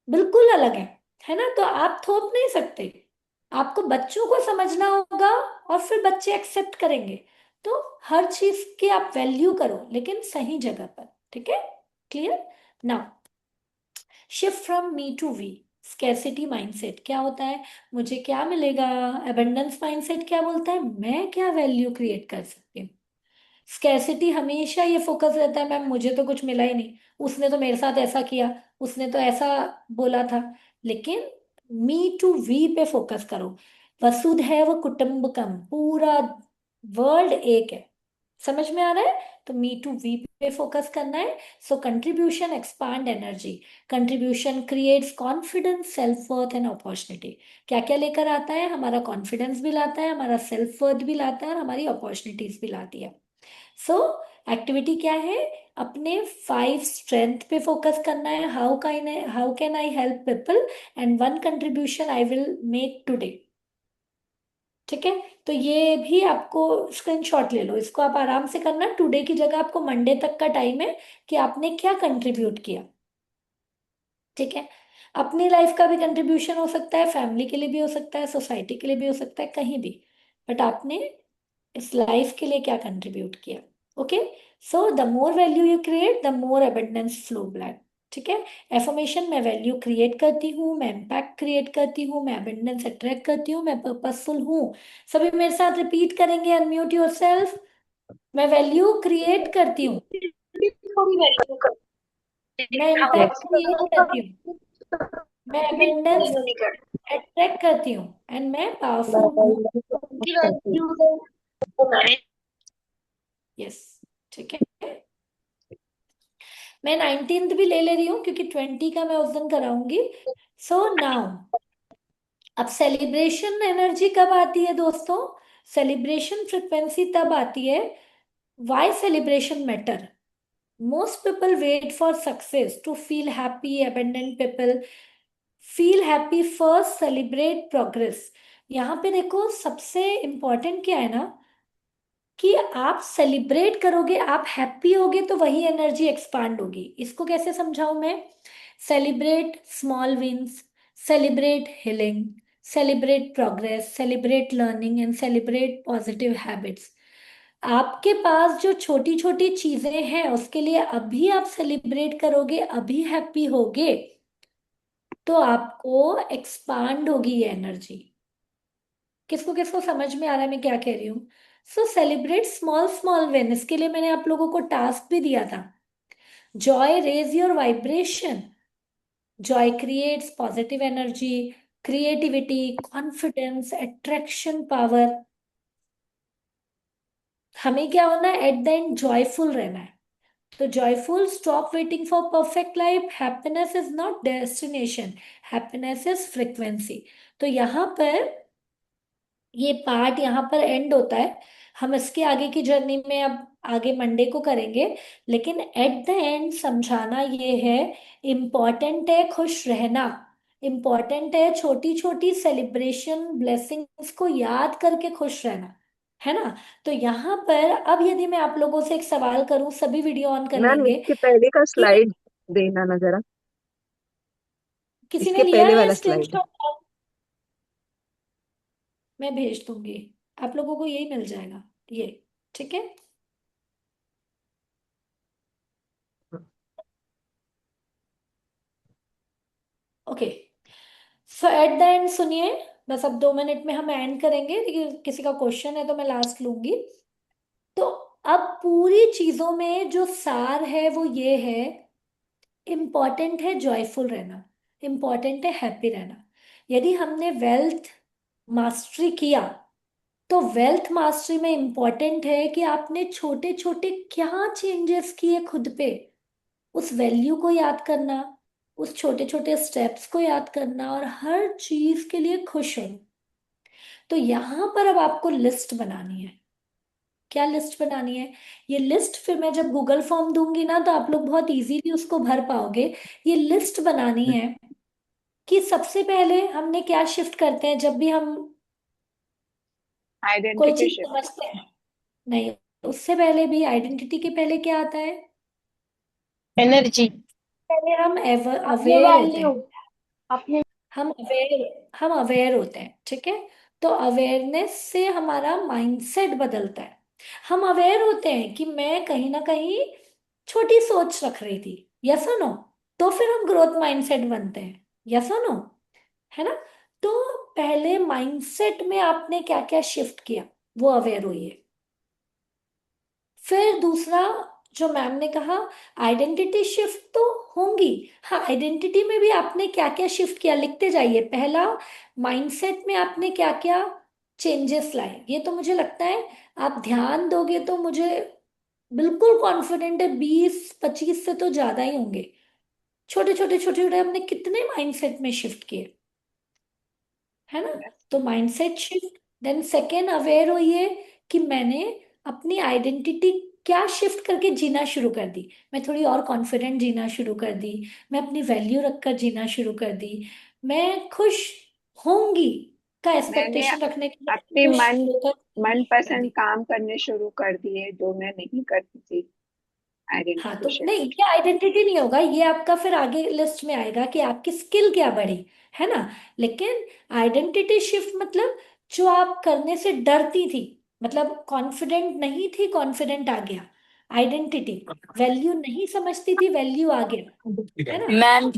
बिल्कुल अलग है ना? तो आप थोप नहीं सकते, आपको बच्चों को समझना होगा, और फिर बच्चे एक्सेप्ट करेंगे। तो हर चीज की आप वैल्यू करो, लेकिन सही जगह पर, ठीक है? Clear? Now shift from me to we, scarcity mindset क्या होता है, मुझे क्या मिलेगा? एबंडेंस माइंडसेट क्या बोलता है, मैं क्या वैल्यू क्रिएट कर सकती हूँ? स्कैरसिटी हमेशा ये फोकस रहता है, मैम मुझे तो कुछ मिला ही नहीं, उसने तो मेरे साथ ऐसा किया, उसने तो ऐसा बोला था। लेकिन मी टू वी पे फोकस करो। वसुधैव कुटुंबकम, पूरा वर्ल्ड एक है, समझ में आ रहा है? तो मी टू वी पे फोकस करना है। So contribution expand energy, contribution creates confidence, self worth and opportunity. क्या क्या लेकर आता है? हमारा कॉन्फिडेंस भी लाता है, हमारा सेल्फ वर्थ भी लाता है, और हमारी अपॉर्चुनिटीज भी लाती है। सो एक्टिविटी क्या है? अपने 5 स्ट्रेंथ पे फोकस करना है। How can I help people, and 1 contribution I will make today. ठीक है? तो ये भी आपको स्क्रीनशॉट ले लो, इसको आप आराम से करना। टुडे की जगह आपको मंडे तक का टाइम है कि आपने क्या कंट्रीब्यूट किया। ठीक है? अपनी लाइफ का भी कंट्रीब्यूशन हो सकता है, फैमिली के लिए भी हो सकता है, सोसाइटी के लिए भी हो सकता है, कहीं भी। बट आपने इस लाइफ के लिए क्या कंट्रीब्यूट किया? Okay? So the more value you create, the more abundance flow back. ठीक है? एफर्मेशन, मैं वैल्यू क्रिएट करती हूँ, मैं इम्पैक्ट क्रिएट करती हूँ, मैं अबंडेंस अट्रैक्ट करती हूँ, मैं पर्पसफुल हूँ। सभी मेरे साथ रिपीट करेंगे, अनम्यूट योरसेल्फ। मैं वैल्यू क्रिएट करती हूँ, मैं इम्पैक्ट क्रिएट करती हूँ, मैं अबंडेंस अट्रैक्ट करती हूँ एंड मैं पावरफुल हूँ। यस, ठीक है। मैं 19th भी ले ले रही हूँ क्योंकि 20 का मैं उस दिन कराऊंगी। सो नाउ अब सेलिब्रेशन एनर्जी कब आती है दोस्तों? सेलिब्रेशन फ्रिक्वेंसी तब आती है। Why celebration matter? Most people wait for success to feel happy. Abundant people feel happy first, celebrate progress. यहाँ पे देखो सबसे इम्पोर्टेंट क्या है ना, कि आप सेलिब्रेट करोगे, आप हैप्पी होगे तो वही एनर्जी एक्सपांड होगी। इसको कैसे समझाऊं मैं? Celebrate small wins, celebrate healing, celebrate progress, celebrate learning and celebrate positive habits. आपके पास जो छोटी छोटी चीजें हैं उसके लिए अभी आप सेलिब्रेट करोगे, अभी हैप्पी होगे, तो आपको एक्सपांड होगी ये एनर्जी। किसको किसको समझ में आ रहा है मैं क्या कह रही हूँ? सो सेलिब्रेट स्मॉल स्मॉल विन। इसके लिए मैंने आप लोगों को टास्क भी दिया था। Joy raise your vibration. Joy creates positive energy, creativity, confidence, attraction power. हमें क्या होना है? एट द एंड जॉयफुल रहना है। तो joyful, stop waiting for perfect life. Happiness is not destination, happiness is frequency. तो यहाँ पर ये पार्ट यहाँ पर एंड होता है। हम इसके आगे की जर्नी में अब आगे मंडे को करेंगे, लेकिन एट द एंड समझाना ये है, इम्पॉर्टेंट है खुश रहना, इम्पॉर्टेंट है छोटी छोटी सेलिब्रेशन ब्लेसिंग्स को याद करके खुश रहना, है ना? तो यहाँ पर अब यदि मैं आप लोगों से एक सवाल करूं, सभी वीडियो ऑन कर मैम लेंगे इसके पहले का कि स्लाइड देना ना जरा, किसी ने इसके लिया पहले है वाला स्लाइड। स्क्रीनशॉट? मैं भेज दूंगी, आप लोगों को यही मिल जाएगा ये, ठीक है? Okay, so eight the and सुनिए, बस अब 2 मिनट में हम एंड करेंगे, लेकिन किसी का क्वेश्चन है तो मैं लास्ट लूंगी। तो अब पूरी चीजों में जो सार है वो ये है, इम्पॉर्टेंट है जॉयफुल रहना, इम्पॉर्टेंट है हैप्पी रहना। यदि हमने वेल्थ मास्टरी किया, तो वेल्थ मास्टरी में इम्पॉर्टेंट है कि आपने छोटे छोटे क्या चेंजेस किए खुद पे, उस वैल्यू को याद करना, उस छोटे छोटे स्टेप्स को याद करना और हर चीज के लिए खुश हो। तो यहां पर अब आपको लिस्ट बनानी है। क्या लिस्ट बनानी है? ये लिस्ट फिर मैं जब गूगल फॉर्म दूंगी ना, तो आप लोग बहुत इजीली उसको भर पाओगे। ये लिस्ट बनानी है कि सबसे पहले हमने क्या शिफ्ट करते हैं जब भी हम कोई आइडेंटिटी चीज शिफ्ट। समझते हैं। नहीं, उससे पहले भी आइडेंटिटी के पहले क्या आता है? एनर्जी। पहले हम अपनी अवेयर होते वैल्यू, हैं। अपने हम अवेयर होते हैं, ठीक है? तो अवेयरनेस से हमारा माइंडसेट बदलता है। हम अवेयर होते हैं कि मैं कहीं ना कहीं छोटी सोच रख रही थी, यस और नो? तो फिर हम ग्रोथ माइंडसेट बनते हैं, यस और नो, है ना? तो पहले माइंडसेट में आपने क्या क्या शिफ्ट किया, वो अवेयर होइए। फिर दूसरा, जो मैम ने कहा, आइडेंटिटी शिफ्ट तो होंगी। हाँ, आइडेंटिटी में भी आपने क्या क्या शिफ्ट किया लिखते जाइए। पहला, माइंडसेट में आपने क्या क्या चेंजेस लाए, ये तो मुझे लगता है आप ध्यान दोगे तो मुझे बिल्कुल कॉन्फिडेंट है 20-25 से तो ज्यादा ही होंगे। छोटे छोटे हमने कितने माइंडसेट में शिफ्ट किए, है ना? तो mindset shift. Then second, aware होइए कि मैंने अपनी आइडेंटिटी क्या शिफ्ट करके जीना शुरू कर दी। मैं थोड़ी और कॉन्फिडेंट जीना शुरू कर दी, मैं अपनी वैल्यू रखकर जीना शुरू कर दी, मैं खुश होंगी का मैंने एक्सपेक्टेशन रखने के लिए अपनी खुश होकर जीना शुरू कर मनपसंद दी। काम करने शुरू कर दिए जो मैं नहीं करती थी। हाँ, आइडेंटिटी तो नहीं, शिफ्ट। ये आइडेंटिटी नहीं होगा, ये आपका फिर आगे लिस्ट में आएगा कि आपकी स्किल क्या बढ़ी, है ना? लेकिन आइडेंटिटी शिफ्ट मतलब जो आप करने से डरती थी, मतलब कॉन्फिडेंट नहीं थी, कॉन्फिडेंट आ गया। आइडेंटिटी, वैल्यू नहीं समझती थी, वैल्यू आ गया, है ना? मैम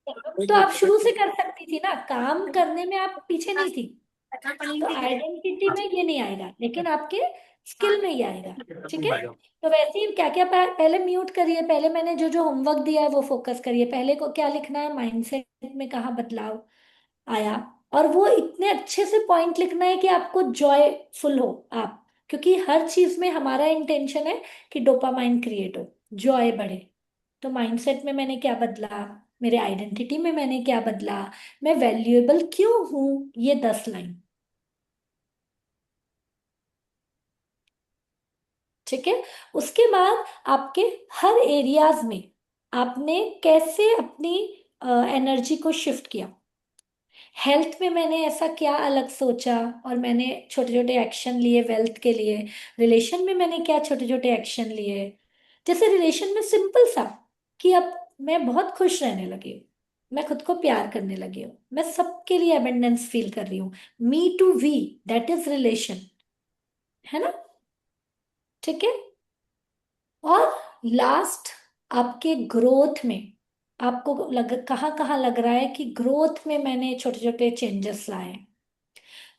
तो आप शुरू से कर सकती थी ना, काम करने में आप पीछे नहीं थी। तो आइडेंटिटी में ये नहीं आएगा, लेकिन आपके स्किल में ही आएगा, ठीक है? तो वैसे ही क्या क्या पहले म्यूट करिए, पहले मैंने जो जो होमवर्क दिया है वो फोकस करिए। पहले को क्या लिखना है? माइंडसेट में कहाँ बदलाव आया, और वो इतने अच्छे से पॉइंट लिखना है कि आपको जॉयफुल हो आप, क्योंकि हर चीज में हमारा इंटेंशन है कि डोपामाइन क्रिएट हो, जॉय बढ़े। तो माइंडसेट में मैंने क्या बदला, मेरे आइडेंटिटी में मैंने क्या बदला, मैं वैल्यूएबल क्यों हूं, ये 10 लाइन। ठीक है। उसके बाद आपके हर एरियाज में आपने कैसे अपनी एनर्जी को शिफ्ट किया। हेल्थ में मैंने ऐसा क्या अलग सोचा और मैंने छोटे छोटे एक्शन लिए वेल्थ के लिए। रिलेशन में मैंने क्या छोटे छोटे एक्शन लिए। जैसे रिलेशन में सिंपल सा कि अब मैं बहुत खुश रहने लगी हूँ, मैं खुद को प्यार करने लगी हूँ, मैं सबके लिए अबेंडेंस फील कर रही हूँ। Me to we, that is relation, है ना। ठीक है। और लास्ट, आपके ग्रोथ में आपको कहाँ कहाँ लग रहा है कि ग्रोथ में मैंने छोटे छोटे चेंजेस लाए।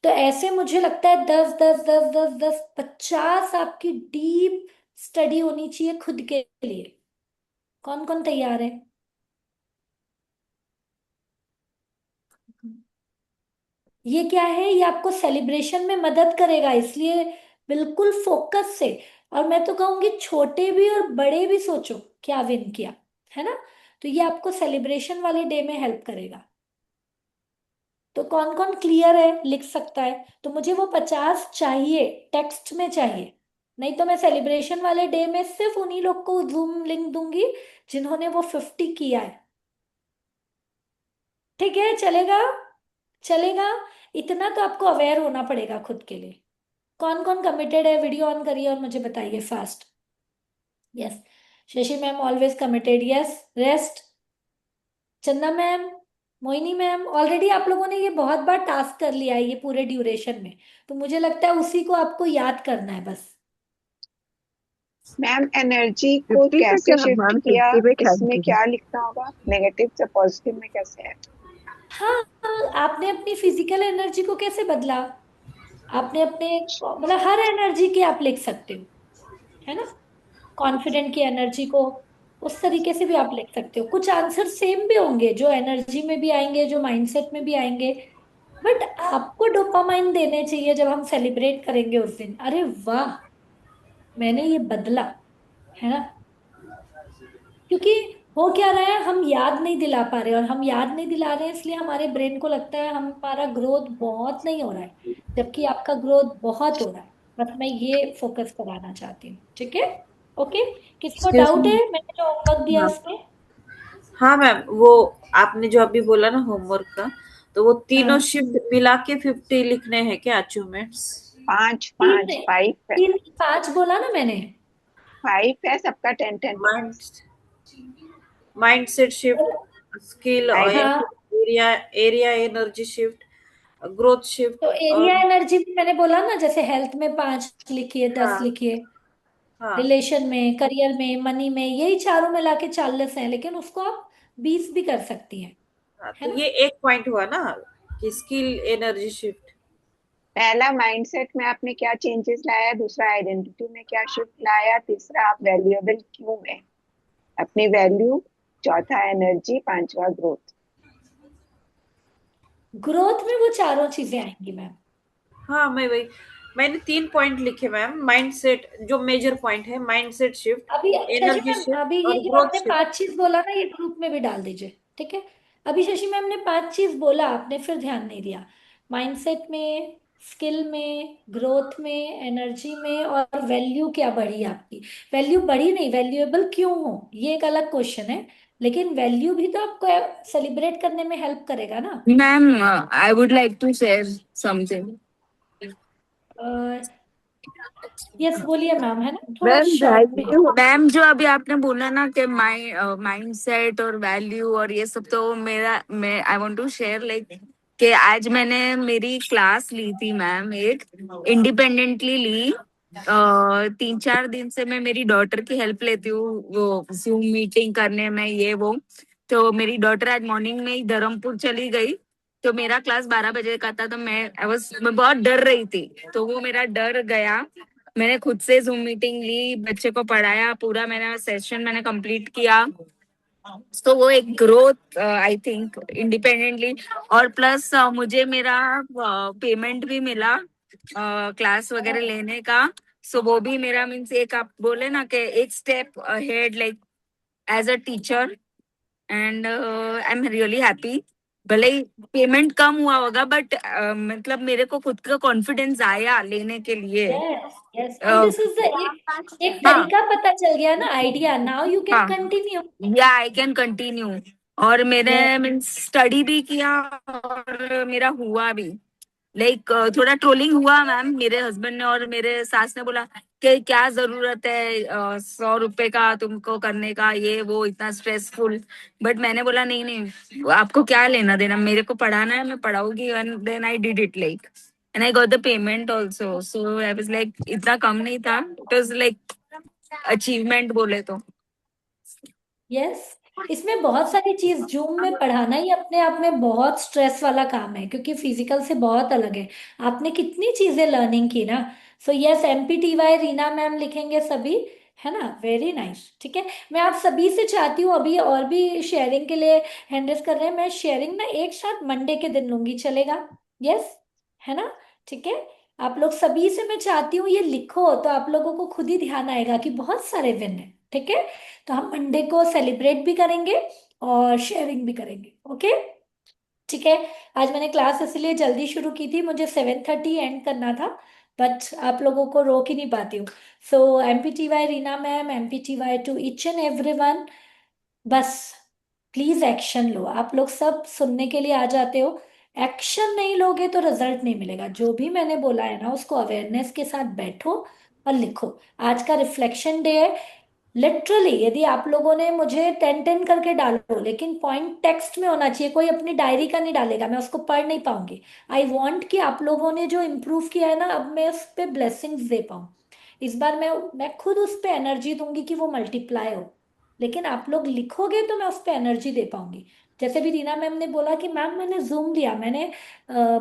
तो ऐसे मुझे लगता है 10 10 10 10 10 50 आपकी डीप स्टडी होनी चाहिए खुद के लिए। कौन कौन तैयार है। ये क्या है, ये आपको सेलिब्रेशन में मदद करेगा, इसलिए बिल्कुल फोकस से। और मैं तो कहूंगी छोटे भी और बड़े भी सोचो क्या विन किया, है ना। तो ये आपको सेलिब्रेशन वाले डे में हेल्प करेगा। तो कौन कौन क्लियर है लिख सकता है। तो मुझे वो 50 चाहिए, टेक्स्ट में चाहिए। नहीं तो मैं सेलिब्रेशन वाले डे में सिर्फ उन्हीं लोग को जूम लिंक दूंगी जिन्होंने वो 50 किया है। ठीक है, चलेगा। चलेगा। इतना तो आपको अवेयर होना पड़ेगा खुद के लिए। कौन कौन कमिटेड है, वीडियो ऑन करिए और मुझे बताइए fast. Yes, Shashi ma'am always committed, yes. Rest, चंदा मैम, मोहिनी मैम, ऑलरेडी आप लोगों ने ये बहुत बार टास्क कर लिया है ये पूरे ड्यूरेशन में। तो मुझे लगता है उसी को आपको याद करना है बस। मैम एनर्जी को 50 पे कैसे क्या शिफ्ट मैम, किया, 50 पे इसमें क्या? क्या लिखना होगा, नेगेटिव से पॉजिटिव में कैसे है? हाँ हाँ, आपने अपनी फिजिकल एनर्जी को कैसे बदला। आपने अपने मतलब हर एनर्जी की आप लिख सकते हो, है ना। कॉन्फिडेंट की एनर्जी को उस तरीके से भी आप लिख सकते हो। कुछ आंसर सेम भी होंगे जो एनर्जी में भी आएंगे, जो माइंडसेट में भी आएंगे। बट आपको डोपामाइन देने चाहिए जब हम सेलिब्रेट करेंगे उस दिन, अरे वाह मैंने ये बदला, है ना। क्योंकि हो क्या रहा है, हम याद नहीं दिला पा रहे, और हम याद नहीं दिला रहे हैं इसलिए हमारे ब्रेन को लगता है हमारा ग्रोथ बहुत नहीं हो रहा है, जबकि आपका ग्रोथ बहुत हो रहा है। बस मैं ये फोकस कराना चाहती हूँ। ठीक है। ओके। किसको एक्सक्यूज डाउट है मी। मैंने जो होमवर्क दिया हाँ, उस पे। हाँ मैम, वो आपने जो अभी बोला ना होमवर्क का, तो वो तीनों हाँ, शिफ्ट मिला के 50 लिखने हैं क्या अचीवमेंट्स? पांच तीन पांच नहीं, फाइव है। 5 बोला ना मैंने। फाइव है, सबका 10 10 माइंड माइंडसेट शिफ्ट, स्किल और आइडेंटिटी। हाँ, area area energy shift, growth तो शिफ्ट एरिया और एनर्जी भी मैंने बोला ना, जैसे हेल्थ में 5 लिखिए, 10 हाँ लिखिए। हाँ रिलेशन में, करियर में, मनी में, यही चारों मिला के 40 हैं, लेकिन उसको आप 20 भी कर सकती हैं, हाँ, है तो ना। ये एक पॉइंट हुआ ना कि स्किल एनर्जी शिफ्ट। पहला माइंडसेट में आपने क्या चेंजेस लाया, दूसरा आइडेंटिटी में क्या शिफ्ट लाया, तीसरा आप वैल्यूएबल क्यों है, अपनी वैल्यू, चौथा एनर्जी, पांचवा ग्रोथ। ग्रोथ में वो चारों चीजें आएंगी मैम। हाँ, मैंने 3 पॉइंट लिखे मैम। माइंडसेट जो मेजर पॉइंट है, माइंडसेट शिफ्ट, अभी शशि एनर्जी मैम, शिफ्ट अभी ये और जो ग्रोथ आपने शिफ्ट। 5 चीज बोला ना, ये ग्रुप में भी डाल दीजिए। ठीक है। अभी शशि मैम ने 5 चीज बोला, आपने फिर ध्यान नहीं दिया। माइंडसेट में, स्किल में, ग्रोथ में, एनर्जी में, और वैल्यू क्या बढ़ी आपकी। वैल्यू बढ़ी नहीं, वैल्यूएबल क्यों हो ये एक अलग क्वेश्चन है। लेकिन वैल्यू भी तो आपको सेलिब्रेट करने में हेल्प करेगा ना। Ma'am, I would like to share something. Yes बोलिए मैम, है ना, थोड़ा मैम शॉर्ट में। वैल्यू, मैम जो अभी आपने बोला ना कि माइंड सेट और वैल्यू और ये सब, तो मैं I want to share like कि आज मैंने मेरी क्लास ली थी मैम, एक इंडिपेंडेंटली ली। 3-4 दिन से मैं मेरी डॉटर की हेल्प लेती हूँ वो जूम मीटिंग करने में, ये वो। तो मेरी डॉटर आज मॉर्निंग में ही धर्मपुर चली गई, तो मेरा क्लास 12 बजे का था, तो मैं बहुत डर रही थी। तो वो मेरा डर गया, मैंने खुद से जूम मीटिंग ली, बच्चे को पढ़ाया, पूरा मैंने सेशन कंप्लीट किया। तो वो एक ग्रोथ आई थिंक इंडिपेंडेंटली। और प्लस मुझे मेरा पेमेंट भी मिला क्लास वगैरह लेने का। सो वो भी मेरा मीन्स एक आप बोले ना कि एक step ahead like as a teacher. And I am really happy. भले ही पेमेंट कम हुआ होगा बट मतलब मेरे को खुद का कॉन्फिडेंस आया लेने के लिए। Yes yes, and a, this is the एक हाँ तरीका पता चल गया ना, आइडिया, नाउ यू कैन हाँ कंटिन्यू। या आई कैन कंटिन्यू। और मेरे यस मीन्स स्टडी भी किया और मेरा हुआ भी। लाइक थोड़ा ट्रोलिंग हुआ मैम, मेरे हस्बैंड ने और मेरे सास ने बोला कि क्या जरूरत है 100 रुपए का तुमको करने का, ये वो इतना स्ट्रेसफुल। बट मैंने बोला नहीं नहीं, आपको क्या लेना देना, मेरे को पढ़ाना है, मैं पढ़ाऊंगी। And then I did it like and I got the payment also. So I was like इतना कम नहीं था, इट वाज लाइक अचीवमेंट बोले तो। यस, इसमें बहुत सारी चीज, जूम में पढ़ाना ही अपने आप में बहुत स्ट्रेस वाला काम है, क्योंकि फिजिकल से बहुत अलग है। आपने कितनी चीजें लर्निंग की ना। So yes, MPTY Reena ma'am लिखेंगे सभी, है ना, वेरी नाइस। ठीक है, मैं आप सभी से चाहती हूँ, अभी और भी शेयरिंग के लिए हैंड रेज कर रहे हैं, मैं शेयरिंग ना एक साथ मंडे के दिन लूंगी, चलेगा? यस, है ना? ठीक है, आप लोग सभी से मैं चाहती हूँ ये लिखो, तो आप लोगों को खुद ही ध्यान आएगा कि बहुत सारे विन है। ठीक है, तो हम मंडे को सेलिब्रेट भी करेंगे और शेयरिंग भी करेंगे। ओके, ठीक है। आज मैंने क्लास इसलिए जल्दी शुरू की थी, मुझे 7:30 एंड करना था, बट आप लोगों को रोक ही नहीं पाती हूँ। So MPTY Reena ma'am, MPTY to each and everyone. बस प्लीज एक्शन लो, आप लोग सब सुनने के लिए आ जाते हो, एक्शन नहीं लोगे तो रिजल्ट नहीं मिलेगा। जो भी मैंने बोला है ना, उसको अवेयरनेस के साथ बैठो और लिखो। आज का रिफ्लेक्शन डे है, लिटरली यदि आप लोगों ने मुझे 10-10 करके डालो, लेकिन पॉइंट टेक्स्ट में होना चाहिए, कोई अपनी डायरी का नहीं डालेगा, मैं उसको पढ़ नहीं पाऊंगी। आई वॉन्ट कि आप लोगों ने जो इम्प्रूव किया है ना, अब मैं उस पर ब्लेसिंग्स दे पाऊँ। इस बार मैं खुद उस पर एनर्जी दूंगी कि वो मल्टीप्लाई हो, लेकिन आप लोग लिखोगे तो मैं उस पर एनर्जी दे पाऊंगी। जैसे भी रीना मैम ने बोला कि मैम मैंने जूम लिया, मैंने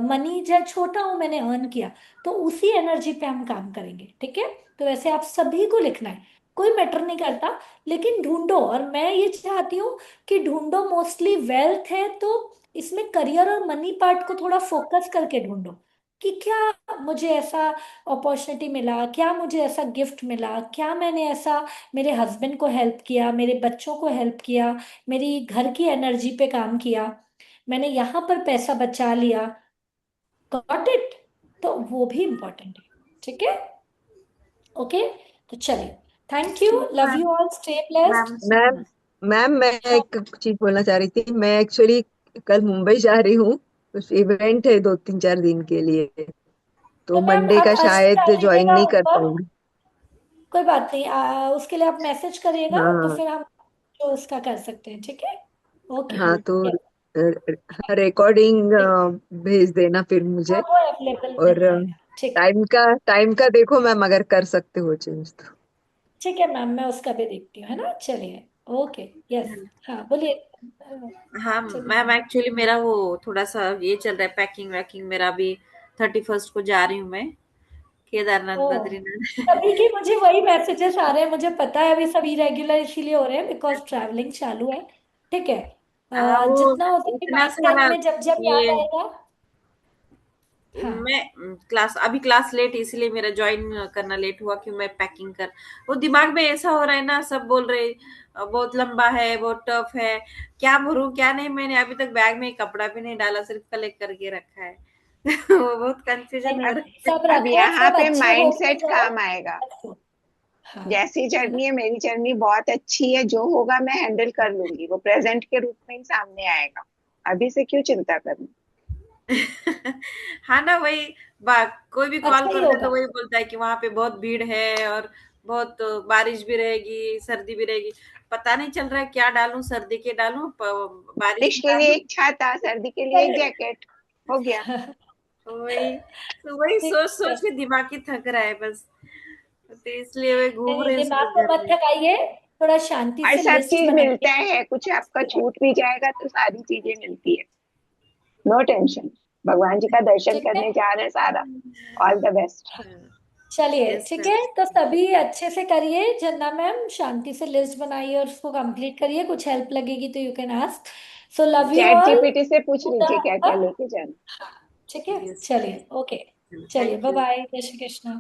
मनी चाहे छोटा हूं मैंने अर्न किया, तो उसी एनर्जी पे हम काम करेंगे। ठीक है, तो वैसे आप सभी को लिखना है, कोई मैटर नहीं करता, लेकिन ढूंढो। और मैं ये चाहती हूँ कि ढूंढो, मोस्टली वेल्थ है तो इसमें करियर और मनी पार्ट को थोड़ा फोकस करके ढूंढो, कि क्या मुझे ऐसा अपॉर्चुनिटी मिला, क्या मुझे ऐसा गिफ्ट मिला, क्या मैंने ऐसा मेरे हस्बैंड को हेल्प किया, मेरे बच्चों को हेल्प किया, मेरी घर की एनर्जी पे काम किया, मैंने यहाँ पर पैसा बचा लिया। Got it? तो वो भी इम्पोर्टेंट है। ठीक है, ओके, तो चलिए, thank you, love you all, stay blessed. Ma'am ma'am ma'am मैं हाँ, एक चीज बोलना चाह रही थी। मैं एक्चुअली कल मुंबई जा रही हूँ, कुछ इवेंट है 2-3-4 दिन के लिए, तो तो मैम मंडे आप का अच्छी शायद डाल ज्वाइन दीजिएगा नहीं कर ऊपर, पाऊंगी। कोई बात नहीं, उसके लिए आप मैसेज करिएगा तो हाँ फिर हम जो उसका कर सकते हैं। ठीक है, ओके, हाँ, तो यस, रिकॉर्डिंग भेज देना फिर हाँ मुझे। वो अवेलेबल और मिल जाएगा। ठीक है, टाइम का देखो मैम, अगर कर सकते हो चेंज तो। ठीक है मैम, मैं उसका भी देखती हूँ, है ना? चलिए, ओके, यस, हाँ बोलिए। हाँ चलिए, मैम, एक्चुअली मेरा वो थोड़ा सा ये चल रहा है, पैकिंग वैकिंग मेरा भी। 31st को जा रही हूँ मैं केदारनाथ ओ, बद्रीनाथ। सभी के मुझे वही मैसेजेस आ रहे हैं, मुझे पता है, अभी सभी रेगुलर इसीलिए हो रहे हैं बिकॉज ट्रैवलिंग चालू है। ठीक है, वो जितना हो सके इतना माइंड सारा में जब जब याद ये आएगा। हाँ, मैं क्लास अभी क्लास लेट, इसलिए मेरा ज्वाइन करना लेट हुआ कि मैं पैकिंग कर, वो दिमाग में ऐसा हो रहा है ना, सब बोल रहे बहुत लंबा है, बहुत टफ है, क्या भरूं क्या नहीं। मैंने अभी तक बैग में कपड़ा भी नहीं डाला, सिर्फ कलेक्ट करके रखा है। वो बहुत कंफ्यूजन नहीं हो नहीं, रहा सब अब रखो, यहाँ सब पे अच्छे होके माइंडसेट जाओ। काम आएगा। हाँ, जैसी है ना? जर्नी है, मेरी जर्नी बहुत अच्छी है, जो होगा मैं हैंडल कर लूंगी, वो प्रेजेंट के रूप में ही सामने आएगा। अभी से क्यों चिंता करनी। है। हाँ ना, वही बात, कोई भी कॉल अच्छा ही करते तो होगा। वही बोलता है कि वहां पे बहुत भीड़ है और बहुत बारिश भी रहेगी, सर्दी भी रहेगी। पता नहीं चल रहा है क्या डालूं, सर्दी के डालूं, बारिश बारिश के के लिए डालूं। एक छाता, सर्दी के लिए एक चलिए, जैकेट, हो गया। तो वही ठीक सोच है, सोच के दिमाग ही थक रहा है बस। तो इसलिए वे नहीं घूम नहीं, रहे हैं दिमाग सुबह को घर मत में। थकाइए, थोड़ा शांति और से सब लिस्ट चीज बनाइए। मिलता है, कुछ आपका छूट भी जाएगा तो सारी चीजें मिलती है। नो टेंशन, भगवान जी का दर्शन ठीक है, करने जा रहे हैं सारा। All the best. चलिए यस ठीक मैम। है, तो सभी अच्छे से करिए। झरना मैम शांति से लिस्ट बनाइए और उसको कंप्लीट करिए। कुछ हेल्प लगेगी तो you can ask. So love you chat all. GPT से पूछ लीजिए क्या क्या लेके जाना। ठीक है, यस। चलिए, ओके, चलिए, थैंक बाय यू। बाय, जय श्री कृष्ण।